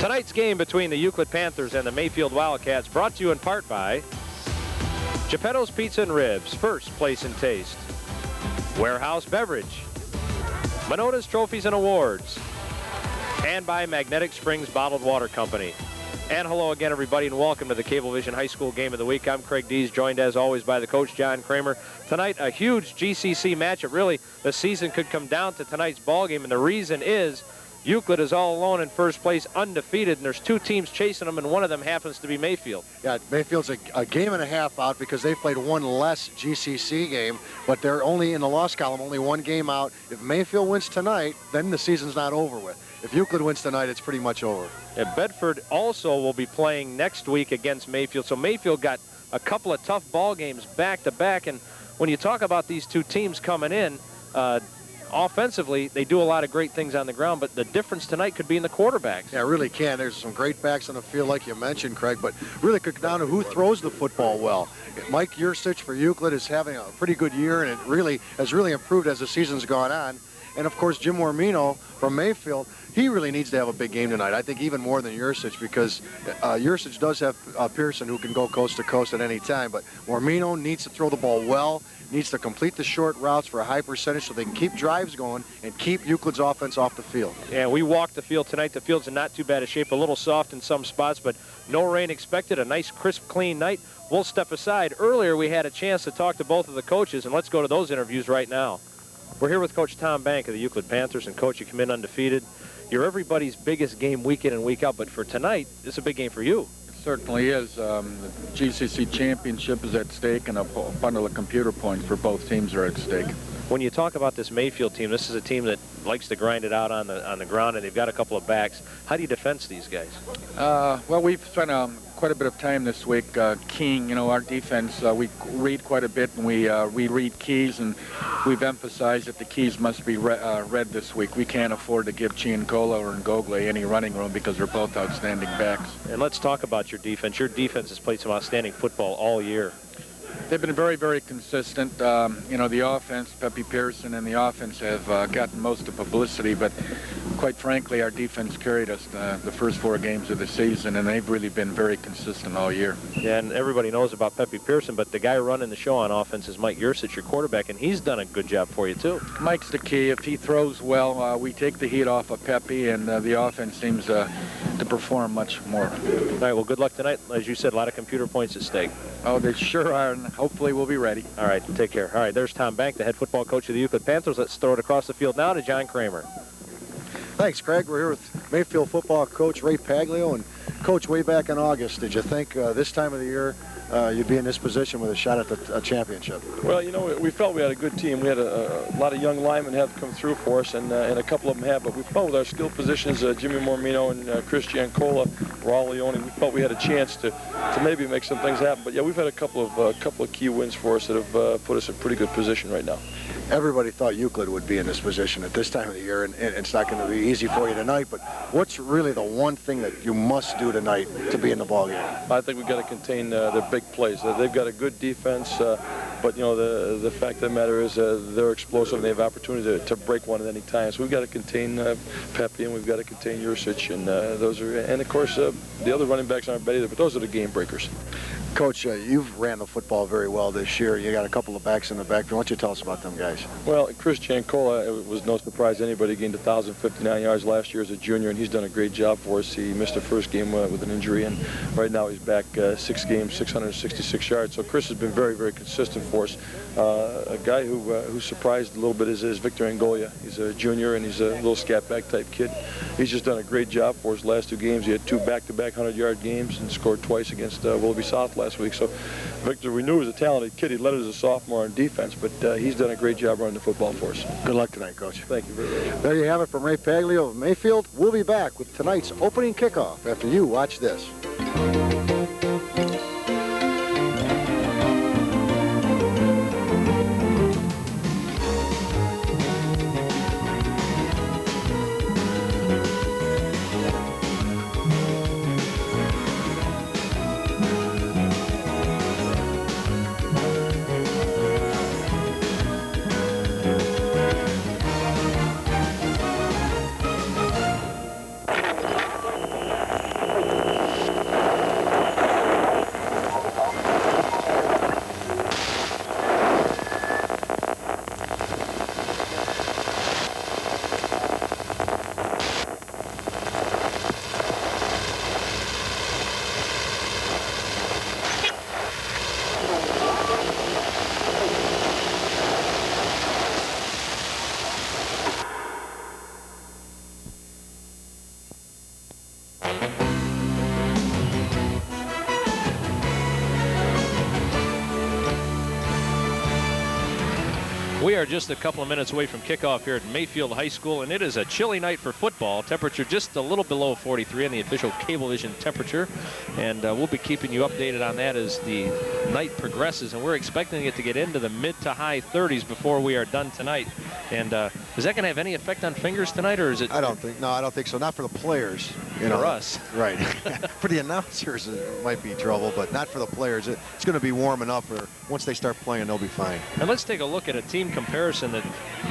Tonight's game between the Euclid Panthers and the Mayfield Wildcats brought to you in part by Geppetto's Pizza and Ribs, first place in taste. Warehouse Beverage. Minota's Trophies and Awards. And by Magnetic Springs Bottled Water Company. And hello again, everybody, and welcome to the Cablevision High School Game of the Week. I'm Craig Dees, joined as always by the coach, John Kramer. Tonight, a huge GCC matchup. Really, the season could come down to tonight's ball game, and the reason is Euclid is all alone in first place, undefeated, and there's two teams chasing them, and one of them happens to be Mayfield. Yeah, Mayfield's a game and a half out because they played one less GCC game, but they're only in the loss column, only one game out. If Mayfield wins tonight, then the season's not over with. If Euclid wins tonight, it's pretty much over. And Bedford also will be playing next week against Mayfield, so Mayfield got a couple of tough ball games back-to-back, and when you talk about these two teams coming in, offensively, they do a lot of great things on the ground, but the difference tonight could be in the quarterbacks. Yeah, it really can. There's some great backs on the field, like you mentioned, Craig, but really could come down to who throws the football well. Mike Yursich for Euclid is having a pretty good year, and it really has improved as the season's gone on. And, of course, Jim Mormino from Mayfield, he really needs to have a big game tonight. I think even more than Yursich, because Yursich does have Pearson who can go coast to coast at any time. But Mormino needs to throw the ball well, needs to complete the short routes for a high percentage so they can keep drives going and keep Euclid's offense off the field. Yeah, we walked the field tonight. The field's in not too bad a shape, a little soft in some spots, but no rain expected. A nice, crisp, clean night. We'll step aside. Earlier, we had a chance to talk to both of the coaches, and let's go to those interviews right now. We're here with Coach Tom Bank of the Euclid Panthers, and Coach, you come in undefeated. You're everybody's biggest game week in and week out, but for tonight, it's a big game for you. It certainly is. The GCC championship is at stake, and a bundle of computer points for both teams are at stake. When you talk about this Mayfield team, this is a team that likes to grind it out on the ground, and they've got a couple of backs. How do you defense these guys? Well, we've spent quite a bit of time this week keying, our defense. We read quite a bit, and we read keys, and we've emphasized that the keys must be read this week. We can't afford to give Chiancola or Ngogle any running room because they're both outstanding backs. And let's talk about your defense. Your defense has played some outstanding football all year. They've been very, very consistent. The offense, Pepe Pearson and the offense have gotten most of the publicity, but quite frankly, our defense carried us the first 4 games of the season, and they've really been very consistent all year. Yeah, and everybody knows about Pepe Pearson, but the guy running the show on offense is Mike Yursich, your quarterback, and he's done a good job for you, too. Mike's the key. If he throws well, we take the heat off of Pepe, and the offense seems to perform much more. All right, well, good luck tonight. As you said, a lot of computer points at stake. Oh, they sure are, and hopefully we'll be ready. All right, take care. All right, there's Tom Bank, the head football coach of the Euclid Panthers. Let's throw it across the field now to John Kramer. Thanks, Craig. We're here with Mayfield football coach Ray Paglio. And, Coach, way back in August, did you think this time of the year you'd be in this position with a shot at the championship? Well, we felt we had a good team. We had a lot of young linemen have come through for us, and a couple of them have. But we felt with our skill positions, Jimmy Mormino and Chris Giancola, Raul Leone, we felt we had a chance to maybe make some things happen. But yeah, we've had a couple of key wins for us that have put us in a pretty good position right now. Everybody thought Euclid would be in this position at this time of the year, and it's not going to be easy for you tonight. But what's really the one thing that you must do tonight to be in the ballgame? I think we've got to contain their big plays. They've got a good defense, but the fact of the matter is they're explosive and they have opportunity to break one at any time. So we've got to contain Pepe, and we've got to contain Yursich, and of course the other running backs aren't bad either, but those are the game breakers. Coach, you've ran the football very well this year. You got a couple of backs in the back. Why don't you tell us about them guys? Well, Chris Giancola, it was no surprise to anybody. He gained 1,059 yards last year as a junior, and he's done a great job for us. He missed the first game with an injury, and right now he's back 6 games, 666 yards. So Chris has been very, very consistent for us. A guy who surprised a little bit is Victor Angolia. He's a junior, and he's a little scat-back type kid. He's just done a great job for us last 2 games. He had 2 back-to-back 100-yard games and scored twice against Willoughby South last week. So Victor, we knew he was a talented kid. He led as a sophomore on defense, but he's done a great job running the football for us. Good luck tonight, Coach. Thank you very much. There you have it from Ray Paglio of Mayfield. We'll be back with tonight's opening kickoff after you watch this. are just a couple of minutes away from kickoff here at Mayfield High School, and it is a chilly night for football. Temperature just a little below 43 on the official Cablevision temperature, and we'll be keeping you updated on that as the night progresses, and we're expecting it to get into the mid to high 30s before we are done tonight. And is that going to have any effect on fingers tonight, or is it? I don't think so. Not for the players. For us. Right. For the announcers, it might be trouble, but not for the players. It's going to be warm enough where once they start playing, they'll be fine. And let's take a look at a team comparison that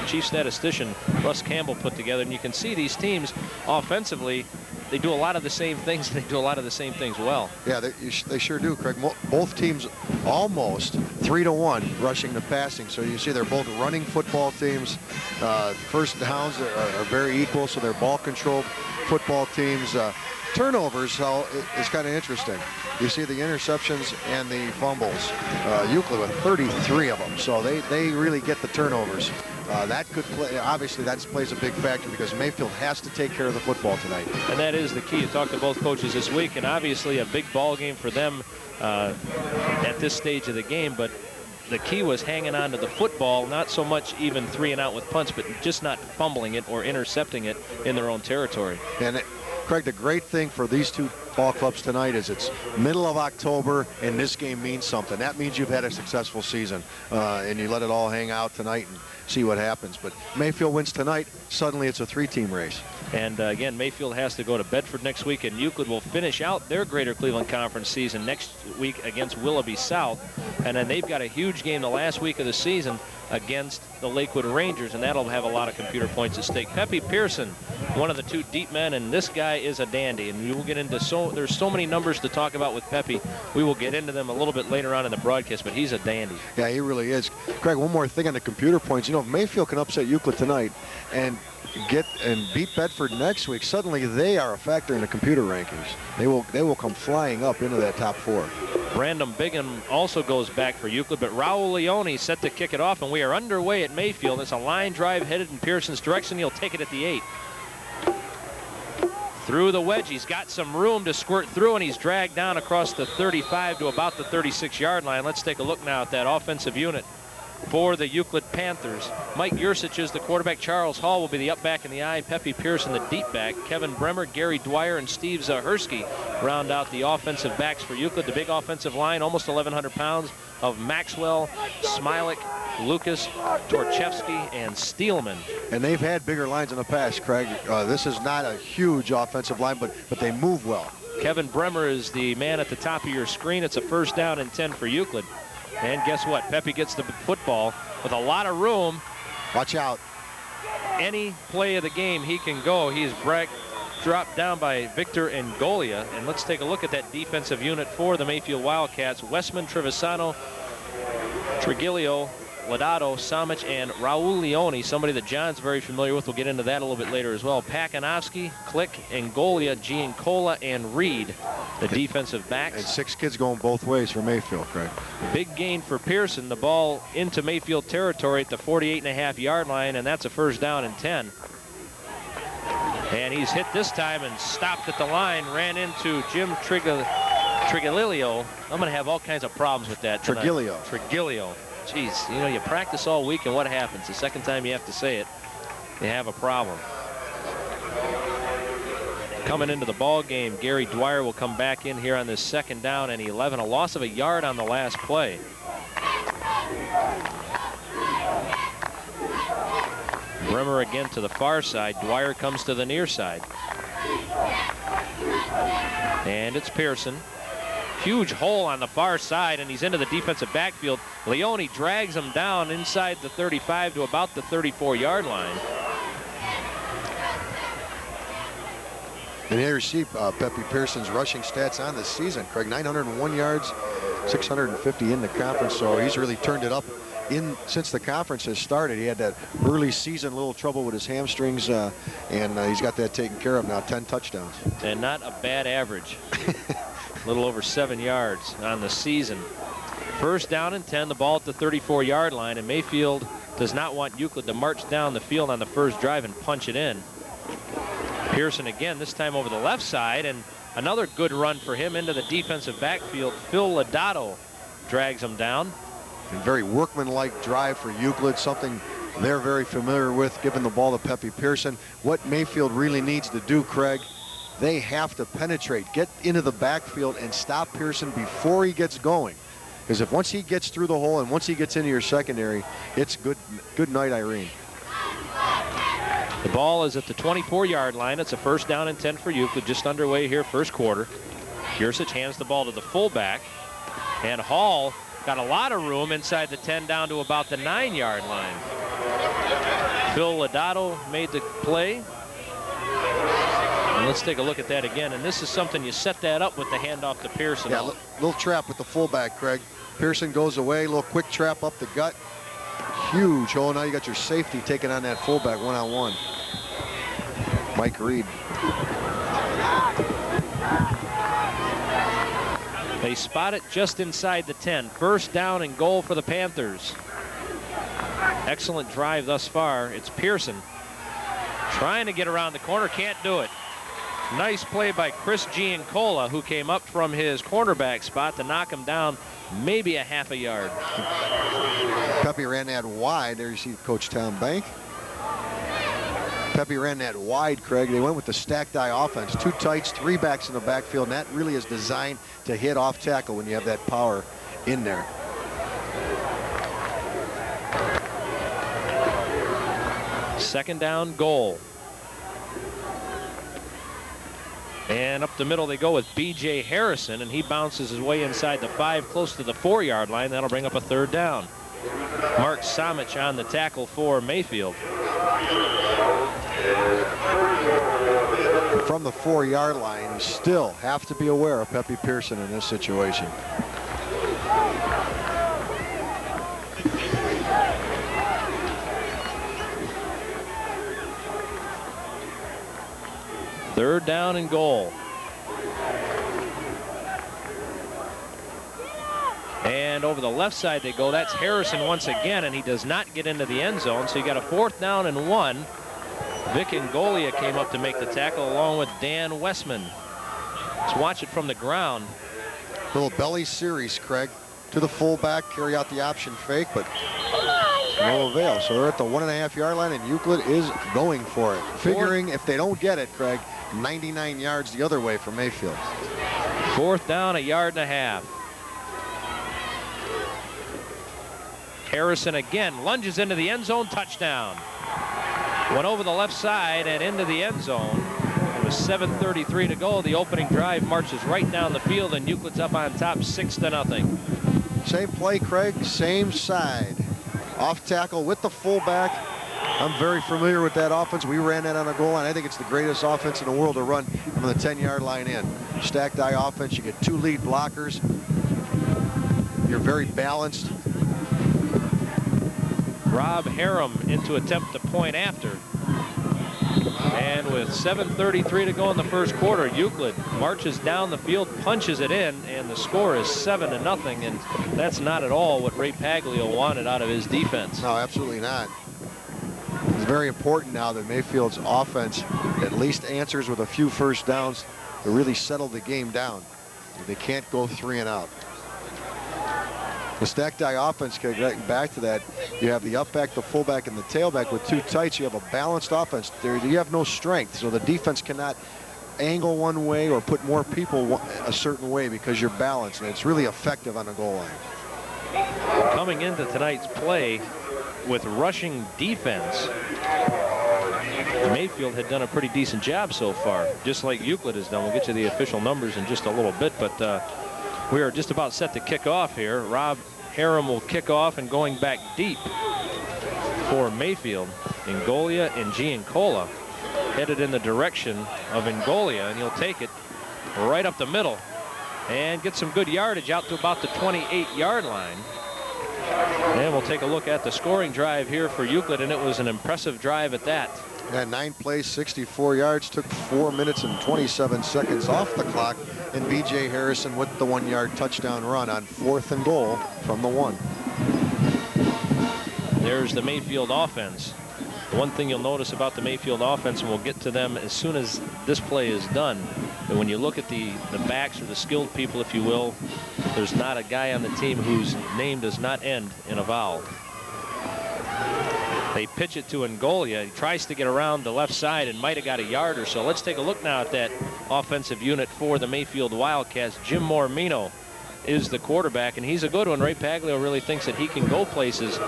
Chief Statistician Russ Campbell put together, and you can see these teams offensively, they do a lot of the same things, and they do a lot of the same things well. Yeah, they sure do, Craig. Both teams almost 3-to-1 rushing to passing. So you see they're both running football teams. First downs are very equal, so they're ball control football teams. Turnovers is kind of interesting. You see the interceptions and the fumbles. Euclid with 33 of them, so they really get the turnovers. That could play. Obviously, that plays a big factor because Mayfield has to take care of the football tonight. And that is the key. You talked to both coaches this week, and obviously a big ball game for them at this stage of the game. But the key was hanging on to the football, not so much even 3-and-out with punts, but just not fumbling it or intercepting it in their own territory. And Craig, the great thing for these two ball clubs tonight is it's middle of October, and this game means something. That means you've had a successful season, and you let it all hang out tonight and see what happens. But Mayfield wins tonight, suddenly it's a 3-team race. And again, Mayfield has to go to Bedford next week, and Euclid will finish out their Greater Cleveland Conference season next week against Willoughby South. And then they've got a huge game the last week of the season against the Lakewood Rangers, and that'll have a lot of computer points at stake. Pepe Pearson, one of the two deep men, and this guy is a dandy. And we will get into there's so many numbers to talk about with Pepe. We will get into them a little bit later on in the broadcast, but he's a dandy. Yeah, he really is. Craig, one more thing on the computer points. You know, if Mayfield can upset Euclid tonight and beat Bedford next week, suddenly they are a factor in the computer rankings. They will come flying up into that top 4. Brandon Bigham also goes back for Euclid, but Raul Leone set to kick it off, and we are underway at Mayfield. It's a line drive headed in Pearson's direction. He'll take it at the 8. Through the wedge, he's got some room to squirt through, and he's dragged down across the 35 to about the 36-yard line. Let's take a look now at that offensive unit for the Euclid Panthers. Mike Yursich is the quarterback. Charles Hall will be the up back in the eye. Pepe Pearson the deep back. Kevin Bremer, Gary Dwyer, and Steve Zahersky round out the offensive backs for Euclid. The big offensive line, almost 1,100 pounds, of Maxwell, Smilik, Lucas, Torchevsky, and Steelman. And they've had bigger lines in the past, Craig. This is not a huge offensive line, but they move well. Kevin Bremer is the man at the top of your screen. It's a 1st down and 10 for Euclid. And guess what? Pepe gets the football with a lot of room. Watch out. Any play of the game, he can go. He's dropped down by Victor Ngolia. And let's take a look at that defensive unit for the Mayfield Wildcats. Westman, Trevisano, Trigilio, Lodato, Samich, and Raul Leone, somebody that John's very familiar with. We'll get into that a little bit later as well. Pakanowski, Click, Ngolia, Giancola, and Reed, the defensive backs. And 6 kids going both ways for Mayfield, Craig. Big gain for Pearson. The ball into Mayfield territory at the 48.5-yard line, and that's a 1st down and 10. And he's hit this time and stopped at the line, ran into Jim Trigilio. I'm going to have all kinds of problems with that tonight. Trigilio. Jeez, you know, you practice all week, and what happens? The second time you have to say it, you have a problem. Coming into the ball game, Gary Dwyer will come back in here on this 2nd down and 11. A loss of a yard on the last play. Bremer again to the far side. Dwyer comes to the near side. And it's Pearson. Huge hole on the far side, and he's into the defensive backfield. Leone drags him down inside the 35 to about the 34-yard line. And here you see Pepe Pearson's rushing stats on this season, Craig. 901 yards, 650 in the conference, so he's really turned it up since the conference has started. He had that early season little trouble with his hamstrings, and he's got that taken care of now. 10 touchdowns. And not a bad average. A little over 7 yards on the season. 1st down and 10, the ball at the 34-yard line, and Mayfield does not want Euclid to march down the field on the first drive and punch it in. Pearson again, this time over the left side, and another good run for him into the defensive backfield. Phil Lodato drags him down. And very workmanlike drive for Euclid, something they're very familiar with, giving the ball to Pepe Pearson. What Mayfield really needs to do, Craig, they have to penetrate, get into the backfield and stop Pearson before he gets going. Because if once he gets through the hole and once he gets into your secondary, it's good night, Irene. The ball is at the 24-yard line. It's a first down and 10 for Euclid, just underway here, first quarter. Jurcic hands the ball to the fullback, and Hall got a lot of room inside the 10 down to about the 9-yard line. Phil Lodato made the play. And let's take a look at that again. And this is something you set that up with the handoff to Pearson. Yeah, little trap with the fullback, Craig. Pearson goes away, little quick trap up the gut. Huge hole. Now you got your safety taking on that fullback one-on-one. Mike Reed. They spot it just inside the 10. First down and goal for the Panthers. Excellent drive thus far. It's Pearson trying to get around the corner, can't do it. Nice play by Chris Giancola, who came up from his cornerback spot to knock him down maybe a half a yard. Pepe ran that wide. There you see Coach Tom Bank. Pepe ran that wide, Craig. They went with the stacked eye offense. 2 tights, 3 backs in the backfield, and that really is designed to hit off tackle when you have that power in there. Second down, goal. And up the middle they go with B.J. Harrison, and he bounces his way inside the 5, close to the 4-yard line. That'll bring up a third down. Mark Samich on the tackle for Mayfield. From the 4-yard line, you still have to be aware of Pepe Pearson in this situation. Third down and goal. And over the left side they go. That's Harrison once again, and he does not get into the end zone. So you got a 4th down and 1. Vic Ngolia came up to make the tackle along with Dan Westman. Let's watch it from the ground. Little belly series, Craig. To the fullback, carry out the option fake, but no avail. So they're at the 1.5-yard line, and Euclid is going for it. Figuring if they don't get it, Craig, 99 yards the other way for Mayfield. 4th down, 1.5 yards. Harrison again lunges into the end zone, touchdown. Went over the left side and into the end zone. It was 7:33 to go. The opening drive marches right down the field, and Euclid's up on top 6-0. Same play, Craig, same side. Off tackle with the fullback. I'm very familiar with that offense. We ran that on a goal line. I think it's the greatest offense in the world to run from the 10-yard line in. Stacked eye offense. You get 2 lead blockers. You're very balanced. Rob Harum into attempt to point after. And with 7:33 to go in the first quarter, Euclid marches down the field, punches it in, and the score is 7-0. And that's not at all what Ray Paglio wanted out of his defense. No, absolutely not. It's very important now that Mayfield's offense at least answers with a few first downs to really settle the game down. They can't go 3 and out. The stacked eye offense, getting back to that, you have the up back, the fullback, and the tailback with 2 tights. You have a balanced offense. There, you have no strength, so the defense cannot angle one way or put more people a certain way because you're balanced, and it's really effective on the goal line. Coming into tonight's play with rushing defense, Mayfield had done a pretty decent job so far, just like Euclid has done. We'll get you the official numbers in just a little bit, but we are just about set to kick off here. Rob Harum will kick off, and going back deep for Mayfield, Ngolia and Giancola headed in the direction of Ngolia, and he'll take it right up the middle and get some good yardage out to about the 28-yard line. And we'll take a look at the scoring drive here for Euclid, and it was an impressive drive at that. Yeah, 9 plays, 64 yards, took 4 minutes and 27 seconds off the clock, and B.J. Harrison with the 1-yard touchdown run on 4th and goal from the 1. There's the Mayfield offense. The one thing you'll notice about the Mayfield offense, and we'll get to them as soon as this play is done, and when you look at the backs or the skilled people, if you will, there's not a guy on the team whose name does not end in a vowel. They pitch it to Ngolia. He tries to get around the left side and might have got a yard or so. Let's take a look now at that offensive unit for the Mayfield Wildcats. Jim Mormino is the quarterback, and he's a good one. Ray Paglio really thinks that he can go places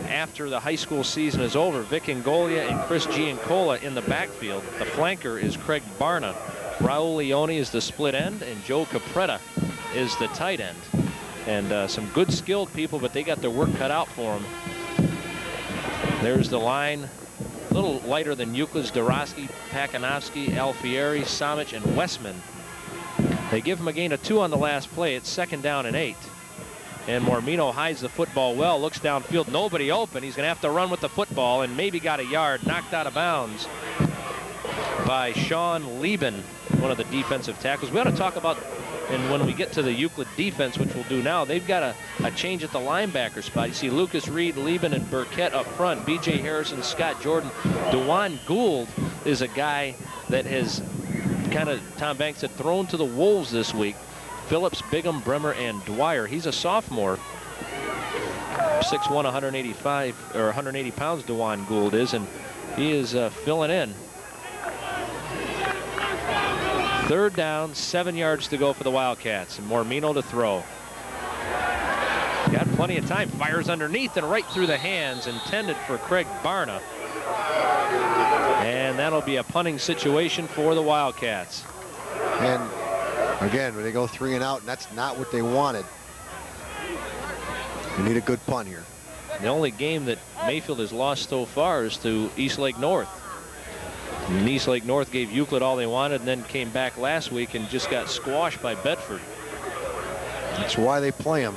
after the high school season is over. Vic Ngolia and Chris Giancola in the backfield. The flanker is Craig Barna. Raul Leone is the split end, and Joe Capretta is the tight end. And some good skilled people, but they got their work cut out for them. There's the line, a little lighter than Euclid's. Dorosky, Pakanowski, Alfieri, Samich, and Westman. They give him a gain of 2 on the last play. It's 2nd down and 8. And Mormino hides the football well, looks downfield, nobody open. He's going to have to run with the football, and maybe got a yard, knocked out of bounds by Sean Lieben, one of the defensive tackles. We ought to talk about, and when we get to the Euclid defense, which we'll do now, they've got a change at the linebacker spot. You see Lucas Reed, Lieben, and Burkett up front. B.J. Harrison, Scott Jordan. Dewan Gould is a guy that has kind of, Tom Banks had thrown to the wolves this week. Phillips, Bigham, Bremer, and Dwyer. He's a sophomore. 6'1", 185 or 180 pounds. Dewan Gould is, and he is filling in. 3rd down, 7 yards to go for the Wildcats, and Mormino to throw. Got plenty of time. Fires underneath and right through the hands, intended for Craig Barna. And that'll be a punting situation for the Wildcats. And again, when they go 3 and out, and that's not what they wanted. You need a good punt here. The only game that Mayfield has lost so far is to East Lake North. And East Lake North gave Euclid all they wanted and then came back last week and just got squashed by Bedford. That's why they play them.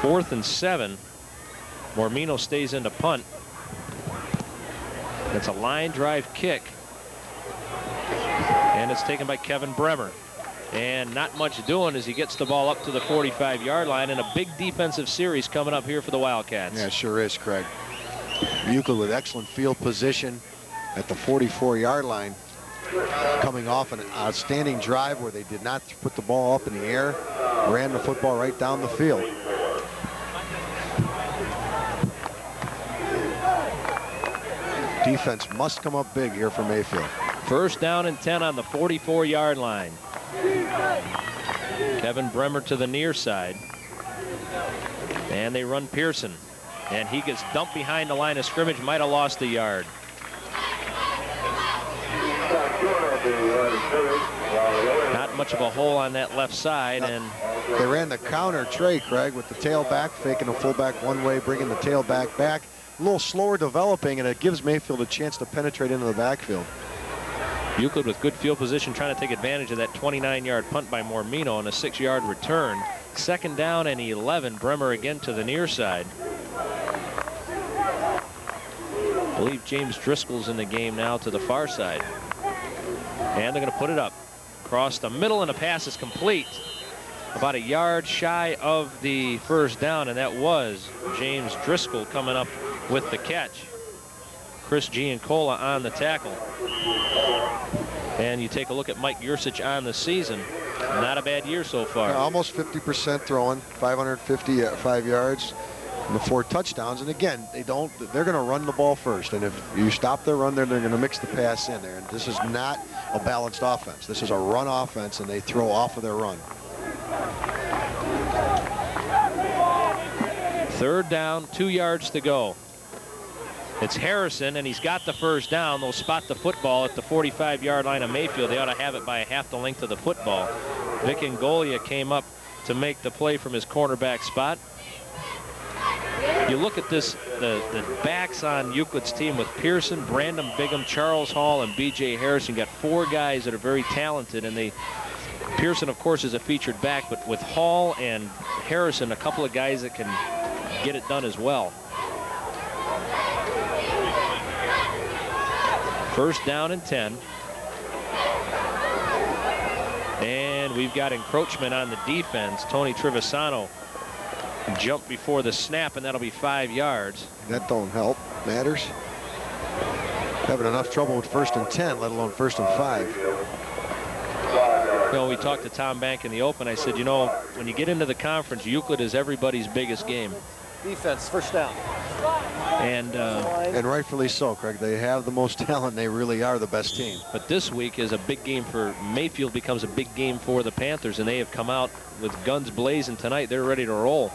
4th and 7. Mormino stays in to punt. It's a line drive kick. And it's taken by Kevin Bremer. And not much doing as he gets the ball up to the 45-yard line, and a big defensive series coming up here for the Wildcats. Yeah, it sure is, Craig. Euclid with excellent field position at the 44-yard line, coming off an outstanding drive where they did not put the ball up in the air, ran the football right down the field. Defense must come up big here for Mayfield. 1st down and 10 on the 44-yard line. Kevin Bremer to the near side. And they run Pearson. And he gets dumped behind the line of scrimmage, might have lost a yard. Not much of a hole on that left side. And they ran the counter tray, Craig, with the tailback, faking a fullback one way, bringing the tailback back. A little slower developing, and it gives Mayfield a chance to penetrate into the backfield. Euclid with good field position, trying to take advantage of that 29-yard punt by Mormino and a 6-yard return. 2nd down and 11. Bremer again to the near side. I believe James Driscoll's in the game now to the far side. And they're going to put it up. Across the middle, and the pass is complete. About a yard shy of the 1st down, and that was James Driscoll coming up with the catch. Chris Giancola on the tackle. And you take a look at Mike Yursich on the season. Not a bad year so far. Yeah, almost 50% throwing, 555 yards, and the 4 touchdowns. And again, they're going to run the ball first. And if you stop their run there, they're going to mix the pass in there. And this is not a balanced offense. This is a run offense, and they throw off of their run. 3rd down, 2 yards to go. It's Harrison, and he's got the 1st down. They'll spot the football at the 45-yard line of Mayfield. They ought to have it by half the length of the football. Vic Ngolia came up to make the play from his cornerback spot. You look at this, the backs on Euclid's team with Pearson, Brandon Bigham, Charles Hall, and B.J. Harrison. Got 4 guys that are very talented, and Pearson, of course, is a featured back, but with Hall and Harrison, a couple of guys that can get it done as well. 1st down and 10. And we've got encroachment on the defense. Tony Trevisano jumped before the snap, and that'll be 5 yards. That don't help. Matters. Having enough trouble with 1st and 10, let alone 1st and 5. You know, we talked to Tom Bank in the open. I said, you know, when you get into the conference, Euclid is everybody's biggest game. Defense, first down. And rightfully so, Craig. They have the most talent. They really are the best team. but this week is a big game for Mayfield, becomes a big game for the Panthers, and they have come out with guns blazing tonight. They're ready to roll.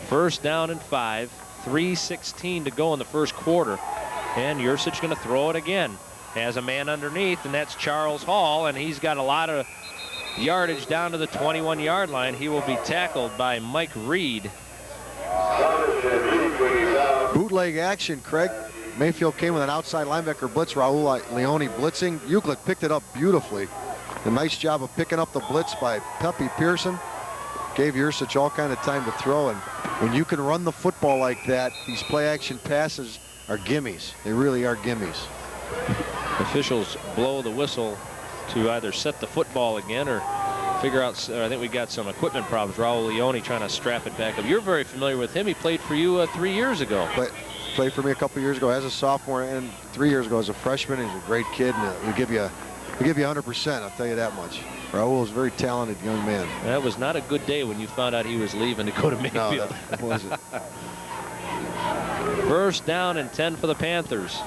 First down and 5, 3:16 to go in the first quarter, and Yursich going to throw it again. Has a man underneath, and that's Charles Hall, and he's got a lot of yardage down to the 21-yard line. He will be tackled by Mike Reed. Bootleg action, Craig. Mayfield came with an outside linebacker blitz. Raul Leone blitzing. Euclid picked it up beautifully. A nice job of picking up the blitz by Pepe Pearson. Gave Yursich all kind of time to throw. And when you can run the football like that, these play action passes are gimmies. They really are gimmies. Officials blow the whistle to either set the football again or figure out. I think we got some equipment problems. Raul Leone trying to strap it back up. You're very familiar with him. He played for you 3 years ago. Played for me a couple years ago as a sophomore and 3 years ago as a freshman. He's a great kid, and we give you 100%. I'll tell you that much. Raul is a very talented young man. That was not a good day when you found out he was leaving to go to Mayfield. No, that wasn't. First down and 10 for the Panthers.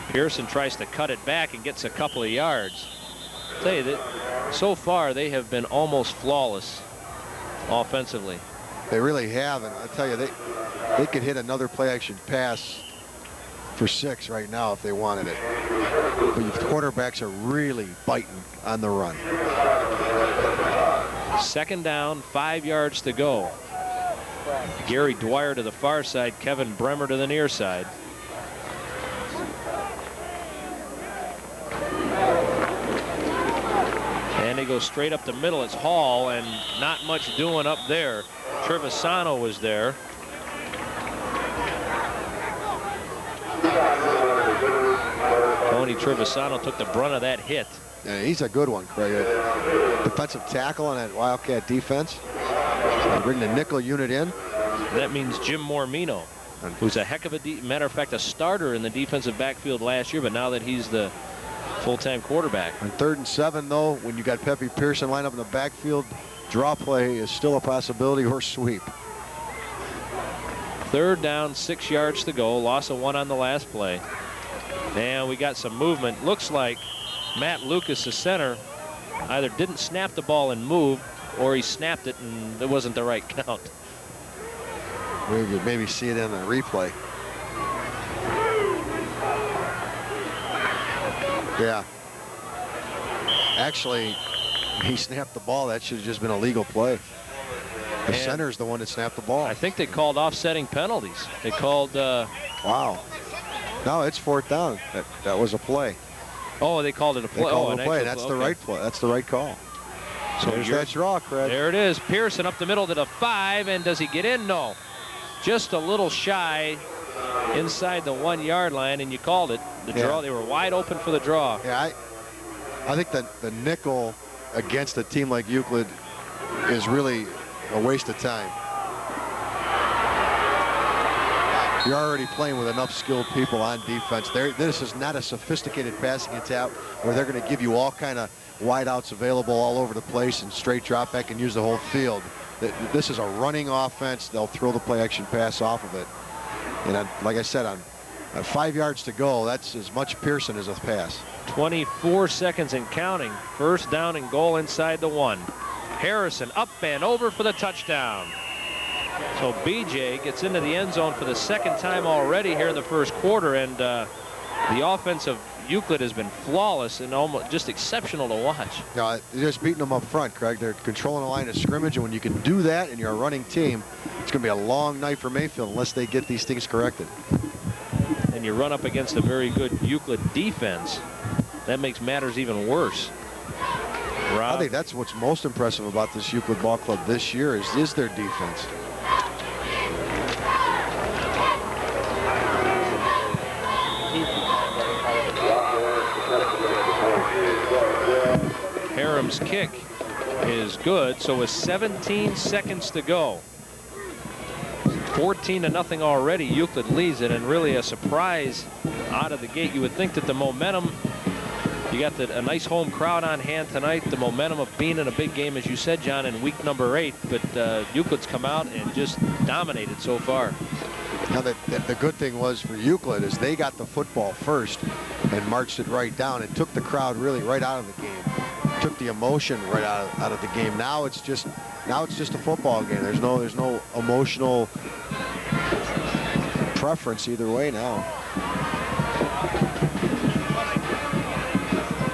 Pearson tries to cut it back and gets a couple of yards. I'll tell you that so far they have been almost flawless offensively. They really have, and I tell you, they could hit another play action pass for 6 right now if they wanted it. But the quarterbacks are really biting on the run. Second down, 5 yards to go. Gary Dwyer to the far side, Kevin Bremer to the near side. And they go straight up the middle. It's Hall, and not much doing up there. Trevisano was there. Tony Trevisano took the brunt of that hit. Yeah, he's a good one, Craig. Defensive tackle on that Wildcat defense. Bring the nickel unit in. That means Jim Mormino, who's a heck of a matter of fact, a starter in the defensive backfield last year, but now that he's the full-time quarterback. On 3rd and 7, though, when you got Pepe Pearson lined up in the backfield, draw play is still a possibility, or sweep. 3rd down, 6 yards to go. Loss of 1 on the last play. And we got some movement. Looks like Matt Lucas, the center, either didn't snap the ball and move, or he snapped it and it wasn't the right count. We could maybe see it in the replay. Yeah. Actually, he snapped the ball. That should have just been a legal play. The center's the one that snapped the ball. I think they called offsetting penalties. They called... Wow. No, it's 4th down. That was a play. Oh, they called it a play. They called it a play. That's the right play. That's the right call. So there's that draw, Craig. There it is. Pearson up the middle to the 5, and does he get in? No. Just a little shy inside the 1-yard line, and you called it. The draw. They were wide open for the draw. Yeah, I think that the nickel against a team like Euclid is really a waste of time. You're already playing with enough skilled people on defense. This is not a sophisticated passing attack where they're going to give you all kind of wideouts available all over the place and straight drop back and use the whole field. This is a running offense. They'll throw the play action pass off of it. And like I said, on 5 yards to go, that's as much Pearson as a pass. 24 seconds and counting. First down and goal inside the 1. Harrison up and over for the touchdown. So BJ gets into the end zone for the 2nd time already here in the first quarter, and the offense of Euclid has been flawless and almost just exceptional to watch. No, they're just beating them up front, Craig. They're controlling the line of scrimmage, and when you can do that and you're a running team, it's going to be a long night for Mayfield unless they get these things corrected. And you run up against a very good Euclid defense. That makes matters even worse. Rob? I think that's what's most impressive about this Euclid ball club this year is their defense. Harem's kick is good, so with 17 seconds to go. 14-0 already. Euclid leads it, and really a surprise out of the gate. You would think that the momentum You got a nice home crowd on hand tonight. The momentum of being in a big game, as you said, John, in week number 8. But Euclid's come out and just dominated so far. Now, the good thing was for Euclid is they got the football first and marched it right down and took the crowd really right out of the game. Took the emotion right out of the game. Now it's just a football game. There's no emotional preference either way now.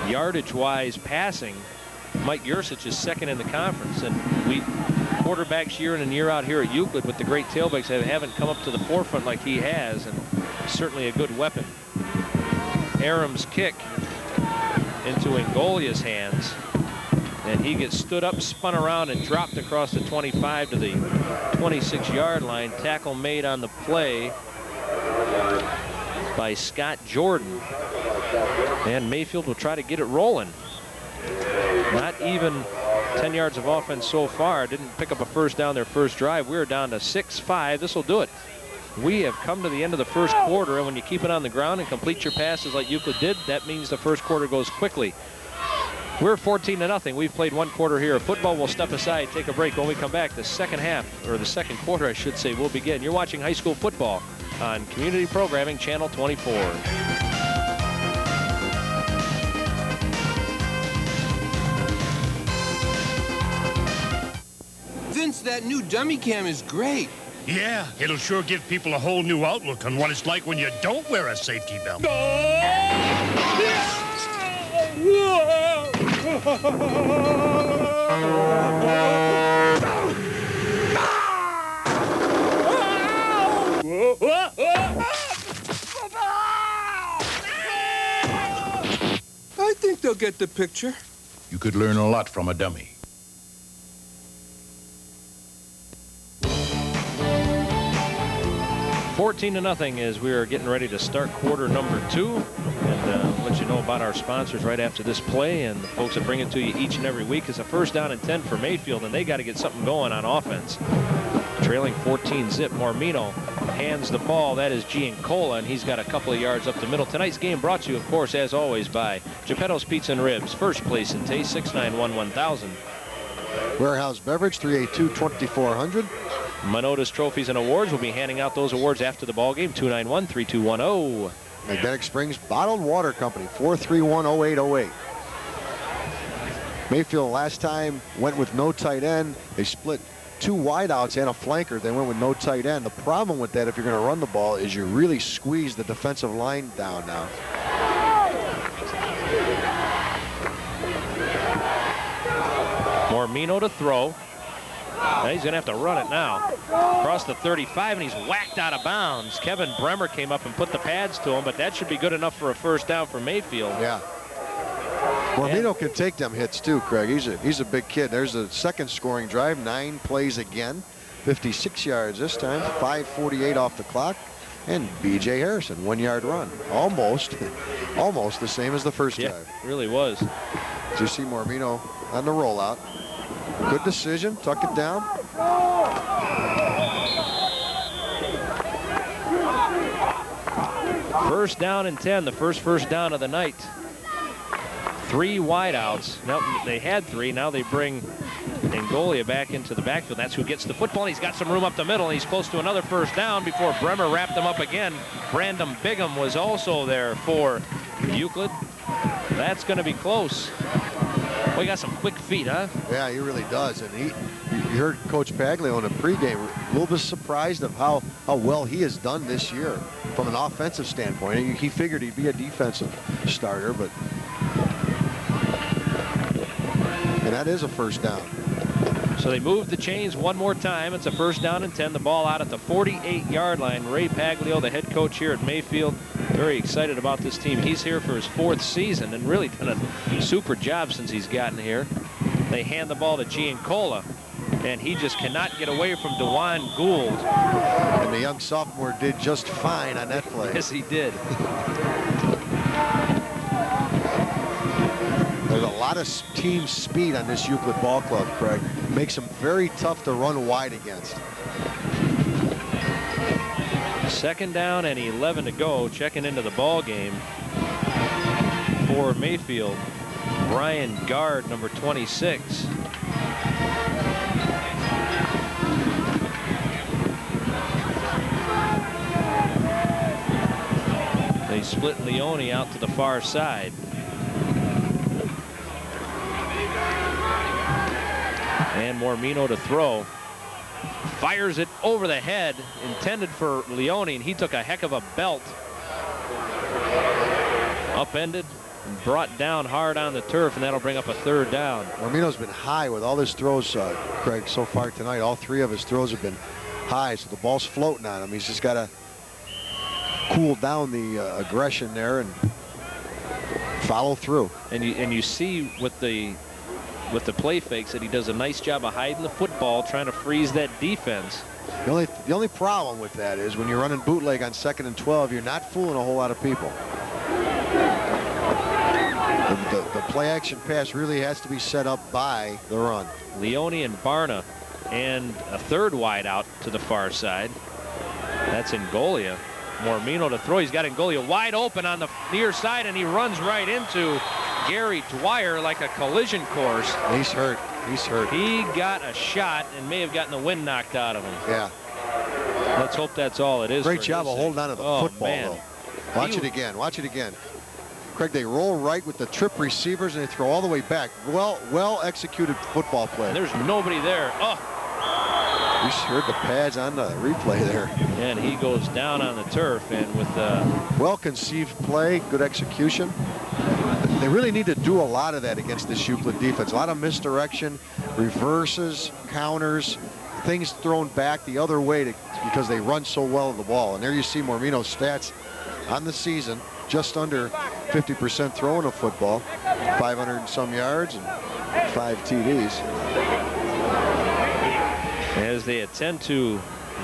Yardage-wise passing, Mike Yursich is second in the conference, and quarterbacks year in and year out here at Euclid with the great tailbacks haven't come up to the forefront like he has, and certainly a good weapon. Aram's kick into Ngolia's hands, and he gets stood up, spun around, and dropped across the 25 to the 26-yard line. Tackle made on the play by Scott Jordan, and Mayfield will try to get it rolling. Not even 10 yards of offense so far. Didn't pick up a first down their first drive. We're down to 6-5. This will do it. We have come to the end of the first quarter, and when you keep it on the ground and complete your passes like Euclid did, that means the first quarter goes quickly. We're 14-0. We've played one quarter here of football. We'll step aside, take a break. When we come back, the second half, or the second quarter, I should say, will begin. You're watching high school football on Community Programming Channel 24. Vince, that new dummy cam is great. Yeah, it'll sure give people a whole new outlook on what it's like when you don't wear a safety belt. I think they'll get the picture. You could learn a lot from a dummy. $14 to nothing as we are getting ready to start quarter number 2, and let you know about our sponsors right after this play, and the folks that bring it to you each and every week. Is a first down and 10 for Mayfield, and they got to get something going on offense. Trailing 14-zip, Mormino hands the ball. That is Giancola, and he's got a couple of yards up the middle. Tonight's game brought to you, of course, as always, by Geppetto's Pizza and Ribs. First place in taste, 691-1000. Warehouse Beverage, 382-2400. Minota's Trophies and Awards. Will be handing out those awards after the ball game. 291-3210. Magnetic Springs Bottled Water Company, 431-0808. Mayfield last time went with no tight end. They split 2 wideouts and a flanker. They went with no tight end. The problem with that, if you're going to run the ball, is you really squeeze the defensive line down now. Mormino to throw. Now he's going to have to run it now. Across the 35, and he's whacked out of bounds. Kevin Bremer came up and put the pads to him, but that should be good enough for a first down for Mayfield. Yeah. Mormino can take them hits too, Craig. He's a big kid. There's a second scoring drive, 9 plays again, 56 yards this time, 5:48 off the clock, and B.J. Harrison, 1-yard run. Almost the same as the first drive. Yeah, really was. Did you see Mormino on the rollout? Good decision, tuck it down. First down and 10, the first down of the night. 3 wideouts. Now they had 3. Now they bring Ngolia back into the backfield. That's who gets the football. He's got some room up the middle, and he's close to another first down before Bremer wrapped him up again. Brandon Bigham was also there for Euclid. That's going to be close. Well, he got some quick feet, huh? Yeah, he really does. And you heard Coach Paglio in the pregame, a little bit surprised of how well he has done this year from an offensive standpoint. He figured he'd be a defensive starter, but and that is a first down. So they moved the chains one more time. It's a first down and 10. The ball out at the 48-yard line. Ray Paglio, the head coach here at Mayfield, very excited about this team. He's here for his 4th season and really done a super job since he's gotten here. They hand the ball to Giancola, and he just cannot get away from Dewan Gould. And the young sophomore did just fine on that play. Yes, he did. There's a lot of team speed on this Euclid ball club, Craig. Makes them very tough to run wide against. Second down and 11 to go. Checking into the ball game for Mayfield, Brian Gard, number 26. They split Leone out to the far side. And Mormino to throw. Fires it over the head, intended for Leone, and he took a heck of a belt. Upended and brought down hard on the turf, and that'll bring up a 3rd down. Mormino's been high with all his throws, Craig, so far tonight. All 3 of his throws have been high, so the ball's floating on him. He's just got to cool down the aggression there and follow through. And you see with the play fakes that he does a nice job of hiding the football, trying to freeze that defense. The only problem with that is when you're running bootleg on 2nd and 12, you're not fooling a whole lot of people. The play action pass really has to be set up by the run. Leone and Barna, and a 3rd wide out to the far side. That's Ngolia. Mormino to throw. He's got Ngolia wide open on the near side, and he runs right into Gary Dwyer like a collision course. He's hurt. He's hurt. He got a shot and may have gotten the wind knocked out of him. Yeah. Let's hope that's all it is. Great job of holding on to the football, though. Watch it again. Watch it again. Craig, they roll right with the trip receivers, and they throw all the way back. Well executed football play. And there's nobody there. Oh. You heard the pads on the replay there. And he goes down on the turf, and with well-conceived play, good execution. They really need to do a lot of that against this Euclid defense. A lot of misdirection, reverses, counters, things thrown back the other way because they run so well of the ball. And there you see Mormino's stats on the season, just under 50% throwing a football, 500 and some yards and 5 TDs. As they attend to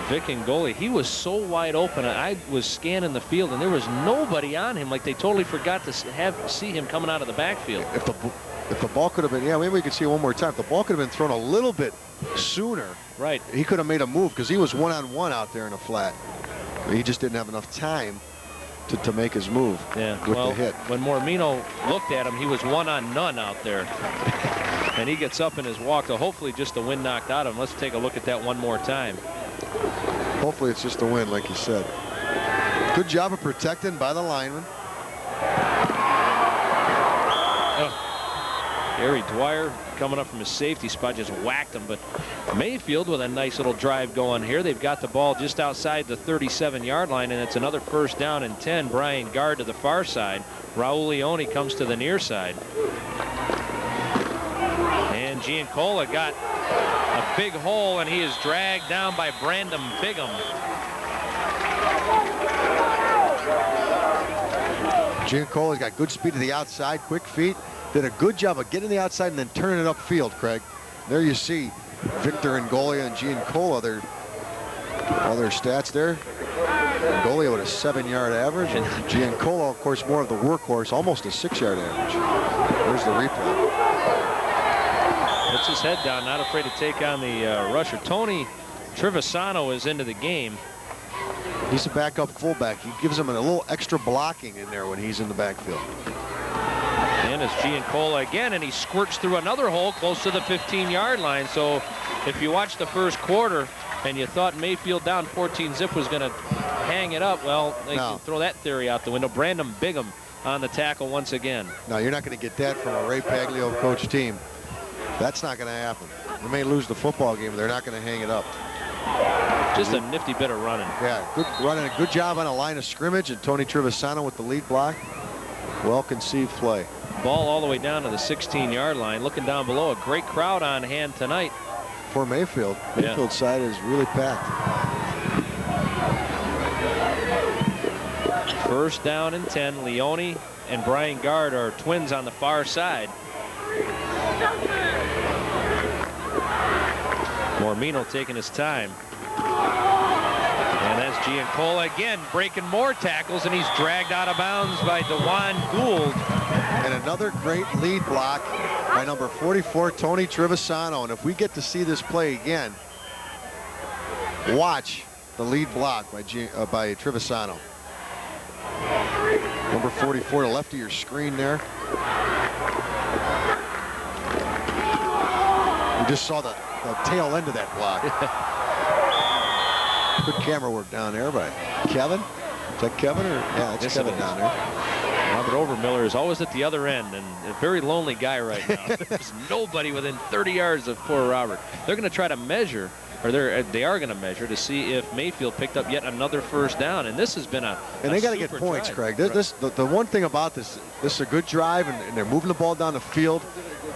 Vic Ngolia, he was so wide open. I was scanning the field, and there was nobody on him. Like they totally forgot to see him coming out of the backfield. If the ball could have been, yeah, maybe we could see it one more time. If the ball could have been thrown a little bit sooner, right? He could have made a move because he was one-on-one out there in the flat. He just didn't have enough time to make his move. Yeah, with the hit. When Mormino looked at him, he was one-on-none out there. And he gets up in his walk, so hopefully just the wind knocked out of him. Let's take a look at that one more time. Hopefully it's just the wind, like you said. Good job of protecting by the lineman. Gary Dwyer coming up from his safety spot just whacked him, but Mayfield with a nice little drive going here. They've got the ball just outside the 37-yard line, and it's another 1st down and 10. Brian Gard to the far side. Raul Leone comes to the near side. And Giancola got a big hole, and he is dragged down by Brandon Bigham. Giancola's got good speed to the outside, quick feet. Did a good job of getting the outside and then turning it upfield, Craig. There you see Victor Ngolia and Giancola. All their stats there. Ngolia with a 7-yard average, and Giancola, of course, more of the workhorse, almost a 6-yard average. There's the replay. Puts his head down, not afraid to take on the rusher. Tony Trevisano is into the game. He's a backup fullback. He gives him a little extra blocking in there when he's in the backfield. And it's Giancola again, and he squirts through another hole close to the 15-yard line. So if you watch the first quarter and you thought Mayfield down 14-zip was going to hang it up, well, they can throw that theory out the window. Brandon Bigham on the tackle once again. No, you're not going to get that from a Ray Paglio coach team. That's not going to happen. They may lose the football game, but they're not going to hang it up. Just a nifty bit of running. Yeah, good running. A good job on a line of scrimmage, and Tony Trevisano with the lead block. Well-conceived play. Ball all the way down to the 16-yard line. Looking down below, a great crowd on hand tonight. For Mayfield. Mayfield's side is really packed. 1st down and 10. Leone and Brian Gard are twins on the far side. Mormino taking his time. And that's Giancola again breaking more tackles, and he's dragged out of bounds by Dewan Gould. And another great lead block by number 44, Tony Trevisano. And if we get to see this play again, watch the lead block by Trevisano. Number 44, to the left of your screen there. You just saw the tail end of that block. Good camera work down there by Kevin. Is that Kevin or? Yeah, it's Kevin down there. Robert Overmiller is always at the other end, and a very lonely guy right now. There's nobody within 30 yards of poor Robert. They're going to try to measure, or they are going to measure to see if Mayfield picked up yet another first down. And this has been and they got to get points, drive. Craig. The one thing about this is a good drive, and they're moving the ball down the field.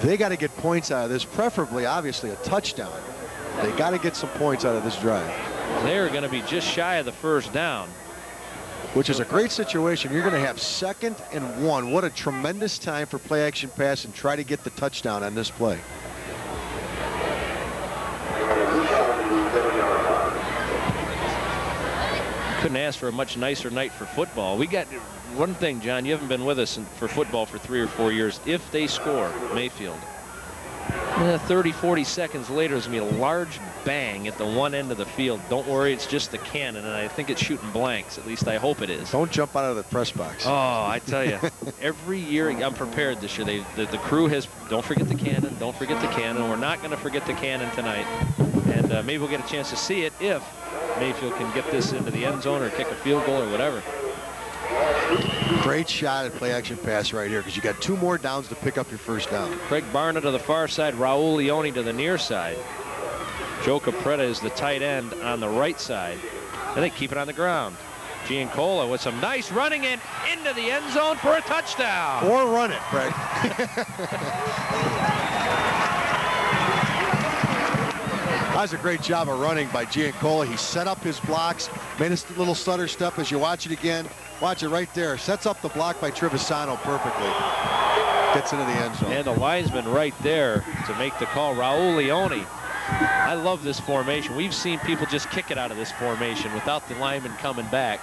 They got to get points out of this, preferably, obviously, a touchdown. They got to get some points out of this drive. They're going to be just shy of the first down. Which is a great situation. You're going to have 2nd and 1. What a tremendous time for play action pass and try to get the touchdown on this play. Couldn't ask for a much nicer night for football. We got one thing, John, you haven't been with us for football for 3 or 4 years. If they score, Mayfield, 30, 40 seconds later, there's going to be a large bang at the one end of the field. Don't worry, it's just the cannon, and I think it's shooting blanks. At least I hope it is. Don't jump out of the press box. Oh, I tell you, every year I'm prepared this year. The crew has, don't forget the cannon, don't forget the cannon. We're not going to forget the cannon tonight. And maybe we'll get a chance to see it if Mayfield can get this into the end zone or kick a field goal or whatever. Great shot at play action pass right here, because you got 2 more downs to pick up your first down. Craig Barna to the far side, Raul Leone to the near side. Joe Capretta is the tight end on the right side. And they keep it on the ground. Giancola with some nice running in into the end zone for a touchdown. Or run it, Craig. That was a great job of running by Giancola. He set up his blocks, made a little stutter step as you watch it again. Watch it right there. Sets up the block by Trevisano perfectly. Gets into the end zone. And the linesman right there to make the call, Raul Leone. I love this formation. We've seen people just kick it out of this formation without the lineman coming back.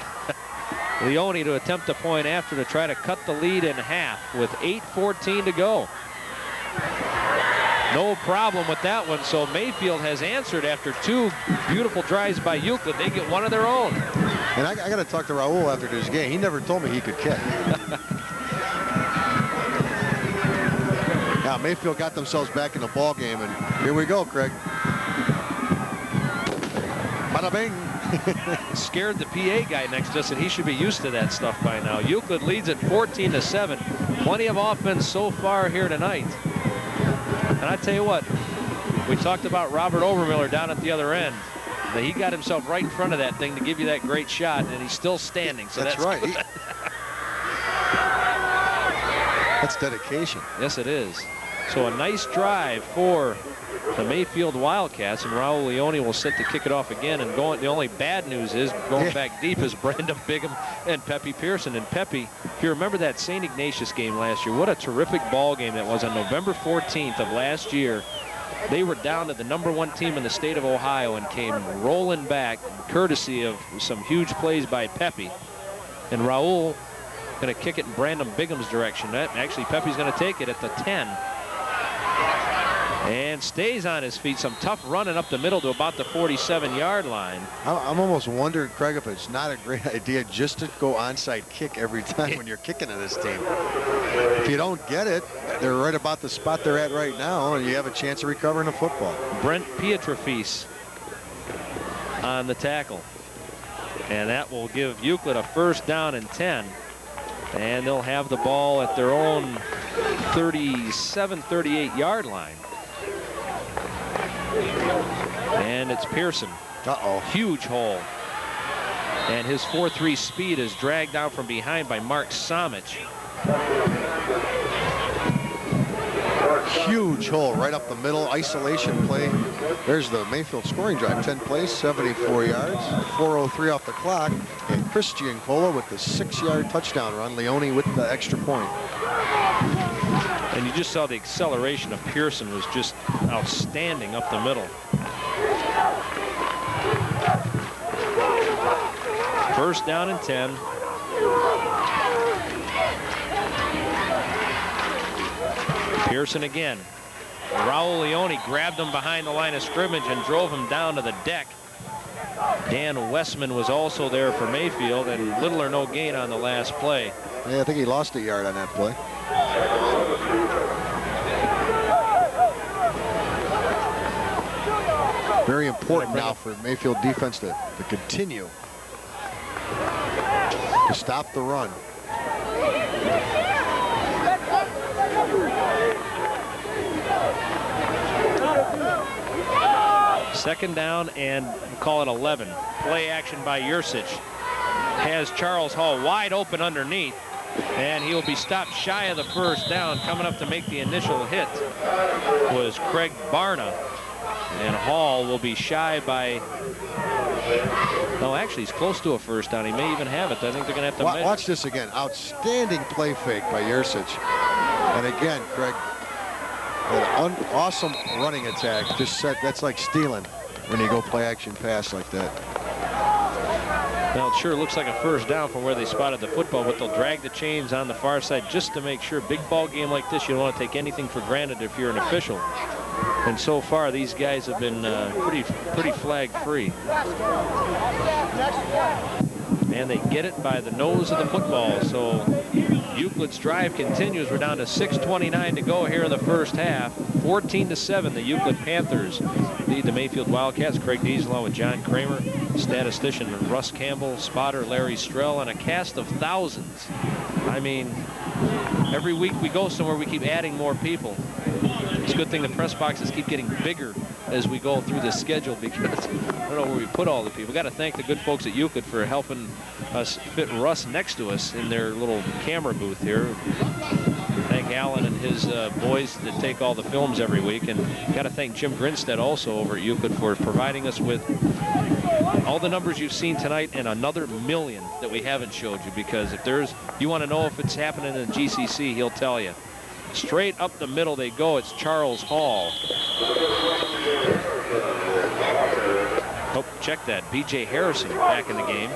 Leone to attempt a point after to try to cut the lead in half with 8:14 to go. No problem with that one. So Mayfield has answered after 2 beautiful drives by Euclid. They get one of their own. And I got to talk to Raul after this game. He never told me he could kick. Now Mayfield got themselves back in the ball game, and here we go, Craig. Bada bing. Scared the PA guy next to us, and he should be used to that stuff by now. Euclid leads at 14-7. Plenty of offense so far here tonight. And I tell you what, we talked about Robert Overmiller down at the other end. He got himself right in front of that thing to give you that great shot, and he's still standing. So that's right. That's dedication. Yes, it is. So a nice drive for the Mayfield Wildcats, and Raul Leone will set to kick it off again. And the only bad news is going back deep is Brandon Bigham and Pepe Pearson. And Pepe, if you remember that St. Ignatius game last year, what a terrific ball game that was on November 14th of last year. They were down to the #1 team in the state of Ohio and came rolling back, courtesy of some huge plays by Pepe. And Raul going to kick it in Brandon Bigham's direction. Actually, Pepe's going to take it at the 10. And stays on his feet. Some tough running up the middle to about the 47-yard line. I'm almost wondering, Craig, if it's not a great idea just to go onside kick every time when you're kicking to this team. If you don't get it, they're right about the spot they're at right now, and you have a chance of recovering the football. Brent Pietrafis on the tackle. And that will give Euclid a first down and 10. And they'll have the ball at their own 37, 38-yard line. And it's Pearson. Huge hole. And his 4.3 speed is dragged down from behind by Mark Samich. Huge hole right up the middle. Isolation play. There's the Mayfield scoring drive. 10 plays, 74 yards, 4:03 off the clock. And Chris Giancola with the 6-yard touchdown run. Leone with the extra point. And you just saw the acceleration of Pearson was just outstanding up the middle. First down and 10. Pearson again. Raul Leone grabbed him behind the line of scrimmage and drove him down to the deck. Dan Westman was also there for Mayfield, and little or no gain on the last play. Yeah, I think he lost a yard on that play. Very important now for Mayfield defense to continue to stop the run. Second down and call it 11. Play action by Yursich. Has Charles Hall wide open underneath, and he will be stopped shy of the first down. Coming up to make the initial hit was Craig Barna, and Hall will be shy by, no, actually he's close to a first down. He may even have it. I think they're going to have to watch this again. Outstanding play fake by Yursich. And again, Craig, an awesome running attack. That's like stealing when you go play action pass like that. Well, it sure looks like a first down from where they spotted the football, but they'll drag the chains on the far side just to make sure. Big ball game like this, you don't want to take anything for granted if you're an official. And so far, these guys have been pretty flag free. And they get it by the nose of the football. So Euclid's drive continues. We're down to 6:29 to go here in the first half. 14-7, the Euclid Panthers lead the Mayfield Wildcats. Craig Diesel along with John Kramer, statistician Russ Campbell, spotter Larry Strell, and a cast of thousands. I mean, every week we go somewhere, we keep adding more people. It's a good thing the press boxes keep getting bigger as we go through the schedule, because I don't know where we put all the people. Got to thank the good folks at Euclid for helping us fit Russ next to us in their little camera booth here. Thank Alan and his boys that take all the films every week, and got to thank Jim Grinstead also over at Euclid for providing us with all the numbers you've seen tonight and another million that we haven't showed you, because if you want to know if it's happening in the GCC, he'll tell you. Straight up the middle they go. It's Charles Hall. Oh, check that. B.J. Harrison back in the game.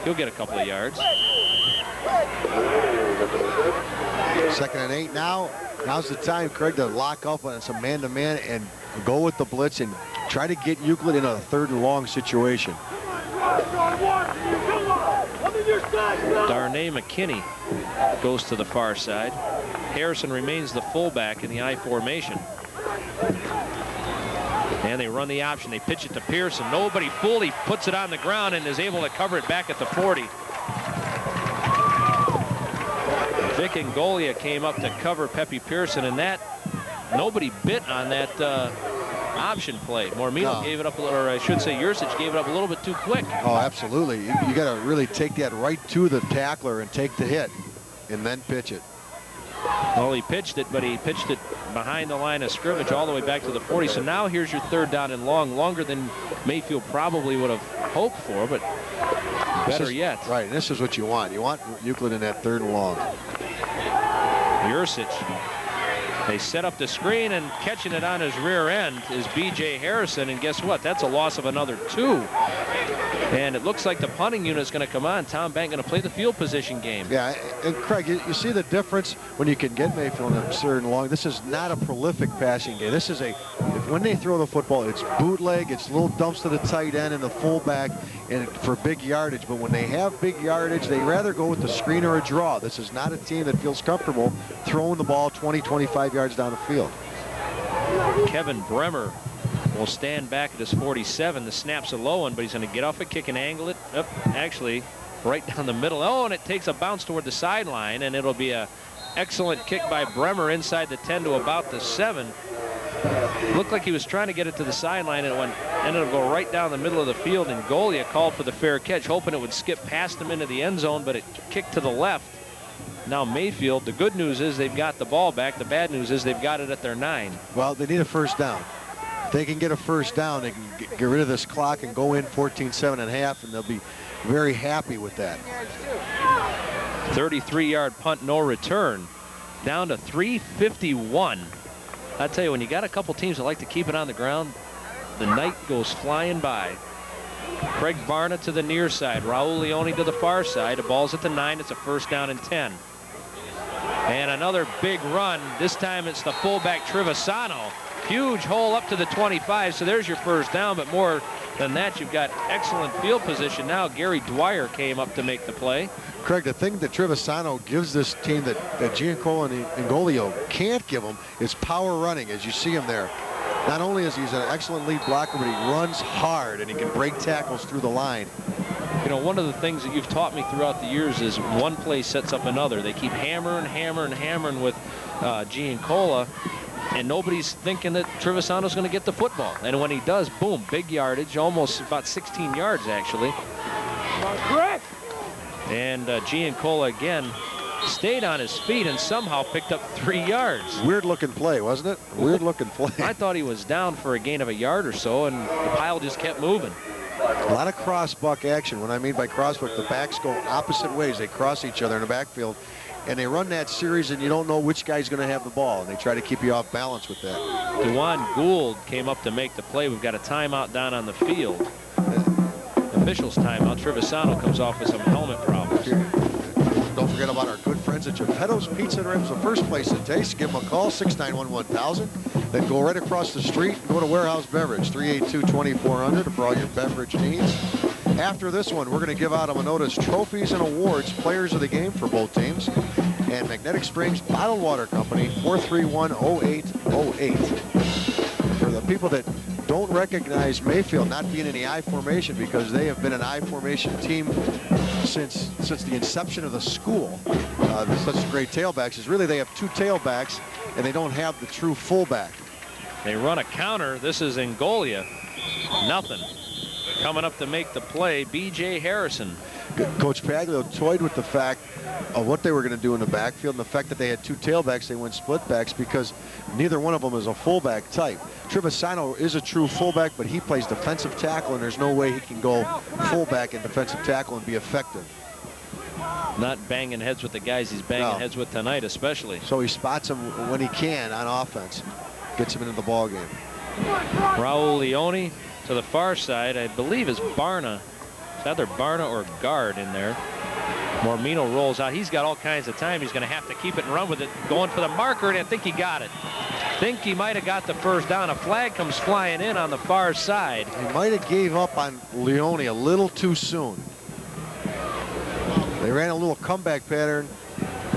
He'll get a couple of yards. 2nd and 8 now. Now's the time, Craig, to lock up on some man-to-man and go with the blitz and try to get Euclid in a 3rd and long situation. Darnay McKinney goes to the far side. Harrison remains the fullback in the I formation. And they run the option. They pitch it to Pearson. Nobody fooled. He puts it on the ground and is able to cover it back at the 40. Vic Ngolia came up to cover Pepe Pearson, and that nobody bit on that option play. Mormino gave it up, or I should say Yursich gave it up a little bit too quick. Oh, absolutely. You got to really take that right to the tackler and take the hit and then pitch it. Well, he pitched it, but he pitched it behind the line of scrimmage all the way back to the 40. So now here's your 3rd down and long, longer than Mayfield probably would have hoped for, but better yet. Right, this is what you want. You want Euclid in that 3rd and long. Yursich. They set up the screen, and catching it on his rear end is B.J. Harrison, and guess what? That's a loss of another 2. And it looks like the punting unit is going to come on. Tom Bank going to play the field position game. Yeah, and Craig, you see the difference when you can get Mayfield in a 3rd and long. This is not a prolific passing game. This is when they throw the football, it's bootleg, it's little dumps to the tight end and the fullback, and for big yardage. But when they have big yardage, they rather go with the screen or a draw. This is not a team that feels comfortable throwing the ball 20, 25 yards down the field. Kevin Bremer will stand back at his 47. The snap's a low one, but he's going to get off a kick and angle it up, actually right down the middle. Oh, and it takes a bounce toward the sideline, and it'll be a excellent kick by Bremer inside the 10 to about the 7. Looked like he was trying to get it to the sideline, and it ended up going right down the middle of the field, and Ngolia called for the fair catch, hoping it would skip past him into the end zone, but it kicked to the left. Now Mayfield, the good news is they've got the ball back. The bad news is they've got it at their 9. Well, they need a 1st down. If they can get a 1st down, they can get rid of this clock and go in 14-7.5, and they'll be very happy with that. 33-yard punt, no return. Down to 3:51. I tell you, when you got a couple teams that like to keep it on the ground, the night goes flying by. Craig Barna to the near side. Raul Leone to the far side. The ball's at the 9. It's a 1st down and 10. And another big run. This time it's the fullback Trevisano. Huge hole up to the 25, so there's your first down, but more than that, you've got excellent field position now. Gary Dwyer came up to make the play. Craig, the thing that Trevisano gives this team that Giancola and Ingolio can't give them is power running, as you see him there. Not only is he an excellent lead blocker, but he runs hard and he can break tackles through the line. You know, one of the things that you've taught me throughout the years is one play sets up another. They keep hammering with Giancola, and nobody's thinking that Trevisano's going to get the football. And when he does, boom, big yardage, almost about 16 yards actually. And Giancola again stayed on his feet and somehow picked up 3 yards. Weird looking play, wasn't it? Weird looking play. I thought he was down for a gain of a yard or so, and the pile just kept moving. A lot of cross buck action. What I mean by cross buck, the backs go opposite ways. They cross each other in the backfield, and they run that series, and you don't know which guy's going to have the ball, and they try to keep you off balance with that. Dewan Gould came up to make the play. We've got a timeout down on the field. Officials timeout. Trevisano comes off with some helmet problems. Don't forget about our good friends at Geppetto's Pizza and Ribs, the first place in taste. Give them a call, 691-1000. Then go right across the street and go to Warehouse Beverage, 382-2400 for all your beverage needs. After this one, we're going to give out, I'm going to notice, trophies and awards, players of the game for both teams. And Magnetic Springs Bottled Water Company, 431-0808. For the people that don't recognize Mayfield not being in the I formation, because they have been an I formation team since the inception of the school. Such great tailbacks is really they have 2 tailbacks and they don't have the true fullback. They run a counter. This is Ingollia. Nothing. Coming up to make the play, B.J. Harrison. Coach Paglio toyed with the fact of what they were going to do in the backfield, and the fact that they had 2 tailbacks, they went split backs because neither one of them is a fullback type. Trevisano is a true fullback, but he plays defensive tackle, and there's no way he can go fullback and defensive tackle and be effective. Not banging heads with the guys he's banging heads with tonight, especially. So he spots them when he can on offense, gets him into the ball game. Raul Leone to the far side, I believe is Barna. It's either Barna or Guard in there. Mormino rolls out. He's got all kinds of time. He's going to have to keep it and run with it. Going for the marker, and I think he got it. Think he might have got the first down. A flag comes flying in on the far side. He might have gave up on Leone a little too soon. They ran a little comeback pattern.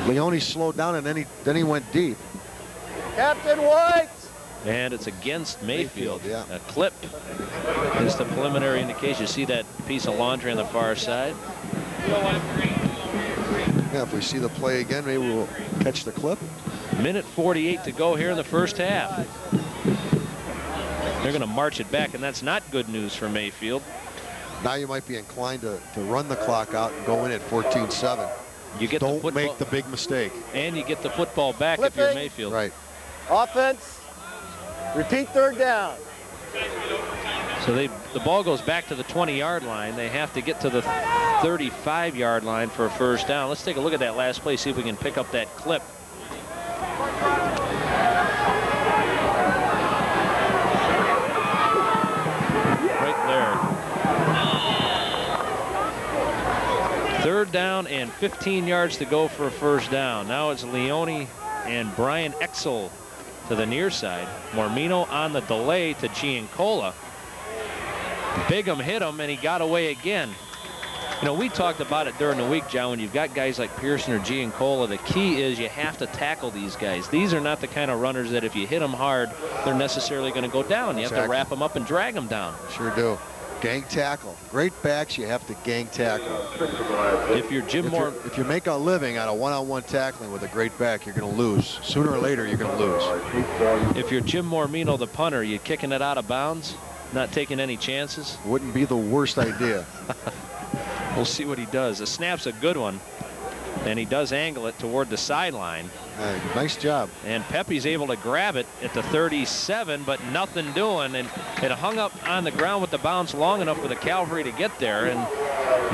Leone slowed down, and then he went deep. Captain White! And it's against Mayfield. Yeah. A clip is the preliminary indication. You see that piece of laundry on the far side? Yeah, if we see the play again, maybe we'll catch the clip. Minute 48 to go here in the first half. They're going to march it back, and that's not good news for Mayfield. Now you might be inclined to run the clock out and go in at 14-7. You get Don't the football, make the big mistake. and you get the football back if you're Mayfield. Right. Offense. Repeat third down. So the ball goes back to the 20-yard line. They have to get to the 35-yard line for a first down. Let's take a look at that last play, see if we can pick up that clip. Right there. Third down and 15 yards to go for a first down. Now it's Leone and Brian Exel to the near side. Mormino on the delay to Giancola. Bigham hit him, and he got away again. You know, we talked about it during the week, John, when you've got guys like Pearson or Giancola, the key is you have to tackle these guys. These are not the kind of runners that if you hit them hard, they're necessarily going to go down. You have to wrap them up and drag them down. Sure do. Gang tackle. Great backs, you have to gang tackle. If you're Jim Moore, if you make a living out of one-on-one tackling with a great back, you're going to lose. Sooner or later, you're going to lose. if you're Jim Mormino, the punter, you kicking it out of bounds, not taking any chances. Wouldn't be the worst idea. We'll see what he does. The snap's a good one, and he does angle it toward the sideline. Nice job. And Pepe's able to grab it at the 37, but nothing doing. And it hung up on the ground with the bounce long enough for the cavalry to get there. And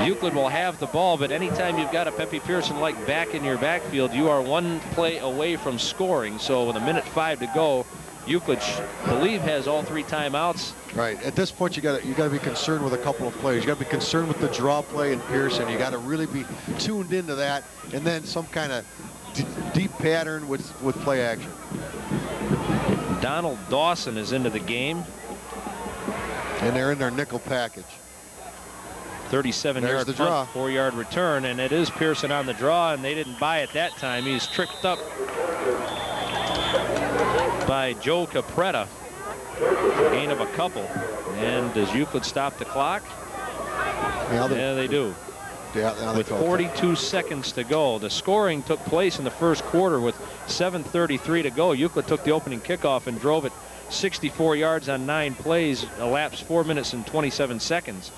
Euclid will have the ball, but anytime you've got a Pepe Pearson-like back in your backfield, you are one play away from scoring. So with 1:05 to go, Euclid, I believe, has all 3 timeouts. Right. At this point, you got to be concerned with a couple of plays. You got to be concerned with the draw play in Pearson. You got to really be tuned into that, and then some kind of deep pattern with play action. Donald Dawson is into the game. And they're in their nickel package. 37-yard punt, 4-yard return, and it is Pearson on the draw, and they didn't buy it that time. He's tricked up by Joe Capretta. Gain of a couple. And does Euclid stop the clock? Yeah, they do. Yeah, with 42 seconds to go. The scoring took place in the first quarter with 7:33 to go. Euclid took the opening kickoff and drove it 64 yards on 9 plays, elapsed 4 minutes and 27 seconds.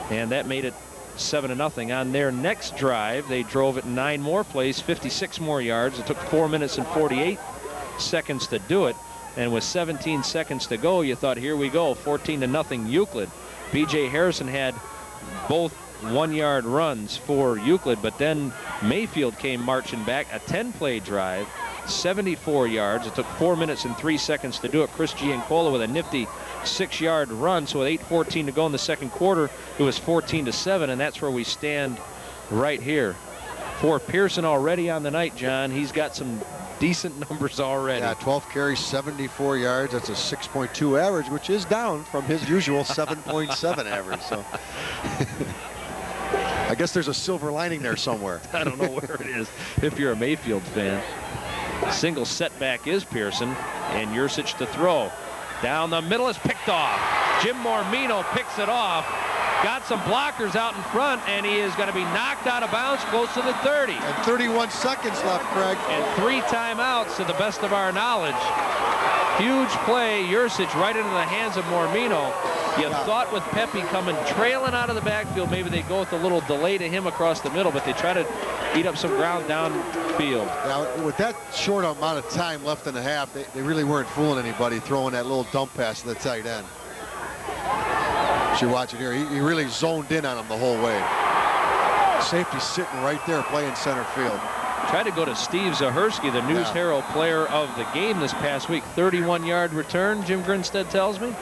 And that made it 7-0. On their next drive, they drove it 9 more plays, 56 more yards. It took 4 minutes and 48 seconds to do it. And with 17 seconds to go, you thought, here we go, 14-0 Euclid. B.J. Harrison had both 1-yard runs for Euclid, but then Mayfield came marching back, a 10-play drive, 74 yards. It took 4 minutes and 3 seconds to do it. Chris Giancola with a nifty 6-yard run. So with 8:14 to go in the second quarter, it was 14-7, and that's where we stand right here. For Pearson already on the night, John, he's got some decent numbers already. Yeah, 12 carries, 74 yards. That's a 6.2 average, which is down from his usual 7.7 average. So I guess there's a silver lining there somewhere. I don't know where it is if you're a Mayfield fan. Single setback is Pearson, and Yursich to throw. Down the middle is picked off. Jim Mormino picks it off. Got some blockers out in front, and he is going to be knocked out of bounds close to the 30. And 31 seconds left, Craig. And 3 timeouts to the best of our knowledge. Huge play, Yursich right into the hands of Mormino. You thought with Pepe coming trailing out of the backfield, maybe they go with a little delay to him across the middle, but they try to eat up some ground downfield. Now, with that short amount of time left in the half, they really weren't fooling anybody throwing that little dump pass to the tight end. As you're watching here, he really zoned in on him the whole way. Safety sitting right there playing center field. Tried to go to Steve Zahersky, the News Herald player of the game this past week. 31-yard return, Jim Grinstead tells me.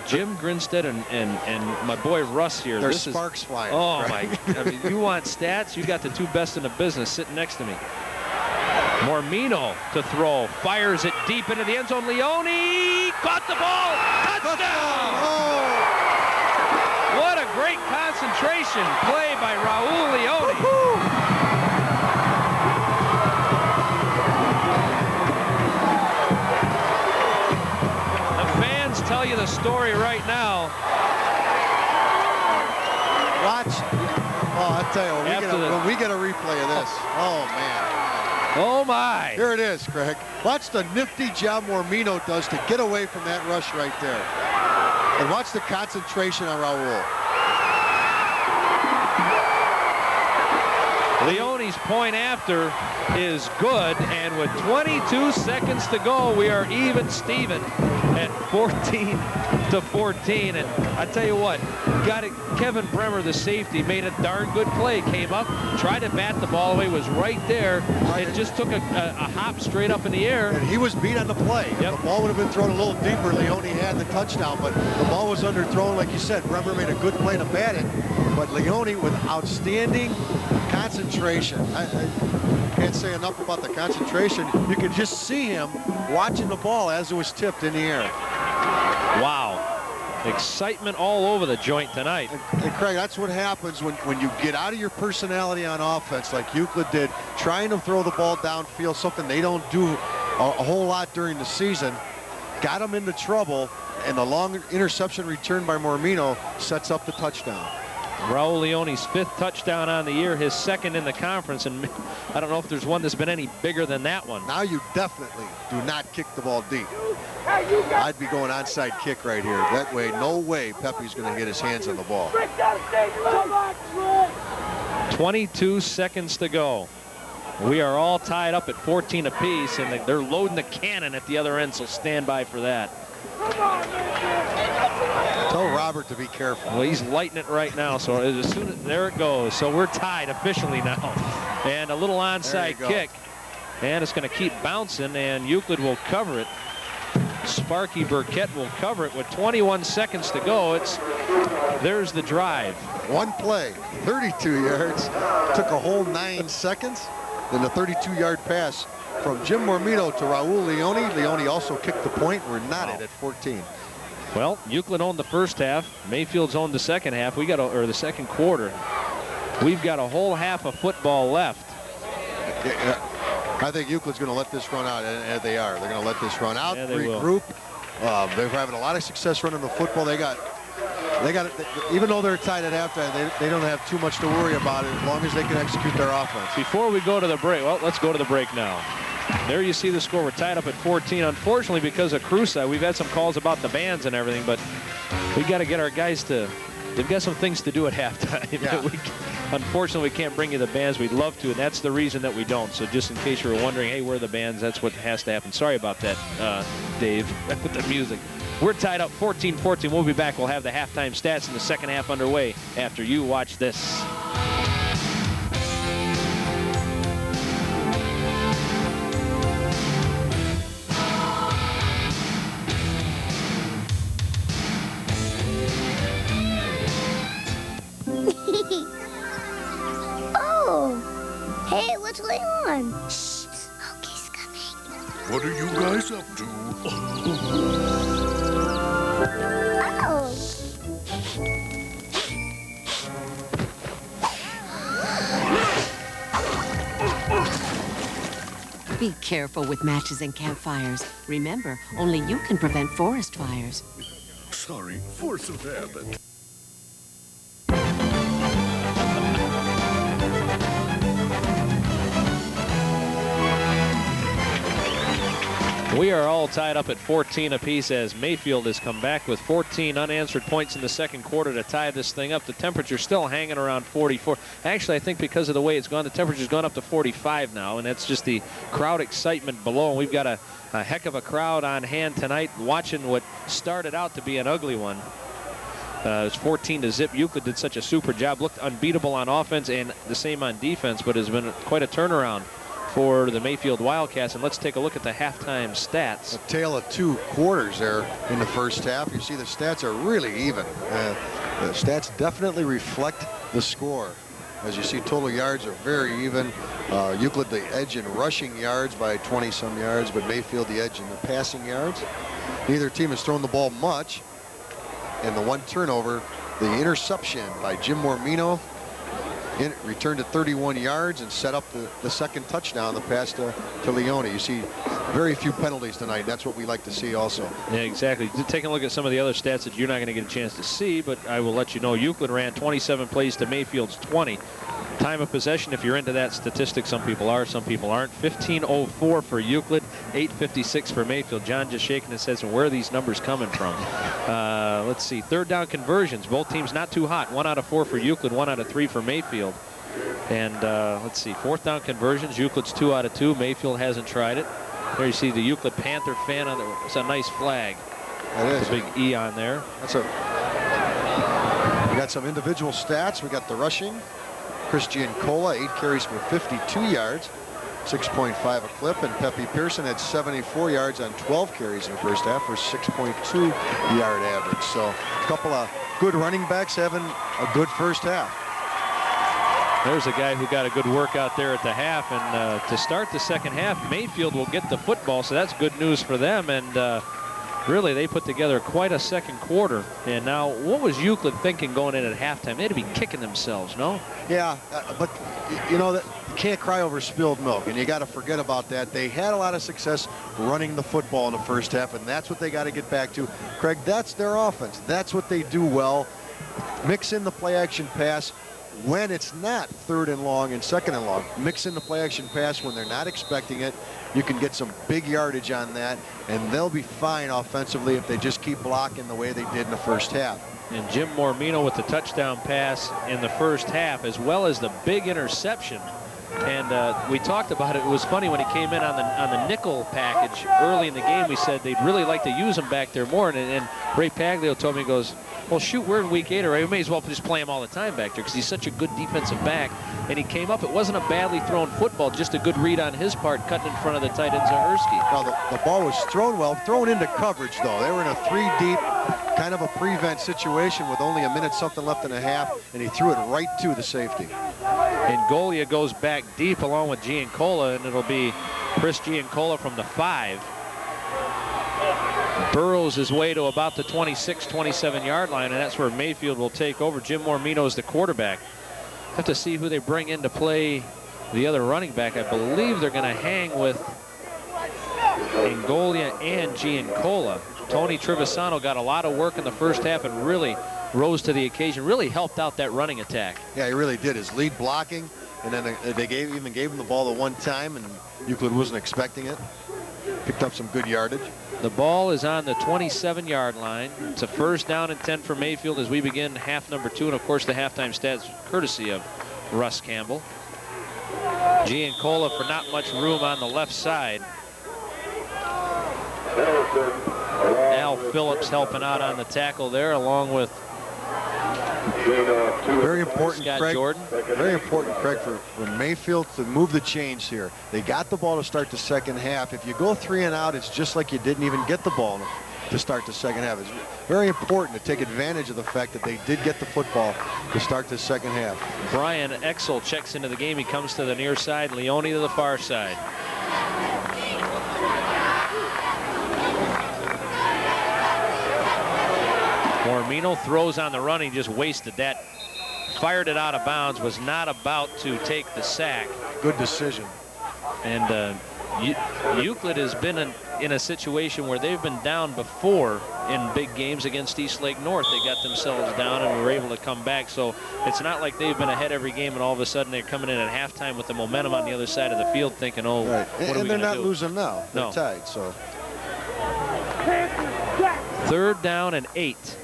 Jim Grinstead and my boy Russ here. There's sparks flying. Oh, my. I mean, you want stats? You got the 2 best in the business sitting next to me. Mormino to throw. Fires it deep into the end zone. Leone caught the ball. Touchdown! Oh. What a great concentration play by Raul Leone. Tell you the story right now. Watch. Oh, I tell you, when we get a replay of this. Oh, man. Oh, my. Here it is, Craig. Watch the nifty job Mormino does to get away from that rush right there. And watch the concentration on Raul. Leone's point after is good, and with 22 seconds to go, we are even Steven at 14-14. And I tell you what, got it. Kevin Bremer, the safety, made a darn good play. Came up, tried to bat the ball away, was right there. It just took a hop straight up in the air. And he was beat on the play. Yep. The ball would have been thrown a little deeper. Leone had the touchdown, but the ball was underthrown, like you said. Bremer made a good play to bat it, but Leone with outstanding concentration. I can't say enough about the concentration. You could just see him watching the ball as it was tipped in the air. Wow. Excitement all over the joint tonight. And Craig, that's what happens when you get out of your personality on offense like Euclid did, trying to throw the ball downfield, something they don't do a whole lot during the season. Got them into trouble, and the long interception return by Mormino sets up the touchdown. Raul Leone's 5th touchdown on the year, his 2nd in the conference, and I don't know if there's one that's been any bigger than that one. Now you definitely do not kick the ball deep. I'd be going onside kick right here. That way, no way Pepe's going to get his hands on the ball. 22 seconds to go. We are all tied up at 14 apiece, and they're loading the cannon at the other end, so stand by for that. Tell Robert to be careful. Well, he's lighting it right now, so as soon as there it goes. So we're tied officially now. And a little onside kick. And it's going to keep bouncing, and Euclid will cover it. Sparky Burkett will cover it with 21 seconds to go. There's the drive. One play, 32 yards. Took a whole 9 seconds. Then the 32-yard pass from Jim Mormino to Raul Leone. Leone also kicked the point. We're knotted at 14. Well, Euclid owned the first half. Mayfield's owned the second half. Or the second quarter. We've got a whole half of football left. I think Euclid's going to let this run out, and they are. They're going to let this run out, Yeah, they regroup. They're having a lot of success running the football. They got even though they're tied at halftime, they don't have too much to worry about it as long as they can execute their offense. Before we go to the break, well, let's go to the break now. There you see the score. We're tied up at 14. Unfortunately, because of Cruza, we've had some calls about the bands and everything, but we got to get our guys to. They've got some things to do at halftime. Yeah. Unfortunately, we can't bring you the bands. We'd love to, and that's the reason that we don't. So just in case you were wondering, hey, where are the bands? That's what has to happen. Sorry about that, Dave, with the music. We're tied up 14-14. We'll be back. We'll have the halftime stats in the second half underway after you watch this. Hey, what's going on? Shh, Smokey's coming. What are you guys up to? Oh. Be careful with matches and campfires. Remember, only you can prevent forest fires. Sorry, force of habit. We are all tied up at 14 apiece as Mayfield has come back with 14 unanswered points in the second quarter to tie this thing up. The temperature's still hanging around 44. Actually, I think because of the way it's gone, the temperature's gone up to 45 now, and that's just the crowd excitement below. And we've got a heck of a crowd on hand tonight watching what started out to be an ugly one. It was 14-0. Euclid did such a super job. Looked unbeatable on offense and the same on defense, but has been quite a turnaround for the Mayfield Wildcats. And let's take a look at the halftime stats. A tale of two quarters there in the first half. You see the stats are really even. The stats definitely reflect the score. As you see, total yards are very even. Euclid the edge in rushing yards by 20-some yards, but Mayfield the edge in the passing yards. Neither team has thrown the ball much. And the one turnover, the interception by Jim Mormino, returned to 31 yards and set up the second touchdown, the pass to Leone. You see very few penalties tonight. That's what we like to see also. Yeah, exactly. Taking a look at some of the other stats that you're not going to get a chance to see, but I will let you know Euclid ran 27 plays to Mayfield's 20. Time of possession, if you're into that statistic, some people are, some people aren't. 15:04 for Euclid, 8:56 for Mayfield. John just shaking his head, so where are these numbers coming from? Let's see, third down conversions. Both teams not too hot. 1 out of 4 for Euclid, 1 out of 3 for Mayfield. And let's see, fourth down conversions. Euclid's 2 out of 2. Mayfield hasn't tried it. There you see the Euclid Panther fan on there. It's a nice flag. That is. A big E on there. We got some individual stats. We got the rushing. Christian Cola, 8 carries for 52 yards, 6.5 a clip, and Pepe Pearson had 74 yards on 12 carries in the first half for 6.2 yard average. So a couple of good running backs having a good first half. There's a guy who got a good workout there at the half, and to start the second half, Mayfield will get the football, so that's good news for them. And really, they put together quite a second quarter. And now, what was Euclid thinking going in at halftime? They had to be kicking themselves, no? Yeah, but you know, you can't cry over spilled milk, and you got to forget about that. They had a lot of success running the football in the first half, and that's what they got to get back to. Craig, that's their offense. That's what they do well. Mix in the play-action pass when it's not third and long and second and long. Mix in the play-action pass when they're not expecting it. You can get some big yardage on that, and they'll be fine offensively if they just keep blocking the way they did in the first half. And Jim Mormino with the touchdown pass in the first half, as well as the big interception. And we talked about it. It was funny when he came in on the nickel package early in the game. We said they'd really like to use him back there more. And Ray Paglio told me, he goes, well, shoot, we're in week 8 already. We may as well just play him all the time back there because he's such a good defensive back. And he came up. It wasn't a badly thrown football, just a good read on his part, cutting in front of the tight end Zahersky. Now, the ball was thrown well, thrown into coverage, though. They were in a 3 deep. kind of a prevent situation with only a minute something left in the half, and he threw it right to the safety. And Golia goes back deep along with Giancola, and it'll be Chris Giancola from the 5. Burrows his way to about the 26, 27-yard line, and that's where Mayfield will take over. Jim Mormino is the quarterback. Have to see who they bring in to play the other running back. I believe they're going to hang with Angolia and Giancola. Tony Trevisano got a lot of work in the first half and really rose to the occasion, really helped out that running attack. Yeah, he really did. His lead blocking, and then they even gave him the ball the one time, and Euclid wasn't expecting it. Picked up some good yardage. The ball is on the 27-yard line. It's a first down and 10 for Mayfield as we begin half number 2. And, of course, the halftime stats courtesy of Russ Campbell. Giancola for not much room on the left side. Al Phillips helping out on the tackle there, along with very important, Scott Craig. Jordan. Very important, Craig, for Mayfield to move the chains here. They got the ball to start the second half. If you go 3 and out, it's just like you didn't even get the ball to start the second half. It's very important to take advantage of the fact that they did get the football to start the second half. Brian Exel checks into the game. He comes to the near side, Leone to the far side. Mormino throws on the run. He just wasted that. Fired it out of bounds. Was not about to take the sack. Good decision. And Euclid has been in a situation where they've been down before in big games against Eastlake North. They got themselves down and were able to come back. So it's not like they've been ahead every game and all of a sudden they're coming in at halftime with the momentum on the other side of the field thinking, oh, right. What are we they're not do? losing now. They're No. tied. So 3rd down and 8.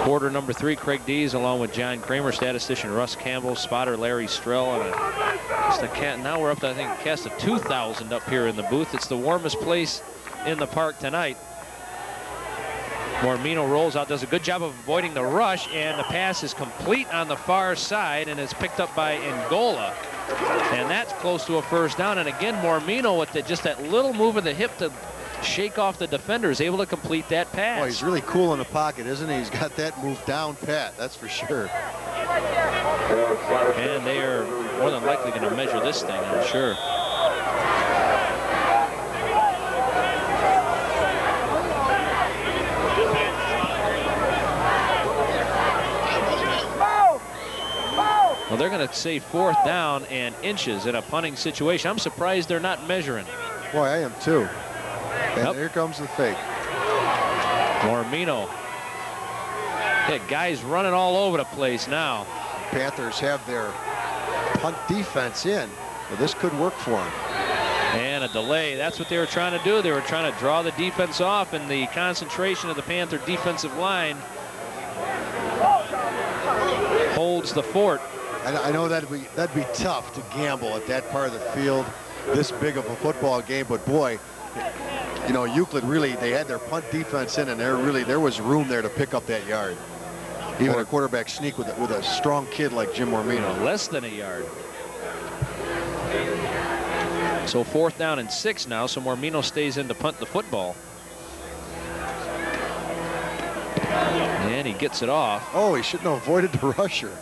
Quarter number 3, Craig Dees along with John Kramer, statistician Russ Campbell, spotter Larry Strell, and now we're up to, I think, cast of 2,000 up here in the booth. It's the warmest place in the park tonight. Mormino rolls out, does a good job of avoiding the rush, and the pass is complete on the far side, and it's picked up by Angola. And that's close to a first down. And again, Mormino with just that little move of the hip to shake off the defender is able to complete that pass. Boy, he's really cool in the pocket, isn't he? He's got that move down pat, that's for sure. And they are more than likely going to measure this thing, I'm sure. Well, they're going to say 4th down and inches in a punting situation. I'm surprised they're not measuring. Boy, I am too. And here comes the fake. Mormino. Yeah, guys running all over the place now. Panthers have their punt defense in. Well, this could work for them. And a delay. That's what they were trying to do. They were trying to draw the defense off, and the concentration of the Panther defensive line holds the fort. I know that'd be tough to gamble at that part of the field, this big of a football game, but boy, you know, Euclid really, they had their punt defense in, and there was room there to pick up that yard. Even a quarterback sneak with a strong kid like Jim Mormino. Less than a yard. So 4th down and 6 now, so Mormino stays in to punt the football. And he gets it off. Oh, he shouldn't have avoided the rusher.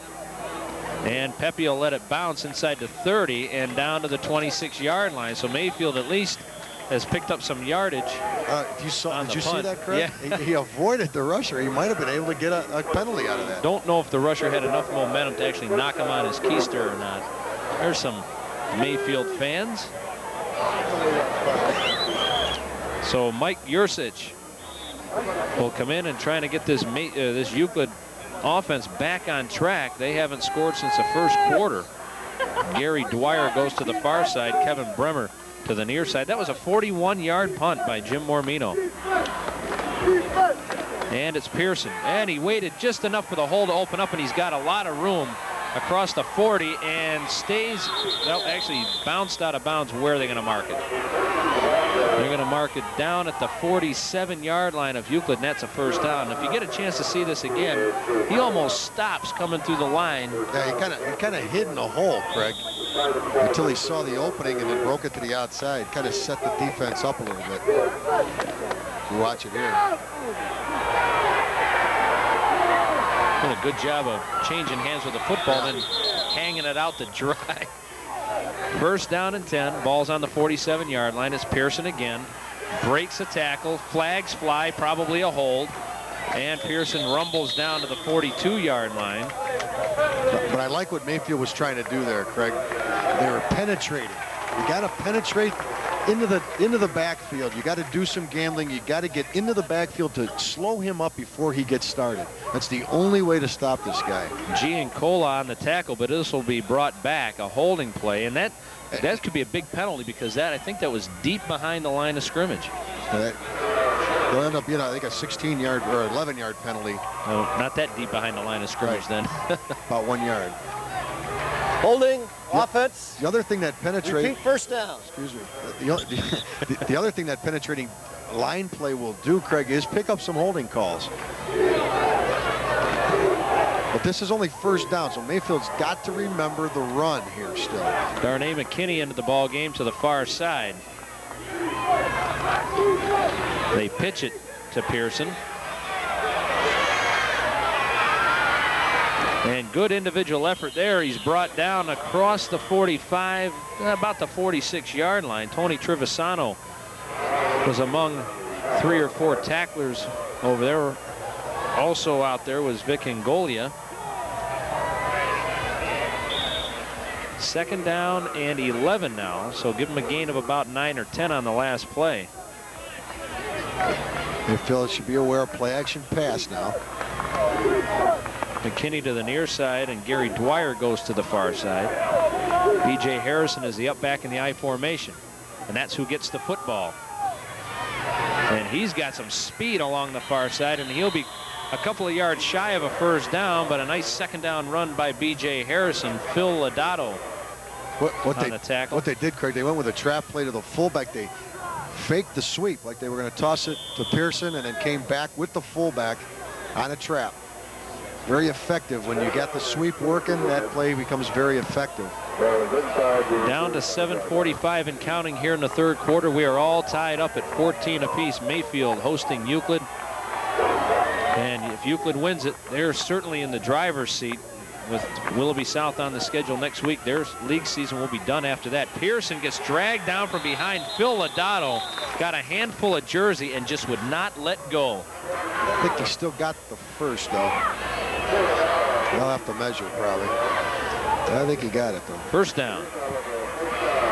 And Pepe will let it bounce inside the 30 and down to the 26-yard line. So Mayfield at least has picked up some yardage. Did you see that, Craig? Yeah. He avoided the rusher. He might have been able to get a penalty out of that. Don't know if the rusher had enough momentum to actually knock him on his keister or not. There's some Mayfield fans. So Mike Yursich will come in and try to get this Euclid offense back on track. They haven't scored since the first quarter. Gary Dwyer goes to the far side. Kevin Bremer to the near side. That was a 41-yard punt by Jim Mormino. And it's Pearson. And he waited just enough for the hole to open up, and he's got a lot of room across the 40 and stays, well, actually bounced out of bounds. Where are they going to mark it? They're going to mark it down at the 47-yard line of Euclid, and that's a first down. If you get a chance to see this again, he almost stops coming through the line. Yeah, he kind of hid in the hole, Craig, until he saw the opening and then broke it to the outside. Kind of set the defense up a little bit. You watch it here. Doing a good job of changing hands with the football, then hanging it out to dry. First down and 10. Ball's on the 47-yard line. It's Pearson again. Breaks a tackle. Flags fly, probably a hold. And Pearson rumbles down to the 42-yard line. But I like what Mayfield was trying to do there, Craig. They were penetrating. You got to penetrate into the backfield. You got to do some gambling. You got to get into the backfield to slow him up before he gets started. That's the only way to stop this guy. Giancola on the tackle, but this will be brought back, a holding play, and that could be a big penalty because I think that was deep behind the line of scrimmage. They'll end up being, I think, a 16-yard or 11-yard penalty. No, not that deep behind the line of scrimmage, right. Then. About 1 yard. Holding, offense. The other thing that penetrates. Repeat first down. Excuse me. The other thing that penetrating line play will do, Craig, is pick up some holding calls. But this is only first down, so Mayfield's got to remember the run here still. Darnay McKinney into the ball game to the far side. They pitch it to Pearson. And good individual effort there. He's brought down across the 45, about the 46-yard line. Tony Trevisano was among 3 or 4 tacklers over there. Also out there was Vic Ngolia. Second down and 11 now, so give him a gain of about 9 or 10 on the last play. Mayfield should be aware of play action pass now. McKinney to the near side, and Gary Dwyer goes to the far side. B.J. Harrison is the up back in the I formation, and that's who gets the football. And he's got some speed along the far side, and he'll be a couple of yards shy of a first down, but a nice second down run by B.J. Harrison. Phil Lodato on the tackle. What they did, Craig, they went with a trap play to the fullback. They faked the sweep like they were going to toss it to Pearson and then came back with the fullback on a trap. Very effective. When you got the sweep working, that play becomes very effective. Down to 7:45 and counting here in the third quarter. We are all tied up at 14 apiece. Mayfield hosting Euclid. And if Euclid wins it, they're certainly in the driver's seat. With Willoughby South on the schedule next week, their league season will be done after that. Pearson gets dragged down from behind. Phil Lodato got a handful of jersey and just would not let go. I think they still got the first, though. They'll have to measure, probably. I think he got it, though. First down.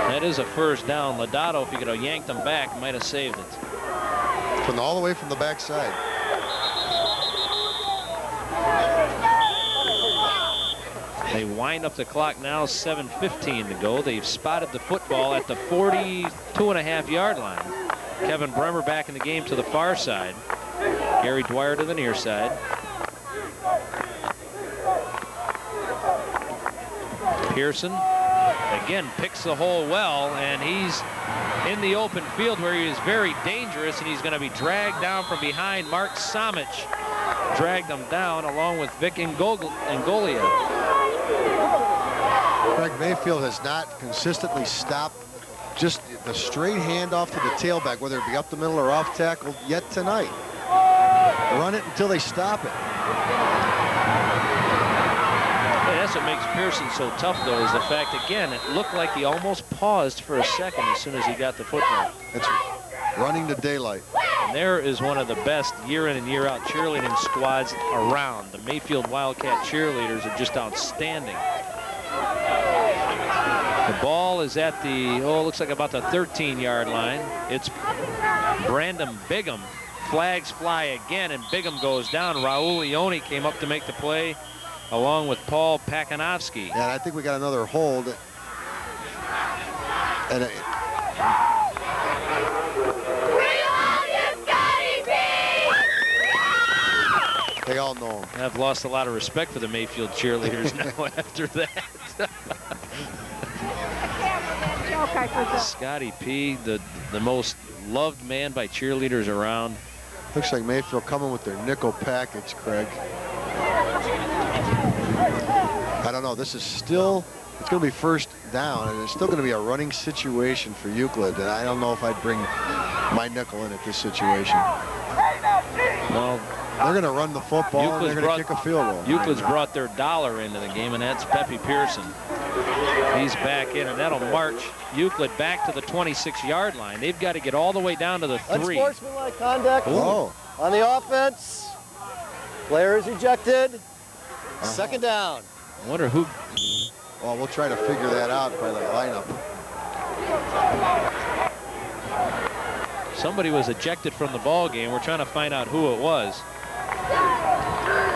That is a first down. Lodato, if he could have yanked them back, might have saved it. From all the way from the backside. They wind up the clock now, 7:15 to go. They've spotted the football at the 42.5-yard line. Kevin Bremer back in the game to the far side. Gary Dwyer to the near side. Pearson again picks the hole well, and he's in the open field where he is very dangerous, and he's going to be dragged down from behind. Mark Samich dragged him down along with Vic Ngolia. Craig, Mayfield has not consistently stopped just the straight handoff to the tailback, whether it be up the middle or off tackle, yet tonight. Run it until they stop it. That's what makes Pearson so tough, though, is the fact, again, it looked like he almost paused for a second as soon as he got the football. It's running to daylight. And there is one of the best year in and year out cheerleading squads around. The Mayfield Wildcat cheerleaders are just outstanding. The ball is at the, looks like about the 13-yard line. It's Brandon Bigham. Flags fly again, and Bigham goes down. Raul Leone came up to make the play, along with Paul Pakanowski. And I think we got another hold. And they all know him. I've lost a lot of respect for the Mayfield cheerleaders now after that. Scotty P, the most loved man by cheerleaders around. Looks like Mayfield coming with their nickel package, Craig. I don't know. This is still, it's going to be first down, and it's still going to be a running situation for Euclid. And I don't know if I'd bring my nickel in at this situation. Well, they're going to run the football, and they're going to kick a field goal. Euclid's brought their dollar into the game, and that's Pepe Pearson. He's back in, and that'll march Euclid back to the 26-yard line. They've got to get all the way down to the 3. Unsportsmanlike conduct on the offense. Player is ejected. Second down. I wonder who. Well, we'll try to figure that out by the lineup. Somebody was ejected from the ball game. We're trying to find out who it was.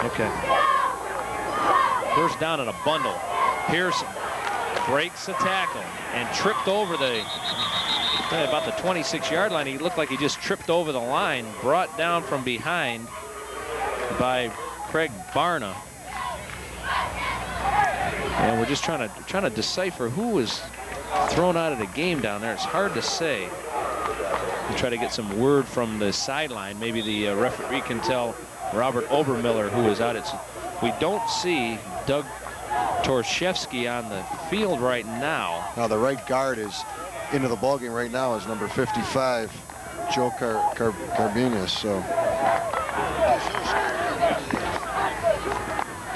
Okay. First down in a bundle. Pearson breaks a tackle and tripped over about the 26-yard line. He looked like he just tripped over the line, brought down from behind by Craig Barna. And we're just trying to decipher who was thrown out of the game down there. It's hard to say. We'll try to get some word from the sideline. Maybe the referee can tell Robert Obermiller who is out. We don't see Doug Torshevsky on the field right now. Now the right guard is into the ballgame right now is number 55, Joe Carbinas. So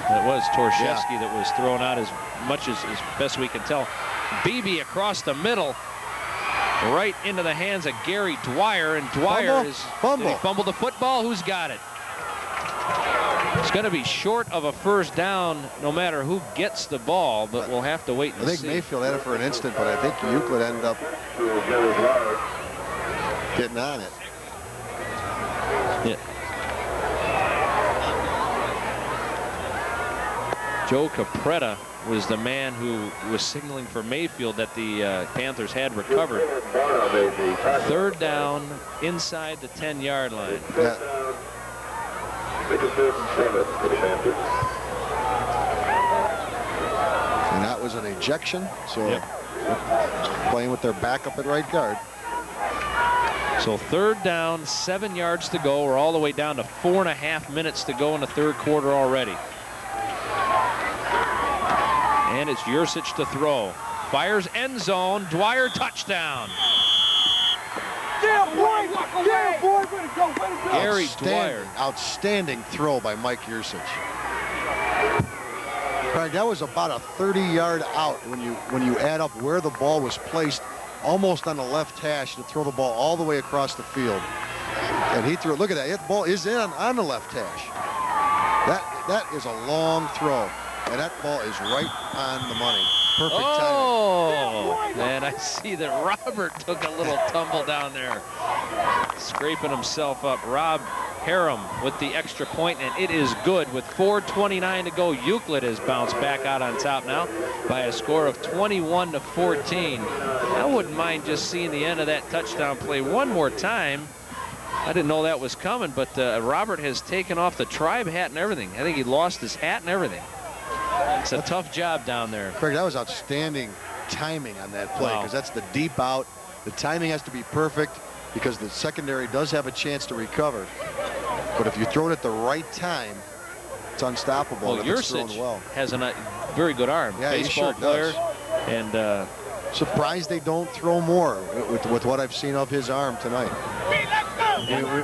it was Torshevsky that was thrown out as much as best we can tell. Beebe across the middle, right into the hands of Gary Dwyer, and Dwyer did he fumble the football? Who's got it? It's going to be short of a first down no matter who gets the ball, but we'll have to wait and see. I think Mayfield had it for an instant, but I think Euclid ended up getting on it. Yeah. Joe Capretta was the man who was signaling for Mayfield that the Panthers had recovered. Third down inside the 10-yard line. Yeah. And that was an ejection, so playing with their backup at right guard. So third down, 7 yards to go. We're all the way down to 4.5 minutes to go in the third quarter already. And it's Yursich to throw. Fires end zone. Dwyer touchdown. Yeah, boy! Yeah, boy! Way to go! Way to go! Gary Dwyer. Outstanding throw by Mike Yursich. Craig, that was about a 30-yard out when you add up where the ball was placed, almost on the left hash to throw the ball all the way across the field. And he threw it. Look at that. The ball is in on the left hash. That is a long throw. And that ball is right on the money. Perfect timing. And I see that Robert took a little tumble down there, scraping himself up. Rob Harem with the extra point, and it is good. With 4:29 to go, Euclid has bounced back out on top now by a score of 21-14. I wouldn't mind just seeing the end of that touchdown play one more time. I didn't know that was coming, but Robert has taken off the tribe hat and everything. I think he lost his hat and everything. It's a tough job down there. Craig, that was outstanding timing on that play, because that's the deep out. The timing has to be perfect because the secondary does have a chance to recover. But if you throw it at the right time, it's unstoppable. Well, Yursich has a very good arm. Yeah, baseball he sure player. does. And surprised they don't throw more with what I've seen of his arm tonight.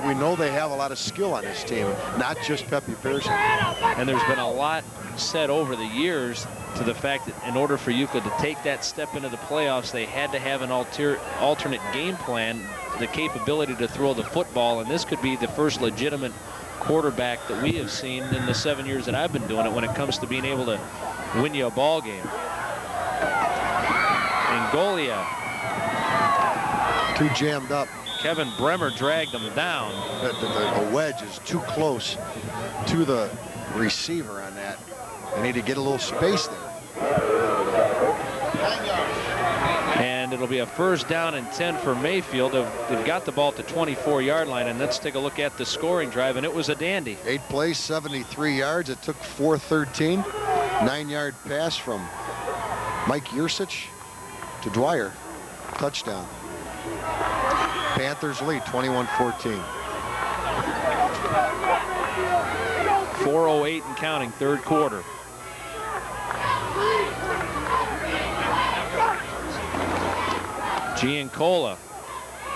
We know they have a lot of skill on this team, not just Pepe Pearson. And there's been a lot said over the years to the fact that in order for Euclid to take that step into the playoffs, they had to have an alternate game plan, the capability to throw the football, and this could be the first legitimate quarterback that we have seen in the 7 years that I've been doing it when it comes to being able to win you a ball game. Angolia. Too jammed up. Kevin Bremer dragged him down. The wedge is too close to the receiver on that. They need to get a little space there. And it'll be a first down and 10 for Mayfield. They've got the ball at the 24-yard line, and let's take a look at the scoring drive, and it was a dandy. 8 plays, 73 yards. It took 4:13. 9-yard pass from Mike Yursich to Dwyer. Touchdown. Panthers lead 21-14. 4:08 and counting, third quarter. Giancola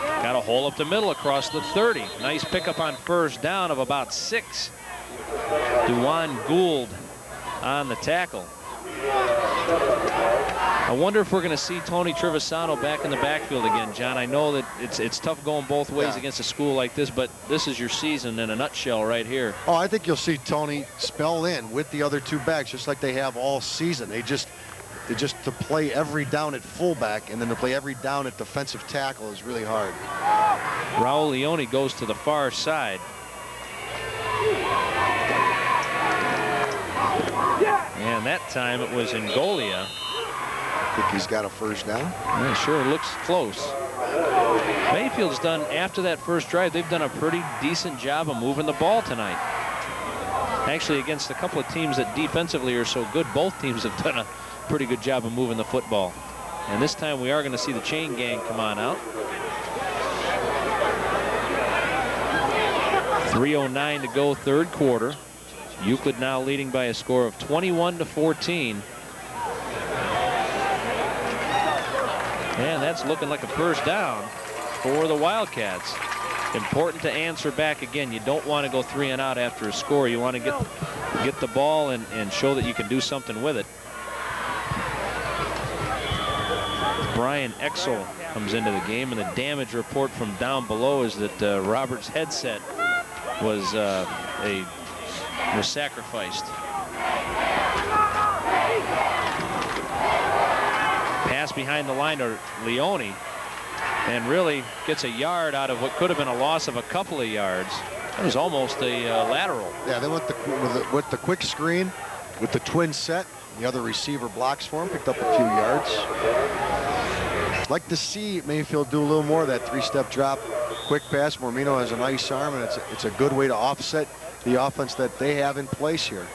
got a hole up the middle across the 30. Nice pickup on first down of about 6. Duan Gould on the tackle. I wonder if we're going to see Tony Trevisano back in the backfield again, John. I know that it's tough going both ways against a school like this, but this is your season in a nutshell right here. Oh, I think you'll see Tony spell in with the other 2 backs just like they have all season. They just to play every down at fullback and then to play every down at defensive tackle is really hard. Raul Leone goes to the far side. And that time it was Ngolia. I think he's got a first down. Yeah, sure looks close. Mayfield's done, after that first drive, they've done a pretty decent job of moving the ball tonight. Actually, against a couple of teams that defensively are so good, both teams have done a pretty good job of moving the football. And this time we are going to see the chain gang come on out. 3:09 to go, third quarter. Euclid now leading by a score of 21-14. And that's looking like a first down for the Wildcats. Important to answer back again. You don't want to go 3 and out after a score. You want to get the ball and show that you can do something with it. Brian Exel comes into the game, and the damage report from down below is that Robert's headset was sacrificed. Pass behind the line to Leone, and really gets a yard out of what could have been a loss of a couple of yards. That was almost a lateral. Yeah, they went with the quick screen, with the twin set. The other receiver blocks for him, picked up a few yards. Like to see Mayfield do a little more of that 3-step drop, quick pass. Mormino has a nice arm, and it's a good way to offset the offense that they have in place here.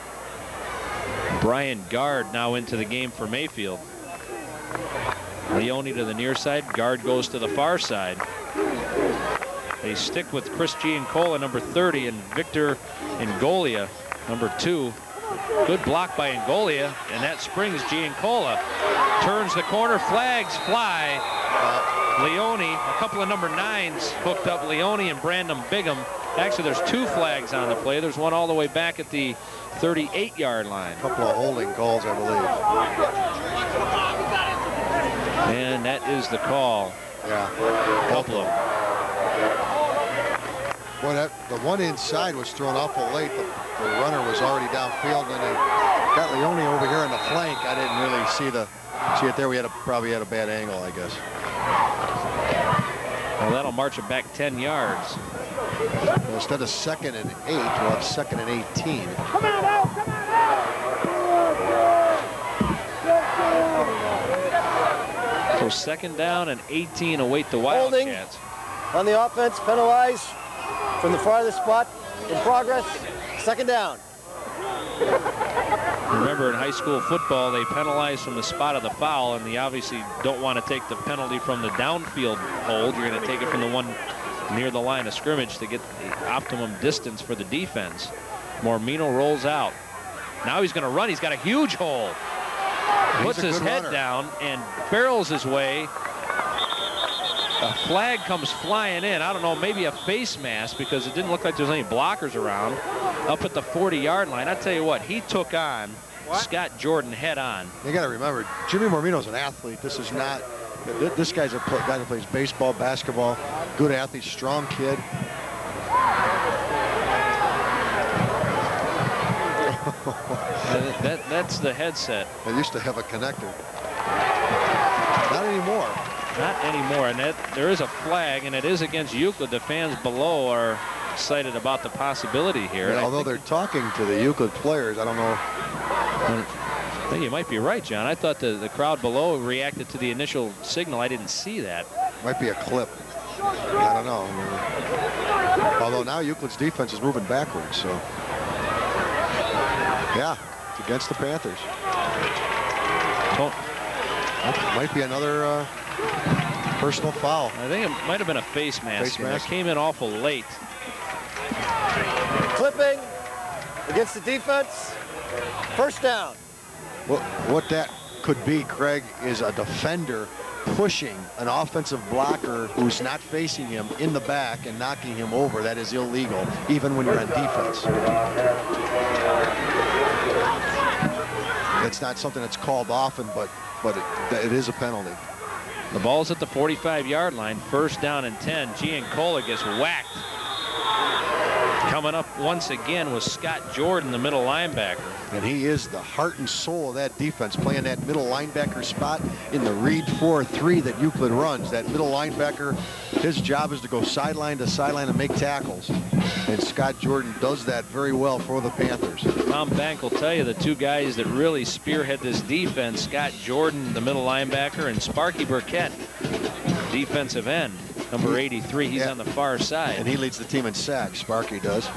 Brian Gard now into the game for Mayfield. Leone to the near side. Gard goes to the far side. They stick with Chris Giancola, number 30, and Victor Ngolia, number 2. Good block by Ngolia, and that springs Giancola. Turns the corner, flags fly. Leone, a couple of number 9s hooked up, Leone and Brandon Bigham. Actually, there's 2 flags on the play. There's one all the way back at the 38-yard line. A couple of holding calls, I believe. And that is the call. Yeah. A couple of them. Well, the one inside was thrown awful late. The runner was already downfield, and they got Leone over here in the flank. I didn't really see it there. We probably had a bad angle, I guess. Well, that'll march it back 10 yards. Well, instead of 2nd and 8, we'll have 2nd and 18. Come on out! Come on out! So 2nd down and 18 await the Wildcats. Holding on the offense, penalized from the farthest spot in progress. 2nd down. Remember, in high school football, they penalize from the spot of the foul, and they obviously don't want to take the penalty from the downfield hold. You're going to take it from the one near the line of scrimmage to get the optimum distance for the defense. Mormino rolls out. Now he's going to run. He's got a huge hole. Puts his head down and barrels his way. A flag comes flying in. I don't know, maybe a face mask, because it didn't look like there's any blockers around. Up at the 40-yard line. I tell you what, he took on Scott Jordan head on. You got to remember, Jimmy Mormino's an athlete. This is not. This guy's a guy that plays baseball, basketball, good athlete, strong kid. That's the headset. They used to have a connector. Not anymore. Not anymore. And there is a flag, and it is against Euclid. The fans below are excited about the possibility here. Yeah, although they're talking to the Euclid players, I don't know. I think you might be right, John. I thought the crowd below reacted to the initial signal. I didn't see that. Might be a clip. I don't know. Although now Euclid's defense is moving backwards, so. Yeah, it's against the Panthers. Might be another personal foul. I think it might have been a face mask. It came in awful late. Clipping against the defense. 1st down. What that could be, Craig, is a defender pushing an offensive blocker who's not facing him in the back and knocking him over. That is illegal, even when you're on defense. It's not something that's called often, but it is a penalty. The ball's at the 45-yard line. First down and 10. Giancola gets whacked. Coming up once again was Scott Jordan, the middle linebacker. And he is the heart and soul of that defense, playing that middle linebacker spot in the read 4-3 that Euclid runs. That middle linebacker, his job is to go sideline to sideline and make tackles. And Scott Jordan does that very well for the Panthers. Tom Bank will tell you the two guys that really spearhead this defense, Scott Jordan, the middle linebacker, and Sparky Burkett, defensive end. Number 83, he's on the far side. And he leads the team in sacks, Sparky does.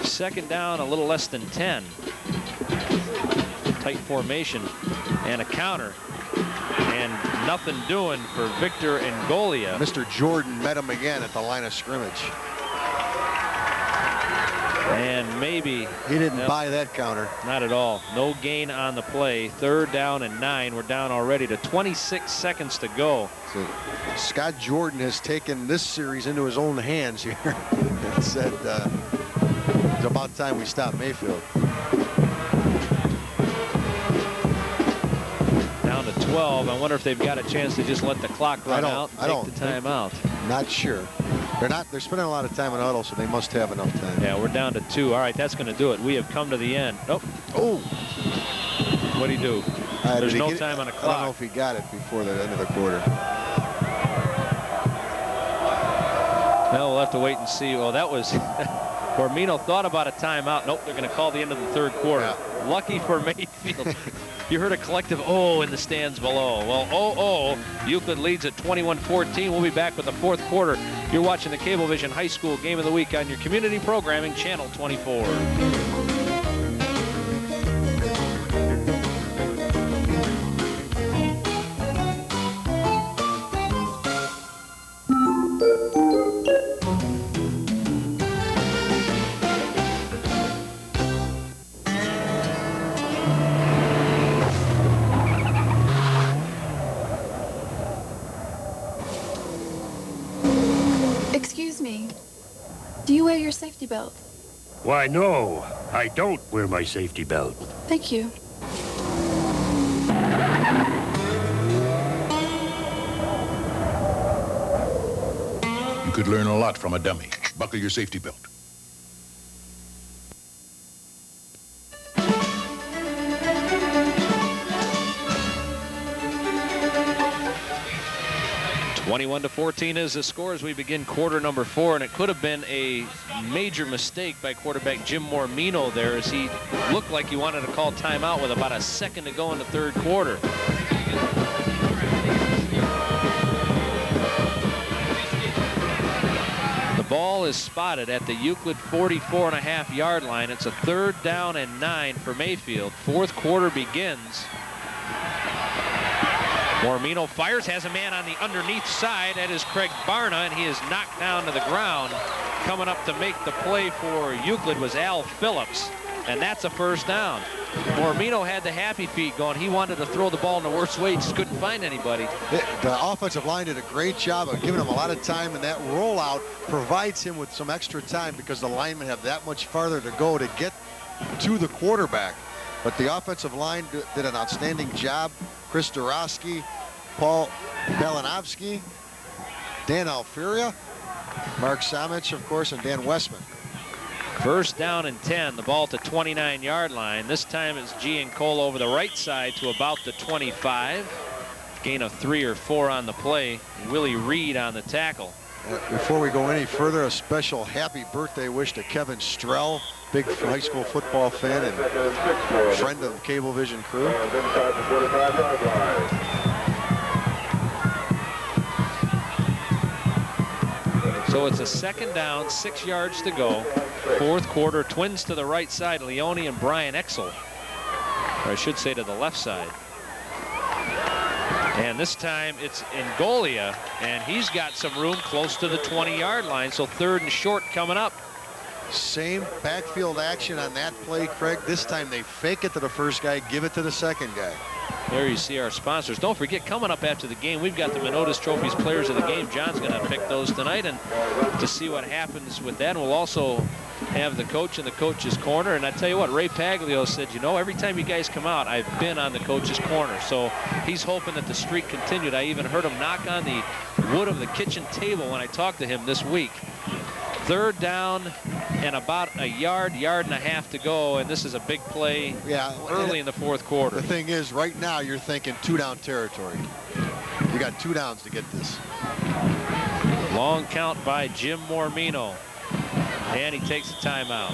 Second down, a little less than 10. Tight formation and a counter. And nothing doing for Victor Ngolia. Mr. Jordan met him again at the line of scrimmage. And maybe he didn't buy that counter. Not at all. No gain on the play. Third down and 9. We're down already to 26 seconds to go. So Scott Jordan has taken this series into his own hands here and said it's about time we stop Mayfield. Down to 12. I wonder if they've got a chance to just let the clock run out and take the timeout. Not sure. They're spending a lot of time in huddle, so they must have enough time. Yeah, we're down to 2. All right, that's going to do it. We have come to the end. Oh. What do you do? There's no time on the clock. I don't know if he got it before the end of the quarter. Well, we'll have to wait and see. Well, that was Cormino thought about a timeout. Nope, they're going to call the end of the third quarter. Yeah. Lucky for Mayfield. You heard a collective oh in the stands below. Well, Euclid leads at 21-14. We'll be back with the fourth quarter. You're watching the Cablevision High School Game of the Week on your community programming, Channel 24. Excuse me. Do you wear your safety belt? Why, no. I don't wear my safety belt. Thank you. You could learn a lot from a dummy. Buckle your safety belt. Twenty-one to 14 is the score as we begin quarter number 4, and it could have been a major mistake by quarterback Jim Mormino there, as he looked like he wanted to call timeout with about a second to go in the third quarter. The ball is spotted at the Euclid 44.5-yard line. It's a third down and 9 for Mayfield. Fourth quarter begins. Mormino fires, has a man on the underneath side. That is Craig Barna, and he is knocked down to the ground. Coming up to make the play for Euclid was Al Phillips, and that's a first down. Mormino had the happy feet going. He wanted to throw the ball in the worst way, just couldn't find anybody. The offensive line did a great job of giving him a lot of time, and that rollout provides him with some extra time because the linemen have that much farther to go to get to the quarterback. But the offensive line did an outstanding job. Chris Dorosky, Paul Balanovsky, Dan Alfiria, Mark Samich, of course, and Dan Westman. First down and 10, the ball to 29-yard line. This time it's Giancola over the right side to about the 25. Gain of 3 or 4 on the play. Willie Reed on the tackle. Before we go any further, a special happy birthday wish to Kevin Strell, big high school football fan and friend of the Cablevision crew. So it's a second down, 6 yards to go. Fourth quarter, twins to the right side, Leone and Brian Exel. Or I should say to the left side. And this time it's Ngolia, and he's got some room close to the 20-yard line, so third and short coming up. Same backfield action on that play, Craig. This time they fake it to the first guy, give it to the second guy. There you see our sponsors. Don't forget, coming up after the game, we've got the Minotis Trophies Players of the Game. John's going to pick those tonight, and to see what happens with that. And we'll also have the coach in the coach's corner. And I tell you what, Ray Paglio said, you know, every time you guys come out, I've been on the coach's corner. So he's hoping that the streak continued. I even heard him knock on the wood of the kitchen table when I talked to him this week. 3rd down and about a yard and a half to go, and this is a big play early in the 4th quarter. The thing is, right now you're thinking 2-down territory. You got 2 downs to get this. Long count by Jim Mormino, and he takes a timeout.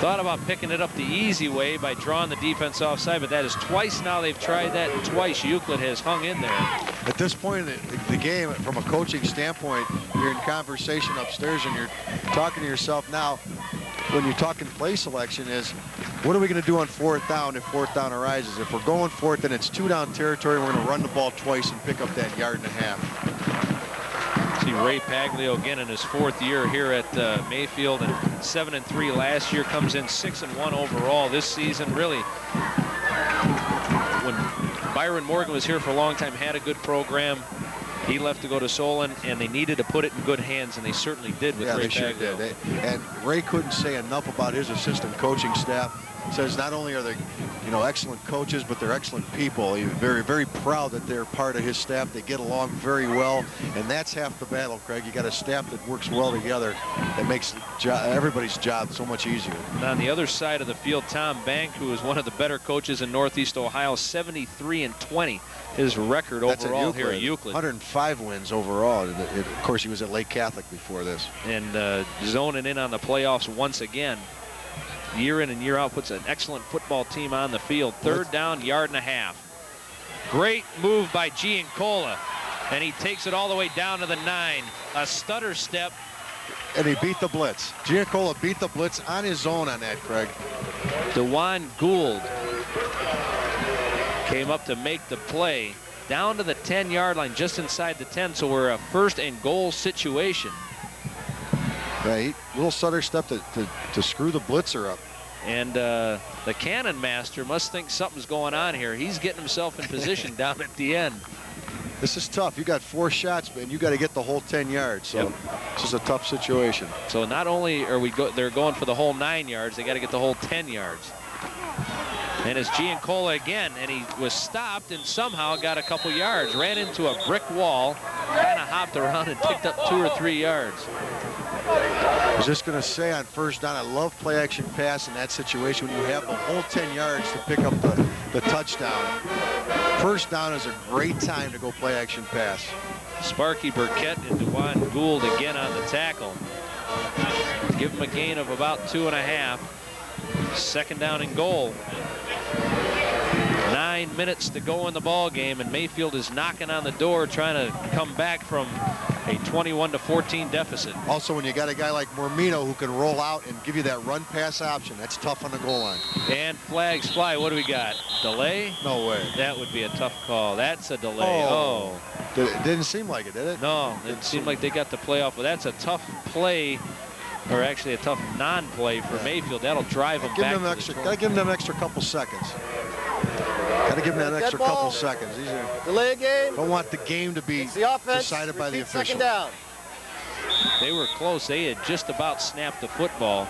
Thought about picking it up the easy way by drawing the defense offside, but that is twice now they've tried that, and twice Euclid has hung in there. At this point in the game, from a coaching standpoint, you're in conversation upstairs and you're talking to yourself now, when you're talking play selection, is what are we going to do on 4th down if 4th down arises? If we're going for it, then it's 2-down territory. We're going to run the ball twice and pick up that yard and a half. See Ray Paglio again in his 4th year here at Mayfield, and 7-3 last year, comes in 6-1 overall this season. Really, when Byron Morgan was here for a long time, had a good program. He left to go to Solon, and they needed to put it in good hands, and they certainly did with Ray Paglio. Sure did. And Ray couldn't say enough about his assistant coaching staff. Says not only are they, excellent coaches, but they're excellent people. He's very, very proud that they're part of his staff. They get along very well, and that's half the battle, Craig. You got a staff that works well together. That makes everybody's job so much easier. And on the other side of the field, Tom Bank, who is one of the better coaches in Northeast Ohio, 73-20. His record overall here at Euclid. 105 wins overall. Of course, he was at Lake Catholic before this. And zoning in on the playoffs once again. Year in and year out, puts an excellent football team on the field. 3rd down, yard and a half. Great move by Giancola, and he takes it all the way down to the 9. A stutter step. And he beat the blitz. Giancola beat the blitz on his own on that, Craig. DeJuan Gould came up to make the play down to the 10-yard line, just inside the 10, so we're a 1st and goal situation. Yeah, little stutter step to screw the blitzer up. And the cannon master must think something's going on here. He's getting himself in position down at the end. This is tough. You got 4 shots, man. You got to get the whole 10 yards. So This is a tough situation. So not only are they're going for the whole 9 yards, they got to get the whole 10 yards. And it's Giancola again, and he was stopped and somehow got a couple yards. Ran into a brick wall, kind of hopped around and picked up 2 or 3 yards. I was just going to say on 1st down, I love play action pass in that situation when you have the whole 10 yards to pick up the touchdown. 1st down is a great time to go play action pass. Sparky Burkett and DeJuan Gould again on the tackle. Give him a gain of about 2.5. 2nd down and goal. 9 minutes to go in the ball game, and Mayfield is knocking on the door, trying to come back from a 21-14 deficit. Also, when you got a guy like Mormino who can roll out and give you that run pass option, that's tough on the goal line. And flags fly. What do we got? Delay? No way. That would be a tough call. That's a delay. Oh. It didn't seem like it, did it? No, it seemed like they got the play off. But that's a tough play, or actually a tough non-play for Mayfield. That'll drive them back. Got to give them an extra couple seconds. Got to give them that extra couple seconds. Delay a game. Don't want the game to be decided by the official. 2nd down. They were close. They had just about snapped the football.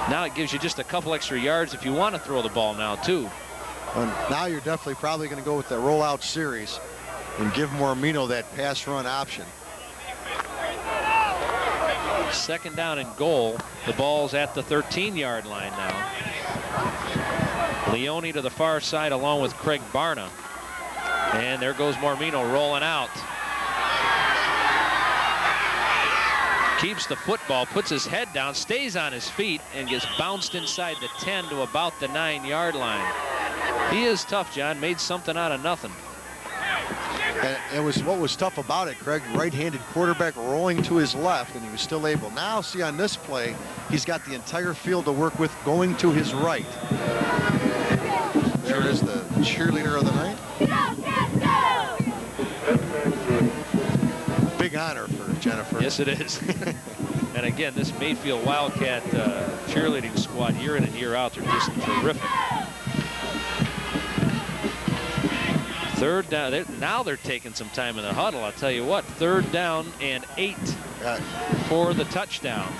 Now it gives you just a couple extra yards if you want to throw the ball now, too. And now you're definitely probably going to go with the rollout series and give Mormino that pass run option. 2nd down and goal. The ball's at the 13-yard line now. Leone to the far side along with Craig Barna. And there goes Mormino rolling out. Keeps the football, puts his head down, stays on his feet, and gets bounced inside the 10 to about the 9-yard line. He is tough, John. Made something out of nothing. And it was what was tough about it, Craig. Right-handed quarterback rolling to his left, and he was still able. Now, see on this play, he's got the entire field to work with going to his right. There is the cheerleader of the night. Big honor for Jennifer. Yes, it is. And again, this Mayfield Wildcat cheerleading squad, year in and year out, they're just terrific. Third down. Now they're taking some time in the huddle. I'll tell you what. 3rd down and 8 for the touchdown.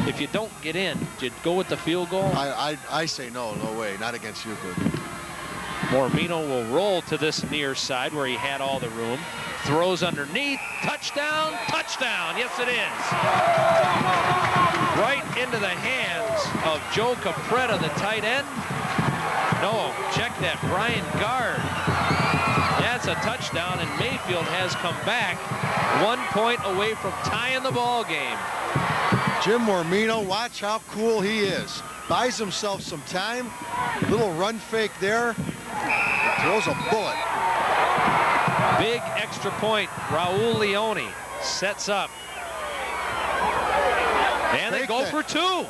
If you don't get in, do you go with the field goal? I say no way, not against Euclid. Mormino will roll to this near side where he had all the room. Throws underneath. Touchdown, touchdown. Yes, it is. Right into the hands of Joe Capretta, the tight end. No, check that. Brian Gard. That's a touchdown, and Mayfield has come back 1 point away from tying the ball game. Jim Mormino, watch how cool he is. Buys himself some time. Little run fake there. Throws a bullet. Big extra point. Raul Leone sets up. And they go for 2.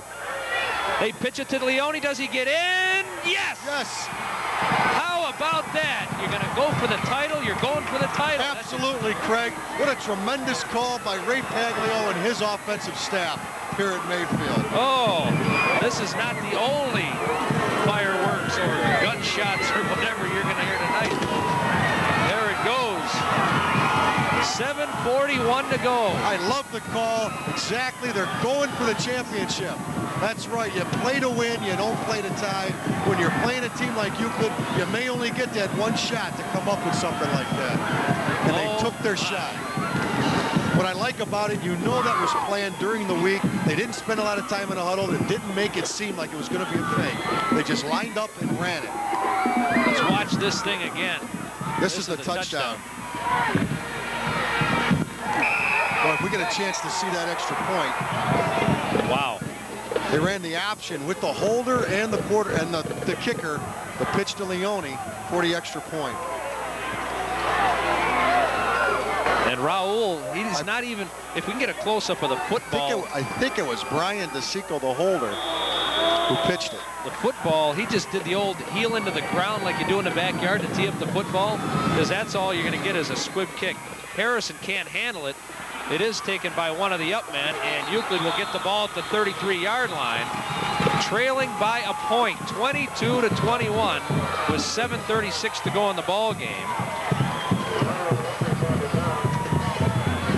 They pitch it to Leone. Does he get in? Yes! Yes. How about that? You're going to go for the title. You're going for the title. Absolutely, Craig. What a tremendous call by Ray Paglio and his offensive staff here at Mayfield. Oh, this is not the only fireworks or gunshots or whatever you're going to hear tonight. There it goes. 7:41 to go. I love the call. Exactly. They're going for the championship. That's right. You play to win. You don't play to tie. When you're playing a team like Euclid, you may only get that one shot to come up with something like that. And they took their shot. What I like about it, you know that was planned during the week. They didn't spend a lot of time in a huddle. They didn't make it seem like it was going to be a fake. They just lined up and ran it. Let's watch this thing again. This is the touchdown. Well, if we get a chance to see that extra point. Wow. They ran the option with the holder and the quarter and the kicker, the pitch to Leone for the extra point. And Raul, he's not even, if we can get a close-up of the football. I think it was Brian DeSico, the holder, who pitched it. The football, he just did the old heel into the ground like you do in the backyard to tee up the football, because that's all you're going to get is a squib kick. Harrison can't handle it. It is taken by one of the up men, and Euclid will get the ball at the 33-yard line, trailing by a point, 22-21, with 7:36 to go in the ball game.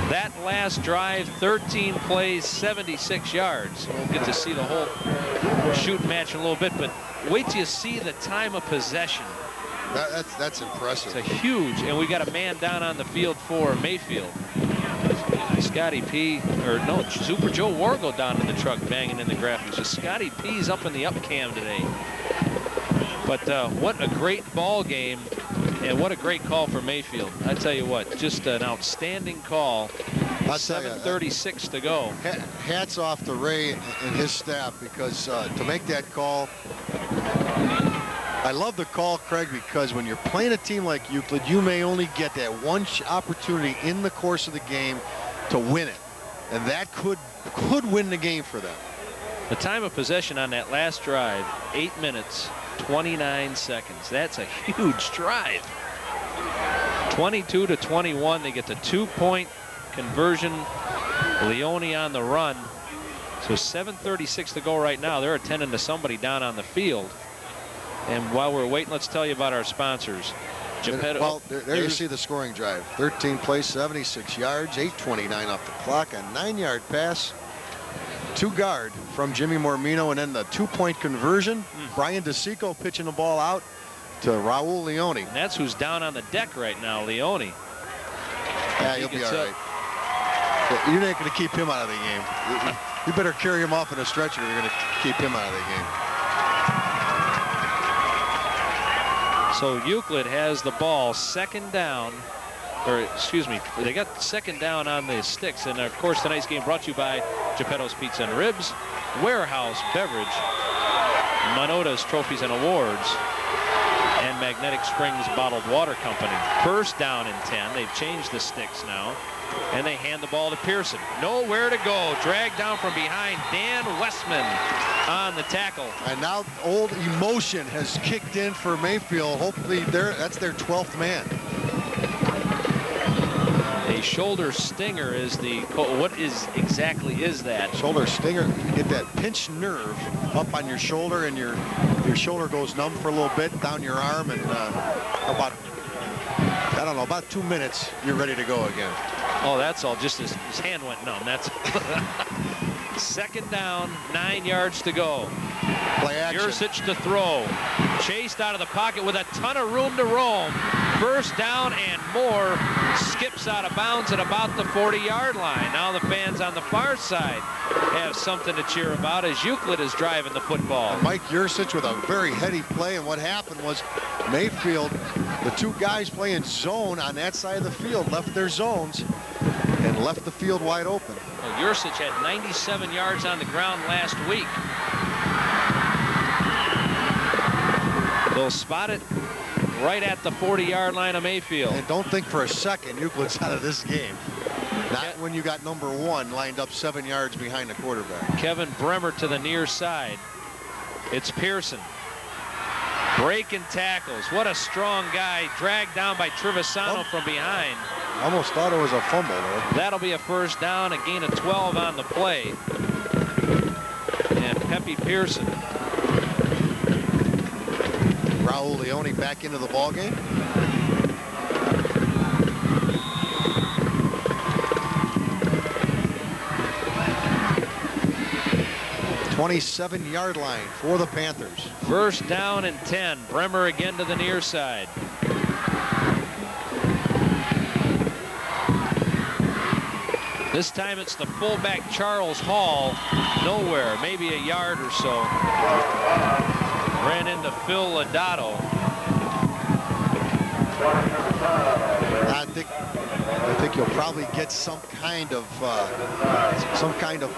That last drive, 13 plays, 76 yards. We'll get to see the whole shooting match in a little bit, but wait till you see the time of possession. That's impressive. It's a huge, and we got a man down on the field for Mayfield. Scotty P, or no, Super Joe Wargo down in the truck banging in the graphics. Just Scotty P's up in the up cam today. But what a great ball game, and what a great call for Mayfield. I tell you what, just an outstanding call. 7:36 to go. Hats off to Ray and his staff, because to make that call, I love the call, Craig, because when you're playing a team like Euclid, you may only get that one opportunity in the course of the game to win it, and that could win the game for them. The time of possession on that last drive, 8 minutes, 29 seconds. That's a huge drive. 22-21. They get the 2-point conversion. Leone on the run. So 7:36 to go right now. They're attending to somebody down on the field. And while we're waiting, let's tell you about our sponsors. Geppetto. Well, there you see the scoring drive. 13 plays, 76 yards, 8:29 off the clock, a 9-yard pass to Gard from Jimmy Mormino, and then the 2-point conversion. Brian DeSico pitching the ball out to Raul Leone. And that's who's down on the deck right now, Leone. Yeah, he'll be all right. You're not going to keep him out of the game. You better carry him off in a stretcher if you're going to keep him out of the game. So Euclid has the ball, second down, or excuse me, they got second down on the sticks. And of course, tonight's game brought to you by Geppetto's Pizza and Ribs, Warehouse Beverage, Minota's Trophies and Awards, and Magnetic Springs Bottled Water Company. First down and 10. They've changed the sticks now. And they hand the ball to Pearson. Nowhere to go. Dragged down from behind. Dan Westman on the tackle. And now old emotion has kicked in for Mayfield. Hopefully that's their 12th man. A shoulder stinger is the, what exactly is that? Shoulder stinger, get that pinched nerve up on your shoulder, and your shoulder goes numb for a little bit down your arm, and about I don't know, about 2 minutes, you're ready to go again. Oh, that's all. Just his hand went numb. That's second down, 9 yards to go. Play action. Yursich to throw. Chased out of the pocket with a ton of room to roam. First down and more. Skips out of bounds at about the 40-yard line. Now the fans on the far side have something to cheer about as Euclid is driving the football. Mike Yursich with a very heady play, and what happened was Mayfield, the two guys playing zone on that side of the field, left their zones and left the field wide open. Well, Yursich had 97 yards on the ground last week. They'll spot it right at the 40-yard line of Mayfield. And don't think for a second Euclid's out of this game. Not when you got number 1 lined up 7 yards behind the quarterback. Kevin Bremer to the near side. It's Pearson. Breaking tackles. What a strong guy. Dragged down by Trevisano from behind. Almost thought it was a fumble there. That'll be a first down, a gain of 12 on the play. And Pepe Pearson. Raul Leone back into the ball game. $27-yard line for the Panthers. First down and 10. Bremer again to the near side. This time it's the fullback Charles Hall. Nowhere, maybe a yard or so. Ran into Phil Lodato. I think you'll probably get some kind of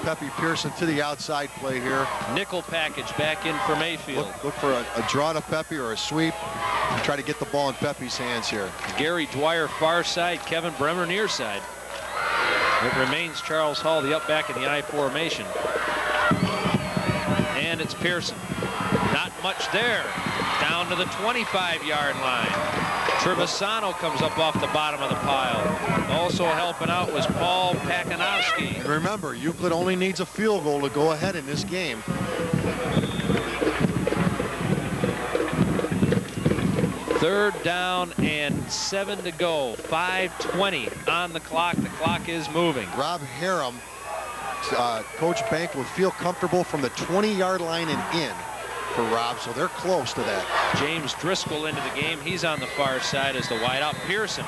Pepe Pearson to the outside play here. Nickel package back in for Mayfield. Look for a draw to Pepe or a sweep and try to get the ball in Pepe's hands here. Gary Dwyer far side, Kevin Bremer near side. It remains Charles Hall, the up back in the I formation. And it's Pearson. Not much there. Down to the 25-yard line. Trevisano comes up off the bottom of the pile. Also helping out was Paul Pakanowski. And remember, Euclid only needs a field goal to go ahead in this game. Third down and 7 to go. 5:20 on the clock. The clock is moving. Rob Harum, Coach Bank will feel comfortable from the 20-yard line and in for Rob, so they're close to that. James Driscoll into the game. He's on the far side as the wideout. Pearson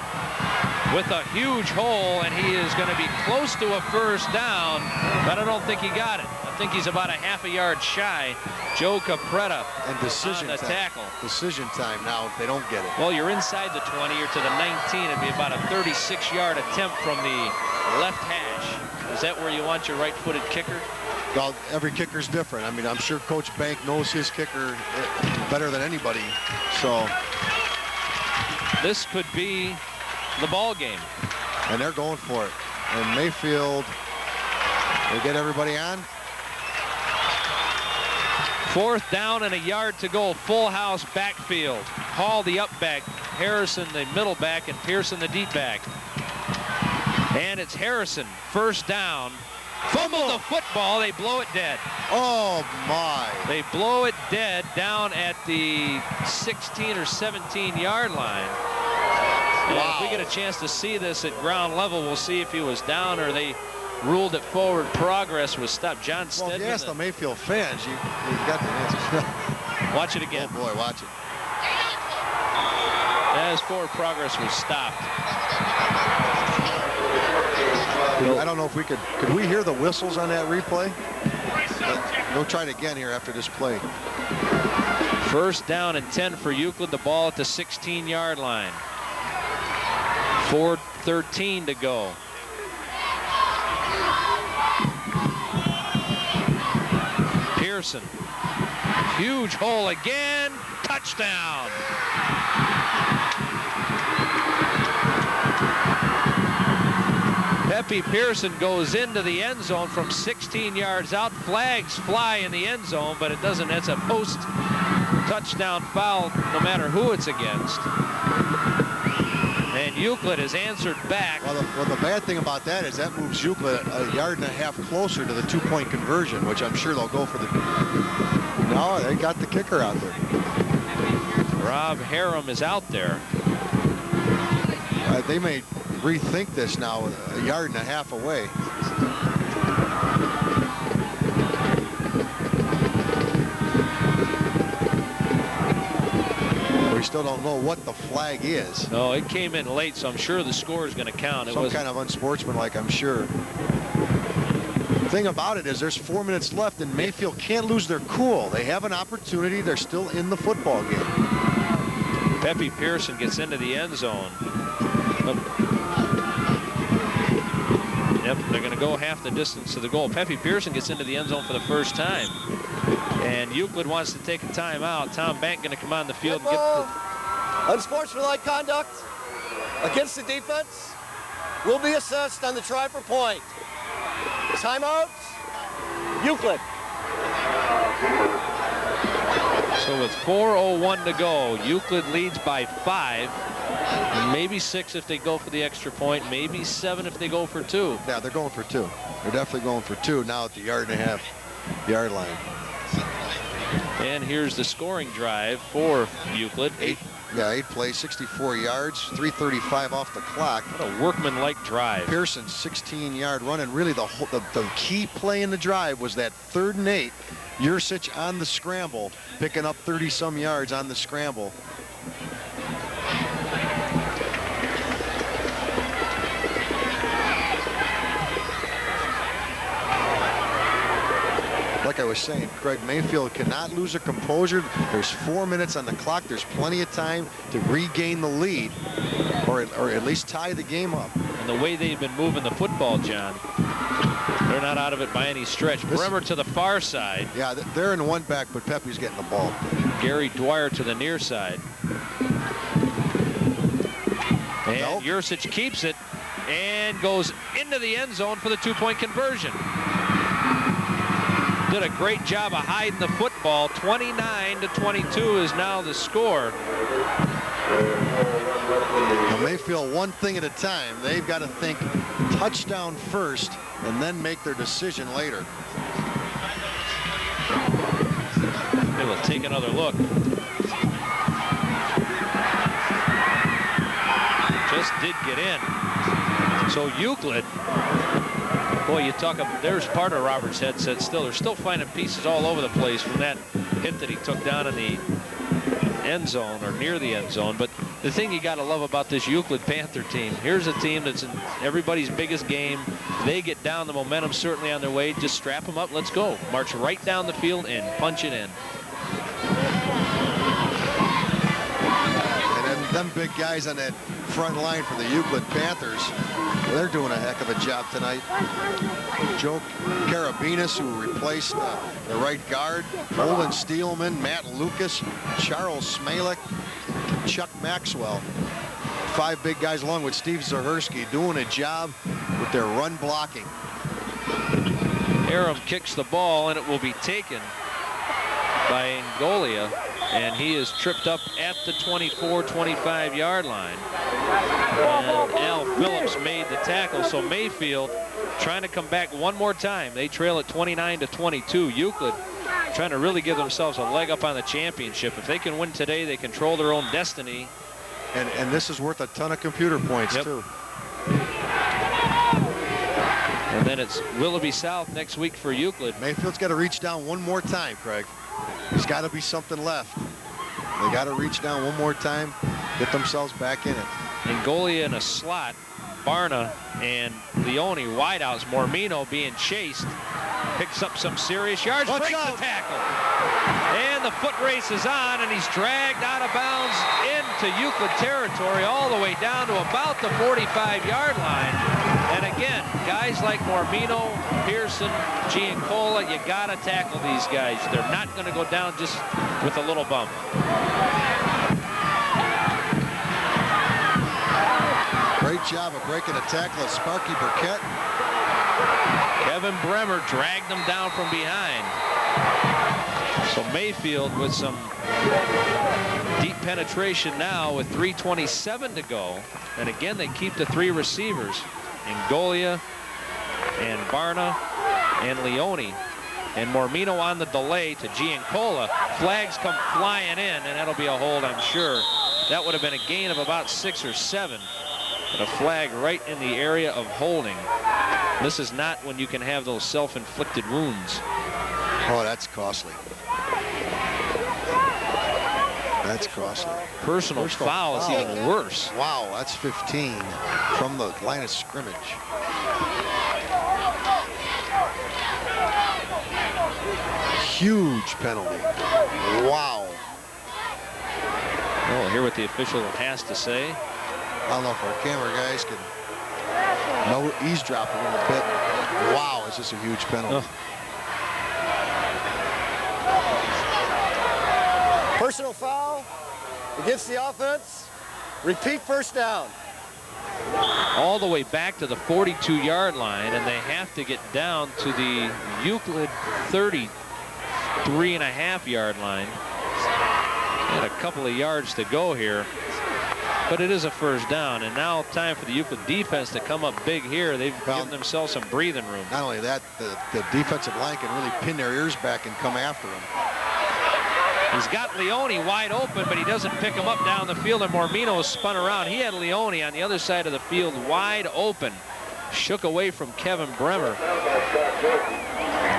with a huge hole, and he is going to be close to a first down, but I don't think he got it. I think he's about a half a yard shy. Joe Capretta and decision on the tackle. Decision time now if they don't get it. Well, you're inside the 20 or to the 19. It'd be about a 36-yard attempt from the left hash. Is that where you want your right-footed kicker? Well, every kicker's different. I mean, I'm sure Coach Bank knows his kicker better than anybody. So this could be the ball game. And they're going for it. And Mayfield, they get everybody on. Fourth down and a yard to go. Full house backfield. Hall the up back, Harrison the middle back, and Pearson the deep back. And it's Harrison, first down. Fumble the football, they blow it dead. Oh my. They blow it dead down at the 16 or 17-yard line. And wow. If we get a chance to see this at ground level, we'll see if he was down or they ruled it forward. Progress was stopped. John Stedman. Well, if you ask the Mayfield fans, you got the answer. Watch it again. Oh boy, watch it. As forward progress was stopped. I don't know if we could we hear the whistles on that replay? We'll try it again here after this play. First down and 10 for Euclid. The ball at the 16-yard line. 4:13 to go. Pearson. Huge hole again. Touchdown. Pepe Pearson goes into the end zone from 16 yards out. Flags fly in the end zone, but it doesn't. It's a post touchdown foul no matter who it's against. And Euclid has answered back. Well, the bad thing about that is that moves Euclid a yard and a half closer to the two-point conversion, which I'm sure they'll go for the... No, they got the kicker out there. Rob Harum is out there. They may rethink this now, a yard and a half away. We still don't know what the flag is. No, it came in late, so I'm sure the score is going to count. Some kind of unsportsmanlike, I'm sure. The thing about it is there's 4 minutes left, and Mayfield can't lose their cool. They have an opportunity. They're still in the football game. Pepe Pearson gets into the end zone. Yep, they're going to go half the distance to the goal. Pepe Pearson gets into the end zone for the first time. And Euclid wants to take a timeout. Tom Bank going to come on the field and get the... Unsportsmanlike conduct against the defense will be assessed on the try for point. Timeout, Euclid. So with 4:01 to go, Euclid leads by 5. Maybe 6 if they go for the extra point. Maybe 7 if they go for 2. Yeah, they're going for 2. They're definitely going for 2 now at the yard and a half yard line. And here's the scoring drive for Euclid. 8 plays, 64 yards, 3:35 off the clock. What a workman-like drive. Pearson's 16-yard run, and really the key play in the drive was that 3rd and 8. Yursich on the scramble, picking up 30-some yards on the scramble. Like I was saying, Craig, Mayfield cannot lose a composure. There's 4 minutes on the clock. There's plenty of time to regain the lead, or at least tie the game up. And the way they've been moving the football, John, they're not out of it by any stretch. Bremer to the far side. Yeah, they're in one back, but Pepe's getting the ball. Gary Dwyer to the near side. And Yursich keeps it and goes into the end zone for the 2-point conversion. Did a great job of hiding the football. 29-22 is now the score. Now Mayfield, one thing at a time. They've got to think touchdown first and then make their decision later. They will take another look. Just did get in. So Euclid, boy, you talk about, there's part of Robert's headset still. They're still finding pieces all over the place from that hit that he took down in the end zone or near the end zone. But the thing you got to love about this Euclid Panther team, here's a team that's in everybody's biggest game. They get down, the momentum certainly on their way. Just strap them up, let's go. March right down the field and punch it in. And then them big guys on that front line for the Euclid Panthers, they're doing a heck of a job tonight. Joe Carabinas, who replaced the right guard, Olin Steelman, Matt Lucas, Charles Smalek, Chuck Maxwell. 5 big guys along with Steve Zahersky doing a job with their run blocking. Aram kicks the ball and it will be taken by Angolia, and he is tripped up at the 24-25 yard line. And Al Phillips made the tackle, so Mayfield trying to come back one more time. They trail at 29-22. Euclid trying to really give themselves a leg up on the championship. If they can win today, they control their own destiny. And this is worth a ton of computer points, too. And then it's Willoughby South next week for Euclid. Mayfield's got to reach down one more time, Craig. There's got to be something left. They got to reach down one more time, get themselves back in it. Angolia in a slot. Barna and Leone wideouts. Mormino being chased. Picks up some serious yards. Breaks the tackle. And the foot race is on, and he's dragged out of bounds into Euclid territory all the way down to about the 45-yard line. And again, guys like Mormino, Pearson, Giancola, you got to tackle these guys. They're not going to go down just with a little bump. Great job of breaking a tackle of Sparky Burkett. Kevin Bremer dragged them down from behind. So Mayfield with some deep penetration now with 3:27 to go. And again, they keep the 3 receivers. Angolia and Barna and Leone. And Mormino on the delay to Giancola. Flags come flying in, and that'll be a hold, I'm sure. That would have been a gain of about 6 or 7. but a flag right in the area of holding. This is not when you can have those self-inflicted wounds. Oh, that's costly. That's costly. Personal foul is even worse. Wow, that's 15 from the line of scrimmage. Huge penalty. Wow. Well, we'll hear what the official has to say. I don't know if our camera guys can eavesdrop a little bit. Wow, it's just a huge penalty. Oh. Personal foul against the offense. Repeat first down. All the way back to the 42-yard line, and they have to get down to the Euclid 33.5-yard line. And a couple of yards to go here, but it is a first down, and now time for the Euclid defense to come up big here. They've given themselves some breathing room. Not only that, the defensive line can really pin their ears back and come after him. He's got Leone wide open, but he doesn't pick him up down the field, and Mormino spun around. He had Leone on the other side of the field wide open. Shook away from Kevin Bremer.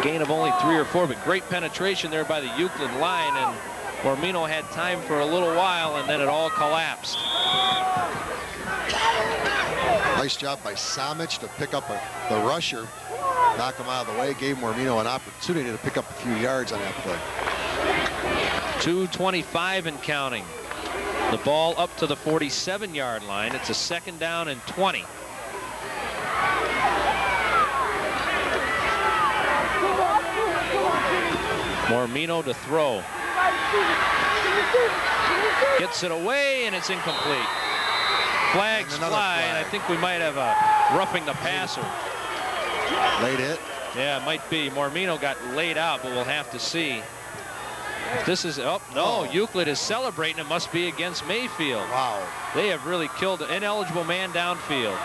Gain of only 3 or 4, but great penetration there by the Euclid line, and Mormino had time for a little while, and then it all collapsed. Nice job by Samich to pick up the rusher, knock him out of the way, gave Mormino an opportunity to pick up a few yards on that play. 2:25 and counting. The ball up to the 47-yard line. It's a second down and 20. Mormino to throw. Gets it away, and it's incomplete. Flags fly, and I think we might have a roughing the passer. Late hit? Yeah, it might be. Mormino got laid out, but we'll have to see. If this is, oh, no, Euclid is celebrating. It must be against Mayfield. Wow. They have really killed an ineligible man downfield.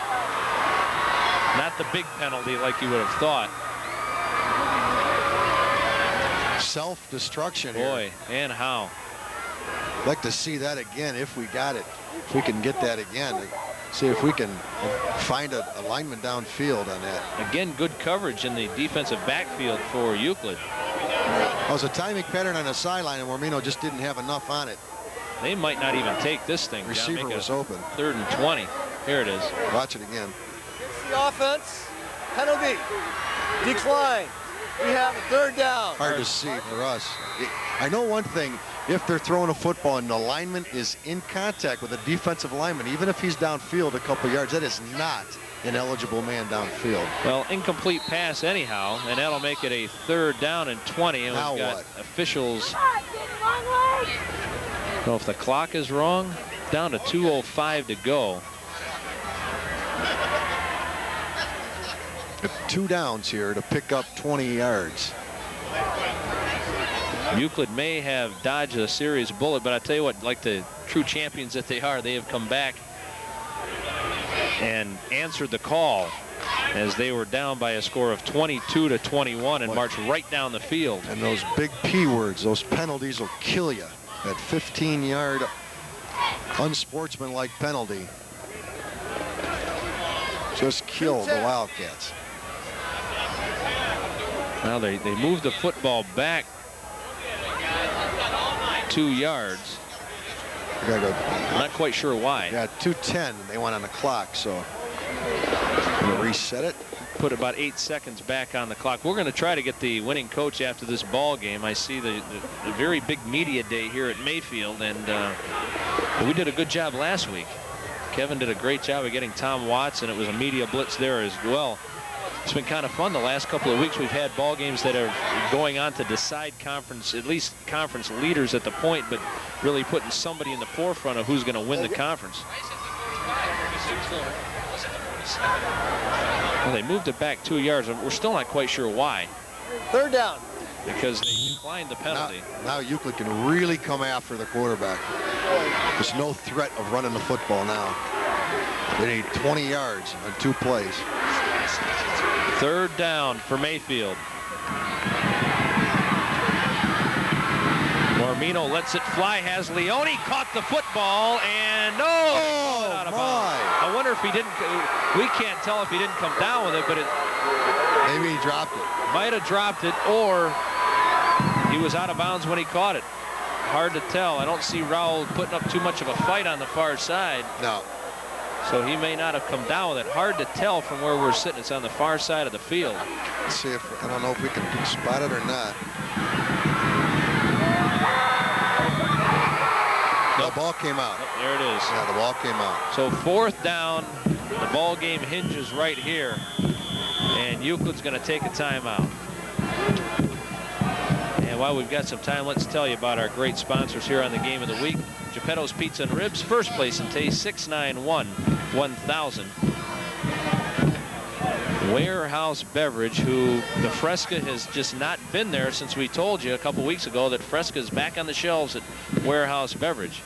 Not the big penalty like you would have thought. Self-destruction here. Boy, and how. I'd like to see that again if we got it. If we can get that again. See if we can find a lineman downfield on that. Again, good coverage in the defensive backfield for Euclid. It was a timing pattern on the sideline, and Mormino just didn't have enough on it. They might not even take this thing. Receiver was open. 3rd and 20. Here it is. Watch it again. It's the offense. Penalty. Decline. We have a 3rd down. Hard to see for us. I know one thing. If they're throwing a football and the lineman is in contact with a defensive lineman, even if he's downfield a couple yards, that is not an eligible man downfield. Well, incomplete pass anyhow, and that'll make it a 3rd down and 20. And now we've got what? Officials. I don't know if the clock is wrong. Down to 2:05 to go. 2 downs here to pick up 20 yards. Euclid may have dodged a serious bullet, but I tell you what, like the true champions that they are, they have come back and answered the call as they were down by a score of 22-21 and marched right down the field. And those big P words, those penalties will kill you. That 15-yard unsportsmanlike penalty just killed the Wildcats. Now they moved the football back 2 yards. Not quite sure why. Yeah, 2:10. They went on the clock, so reset it. Put about 8 seconds back on the clock. We're going to try to get the winning coach after this ball game. I see the very big media day here at Mayfield, and we did a good job last week. Kevin did a great job of getting Tom Watts, and it was a media blitz there as well. It's been kind of fun the last couple of weeks. We've had ball games that are going on to decide conference, at least conference leaders at the point, but really putting somebody in the forefront of who's going to win the conference. Well, they moved it back 2 yards, and we're still not quite sure why. 3rd down. Because they declined the penalty. Now Euclid can really come after the quarterback. There's no threat of running the football now. They need 20 yards on 2 plays. 3rd down for Mayfield. Mormino lets it fly, has Leone caught the football, and no! Oh, Out of bounds. I wonder if he didn't, we can't tell if he didn't come down with it, but it maybe he dropped it. Might have dropped it, or he was out of bounds when he caught it. Hard to tell. I don't see Raul putting up too much of a fight on the far side. No. So he may not have come down with it. Hard to tell from where we're sitting. It's on the far side of the field. Let's see if, I don't know if we can spot it or not. The ball came out. Oh, there it is. Yeah, the ball came out. So 4th down. The ball game hinges right here. And Euclid's going to take a timeout. And while we've got some time, let's tell you about our great sponsors here on the Game of the Week. Geppetto's Pizza and Ribs, first place in taste, 691-1000. Warehouse Beverage, who the Fresca has just not been there since we told you a couple weeks ago that Fresca is back on the shelves at Warehouse Beverage.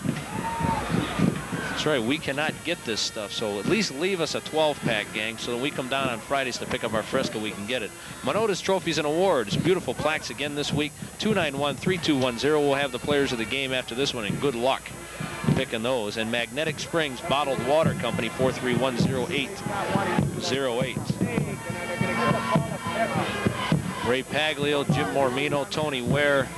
That's right, we cannot get this stuff, so at least leave us a 12-pack, gang, so that we come down on Fridays to pick up our Fresca, we can get it. Monota's Trophies and Awards, beautiful plaques again this week, 291-3210. We'll have the players of the game after this one, and good luck picking those. And Magnetic Springs Bottled Water Company, 4310808. Ray Paglio, Jim Mormino, Tony Ware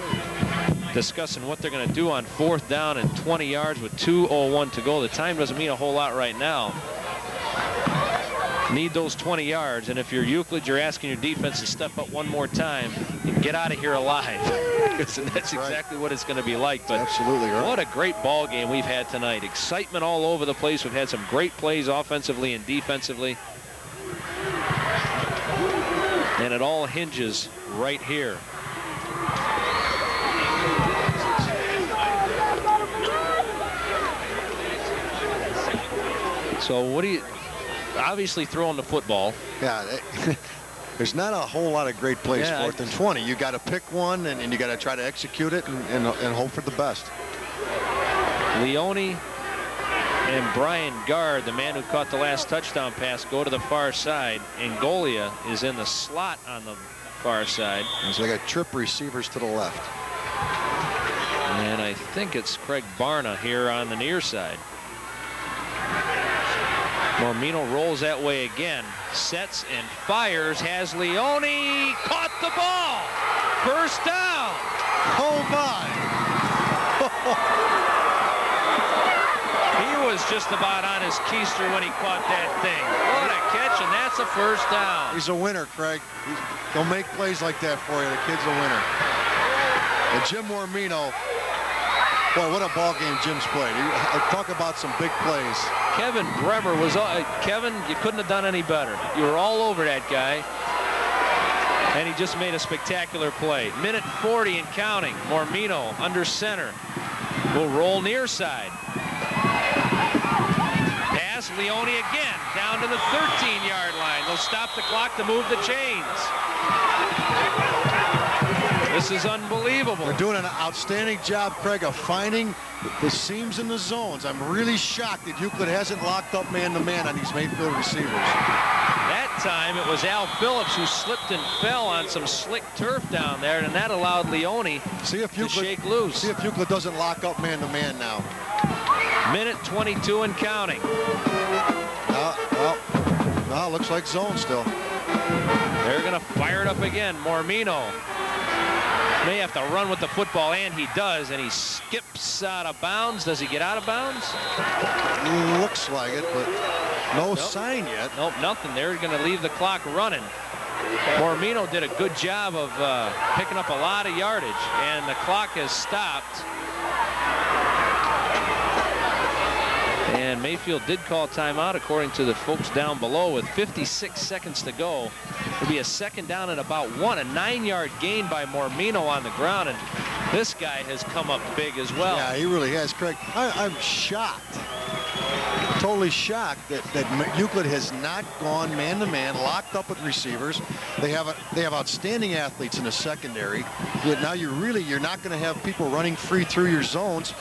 discussing what they're going to do on 4th down and 20 yards with 2:01 to go. The time doesn't mean a whole lot right now. Need those 20 yards, and if you're Euclid, you're asking your defense to step up one more time and get out of here alive. That's exactly what it's going to be like. But absolutely right. What a great ball game we've had tonight. Excitement all over the place. We've had some great plays offensively and defensively. And it all hinges right here. So what do you, obviously throwing the football. Yeah, there's not a whole lot of great plays, Yeah, 4th and 20. You got to pick one, and you got to try to execute it and hope for the best. Leone and Brian Gard, the man who caught the last touchdown pass, go to the far side. Angolia is in the slot on the far side. And so they got trip receivers to the left. And I think it's Craig Barna here on the near side. Mormino rolls that way again, sets and fires, has Leone caught the ball. First down. Oh my. He was just about on his keister when he caught that thing. What a catch, and that's a first down. He's a winner, Craig. He'll make plays like that for you. The kid's a winner. And Jim Mormino, boy, what a ball game Jim's played. Talk about some big plays. Kevin Bremer was, Kevin, you couldn't have done any better. You were all over that guy. And he just made a spectacular play. Minute 40 and counting. Mormino under center. Will roll near side. Pass, Leone again, down to the 13-yard line. They'll stop the clock to move the chains. This is unbelievable. They're doing an outstanding job, Craig, of finding the seams in the zones. I'm really shocked that Euclid hasn't locked up man-to-man on these Mayfield receivers. That time it was Al Phillips who slipped and fell on some slick turf down there, and that allowed Leone to shake loose. See if Euclid doesn't lock up man-to-man now. Minute 22 and counting. No, looks like zone still. They're going to fire it up again. Mormino may have to run with the football, and he does, and he skips out of bounds. Does he get out of bounds? Looks like it, but no sign yet. Nope, nothing. They're going to leave the clock running. Mormino did a good job of picking up a lot of yardage, and the clock has stopped. And Mayfield did call timeout, according to the folks down below, with 56 seconds to go. It'll be a second down and about one. A 9-yard gain by Mormino on the ground, and this guy has come up big as well. Yeah, he really has, Craig. I'm shocked, totally shocked that Euclid has not gone man-to-man, locked up with receivers. They have outstanding athletes in the secondary. Yet now you're not going to have people running free through your zones.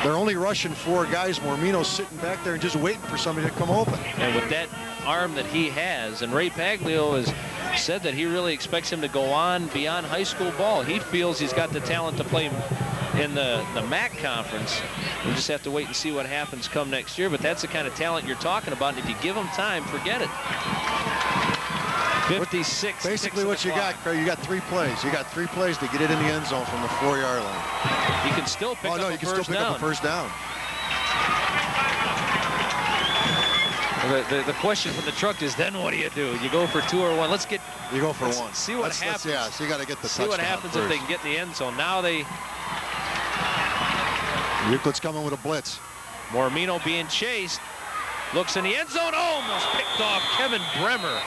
They're only rushing 4 guys. Mormino's sitting back there and just waiting for somebody to come open. And with that arm that he has, and Ray Paglio has said that he really expects him to go on beyond high school ball. He feels he's got the talent to play in the MAC conference. We'll just have to wait and see what happens come next year. But that's the kind of talent you're talking about. And if you give them time, forget it. 56. Basically what you got, Craig, you got 3 plays. You got 3 plays to get it in the end zone from the 4-yard line. You can still pick up a first down. Up a first down. The question from the truck is, then what do? You go for 2 or 1? You go for 1. See what happens. Yeah, so you got to get the touchdown. See what happens first. if they can get in the end zone. Now Euclid's coming with a blitz. Mormino being chased. Looks in the end zone. Almost picked off. Kevin Bremer.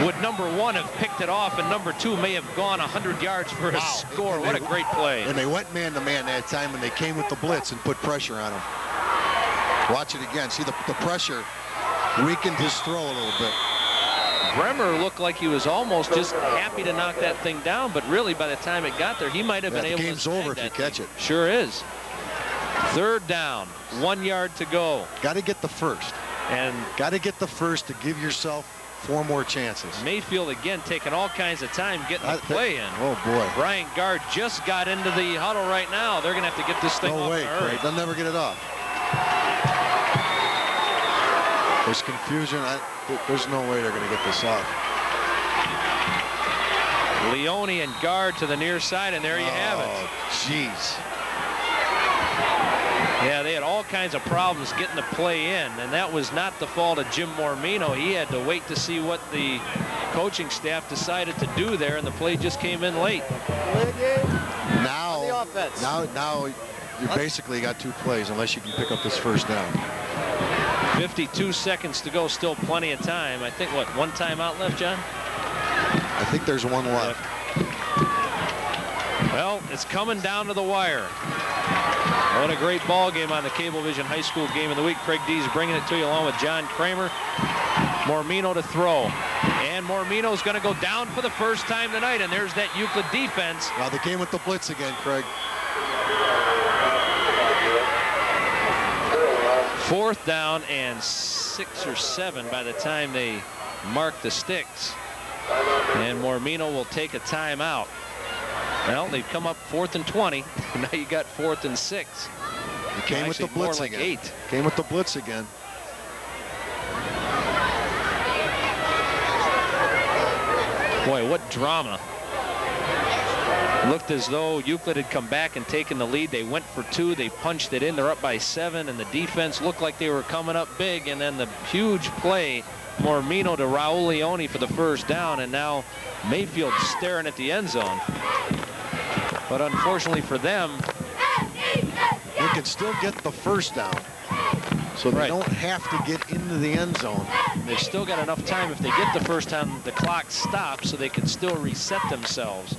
Would number 1 have picked it off, and number 2 may have gone 100 yards for a score. What a great play. And they went man-to-man that time, and they came with the blitz and put pressure on him. Watch it again. See the pressure weakened his throw a little bit. Bremer looked like he was almost just happy to knock that thing down, but really by the time it got there, he might have been able to. The game's over if you catch it. Sure is. 3rd down, 1 yard to go. Got to get the first. And got to get the first to give yourself 4 more chances. Mayfield again taking all kinds of time getting the play in. Oh boy. Brian Gard just got into the huddle right now. They're going to have to get this thing off. No way, Craig. They'll never get it off. There's confusion. There's no way they're going to get this off. Leone and Gard to the near side, and there you have it. Oh, jeez. Yeah, they had all kinds of problems getting the play in, and that was not the fault of Jim Mormino. He had to wait to see what the coaching staff decided to do there, and the play just came in late. Now you basically got 2 plays unless you can pick up this first down. 52 seconds to go, still plenty of time. I think, what, 1 timeout left, John? I think there's 1 left. Well, it's coming down to the wire. What a great ball game on the Cablevision High School Game of the Week. Craig Dees bringing it to you along with John Kramer. Mormino to throw. And Mormino's going to go down for the first time tonight, and there's that Euclid defense. Now they came with the blitz again, Craig. 4th down and 6 or 7 by the time they mark the sticks. And Mormino will take a timeout. Well, they've come up 4th and 20. Now you got 4th and 6. He came with the blitz like again. 8. Came with the blitz again. Boy, what drama. Looked as though Euclid had come back and taken the lead. They went for 2. They punched it in. They're up by 7, and the defense looked like they were coming up big. And then the huge play, Mormino to Raul Leone for the first down, and now Mayfield staring at the end zone. But unfortunately for them, they can still get the first down. So they don't have to get into the end zone. They've still got enough time. If they get the first down, the clock stops so they can still reset themselves.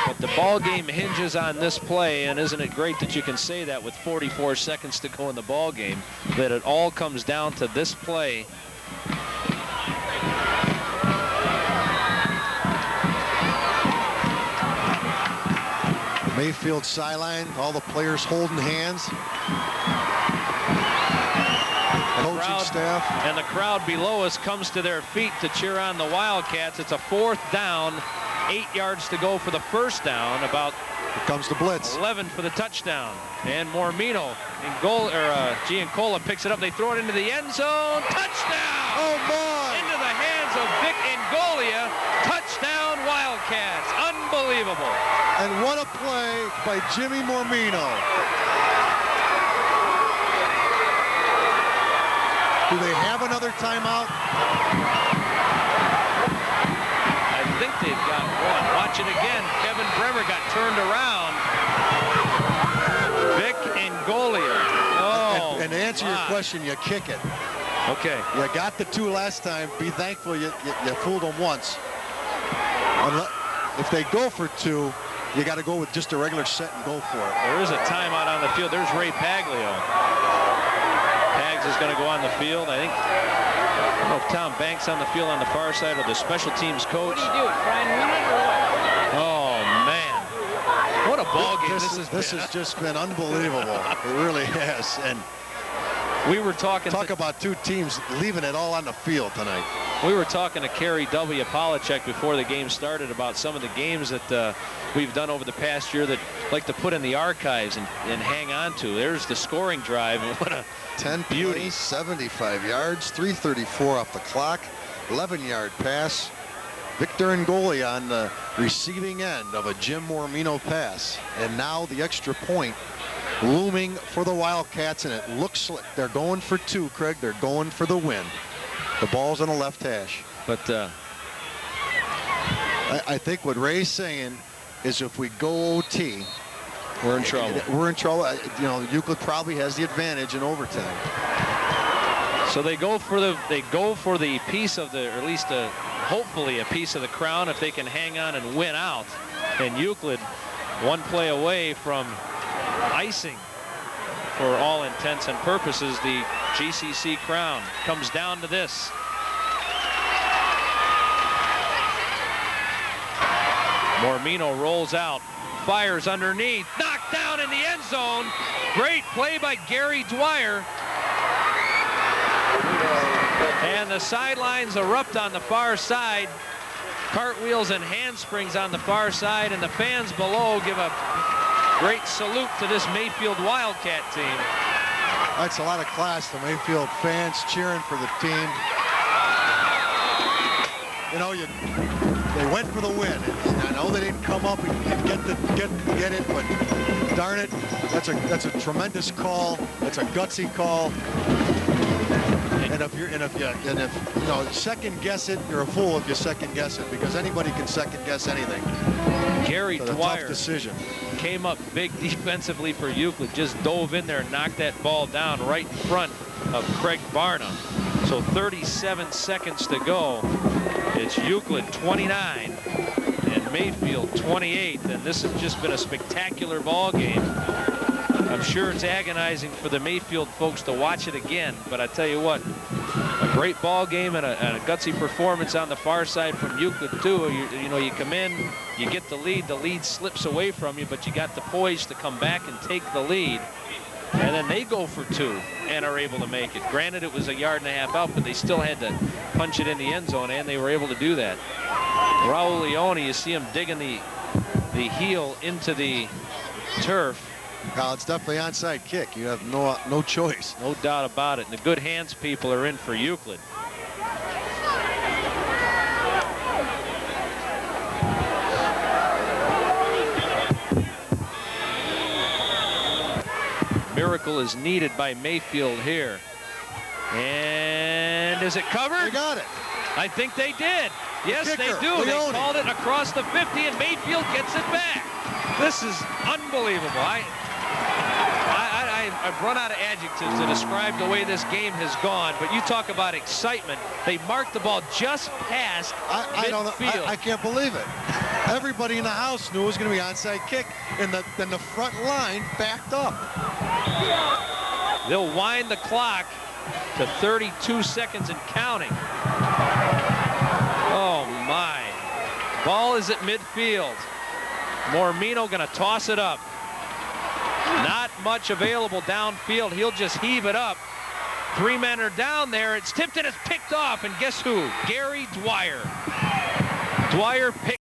But the ball game hinges on this play, and isn't it great that you can say that with 44 seconds to go in the ball game, that it all comes down to this play. Mayfield sideline, all the players holding hands. Coaching staff. And the crowd below us comes to their feet to cheer on the Wildcats. It's a 4th down, 8 yards to go for the first down. About here comes the blitz. 11 for the touchdown. And Mormino and Giancola picks it up. They throw it into the end zone. Touchdown! Oh boy! Into the hands of Vic Angolia. Touchdown Wildcats. Unbelievable. And what a play by Jimmy Mormino. Do they have another timeout? I think they've got 1. Watch it again. Kevin Bremer got turned around. Vic Angolia. Oh, and to answer your question, you kick it. Okay. You got the 2 last time. Be thankful you fooled them once. If they go for 2, you got to go with just a regular set and go for it. There is a timeout on the field. There's Ray Paglio. Pags is going to go on the field. I don't know if Tom Banks on the field on the far side or the special teams coach. What do you do? Try and win it or what? Oh, man. What a ball game This has just been unbelievable. It really has. And we were talking. Talk about 2 teams leaving it all on the field tonight. We were talking to Kerry W. Polachek before the game started about some of the games that we've done over the past year that like to put in the archives and hang on to. There's the scoring drive, and what a 10 beauty. plays, 75 yards, 3:34 off the clock, 11-yard pass. Victor Ngoli on the receiving end of a Jim Mormino pass. And now the extra point looming for the Wildcats, and it looks like they're going for 2, Craig. They're going for the win. The ball's on the left hash. But I think what Ray's saying is if we go OT, we're in trouble. We're in trouble. You know, Euclid probably has the advantage in overtime. So they go for the piece of the, or at least hopefully a piece of the crown if they can hang on and win out. And Euclid, one play away from icing, for all intents and purposes, the GCC crown. Comes down to this. Mormino rolls out, fires underneath, knocked down in the end zone. Great play by Gary Dwyer. And the sidelines erupt on the far side. Cartwheels and handsprings on the far side, and the fans below give a great salute to this Mayfield Wildcat team. That's a lot of class. The Mayfield fans cheering for the team. You know, they went for the win. And I know they didn't come up and get it, but darn it, that's a tremendous call. That's a gutsy call. And if you know, second guess it, you're a fool if you second guess it, because anybody can second guess anything. Gary Dwyer, tough decision, came up big defensively for Euclid, just dove in there and knocked that ball down right in front of Craig Barnum. So 37 seconds to go. It's Euclid 29 and Mayfield 28, and this has just been a spectacular ball game. I'm sure it's agonizing for the Mayfield folks to watch it again, but I tell you what, a great ball game and a gutsy performance on the far side from Euclid too. You know, you come in, you get the lead slips away from you, but you got the poise to come back and take the lead. And then they go for 2 and are able to make it. Granted, it was a yard and a half out, but they still had to punch it in the end zone, and they were able to do that. Raul Leone, you see him digging the heel into the turf. Well, it's definitely onside kick. You have no choice. No doubt about it. And the good hands people are in for Euclid. Miracle is needed by Mayfield here. And is it covered? They got it. I think they did. Yes, they do. Leone. They called it across the 50, and Mayfield gets it back. This is unbelievable. I've run out of adjectives to describe the way this game has gone, but you talk about excitement. They marked the ball just past midfield. I can't believe it. Everybody in the house knew it was going to be onside kick, and then the front line backed up. They'll wind the clock to 32 seconds and counting. Oh my. Ball is at midfield. Mormino going to toss it up. Not much available downfield. He'll just heave it up. 3 men are down there. It's tipped and it's picked off. And guess who? Gary Dwyer. Dwyer picked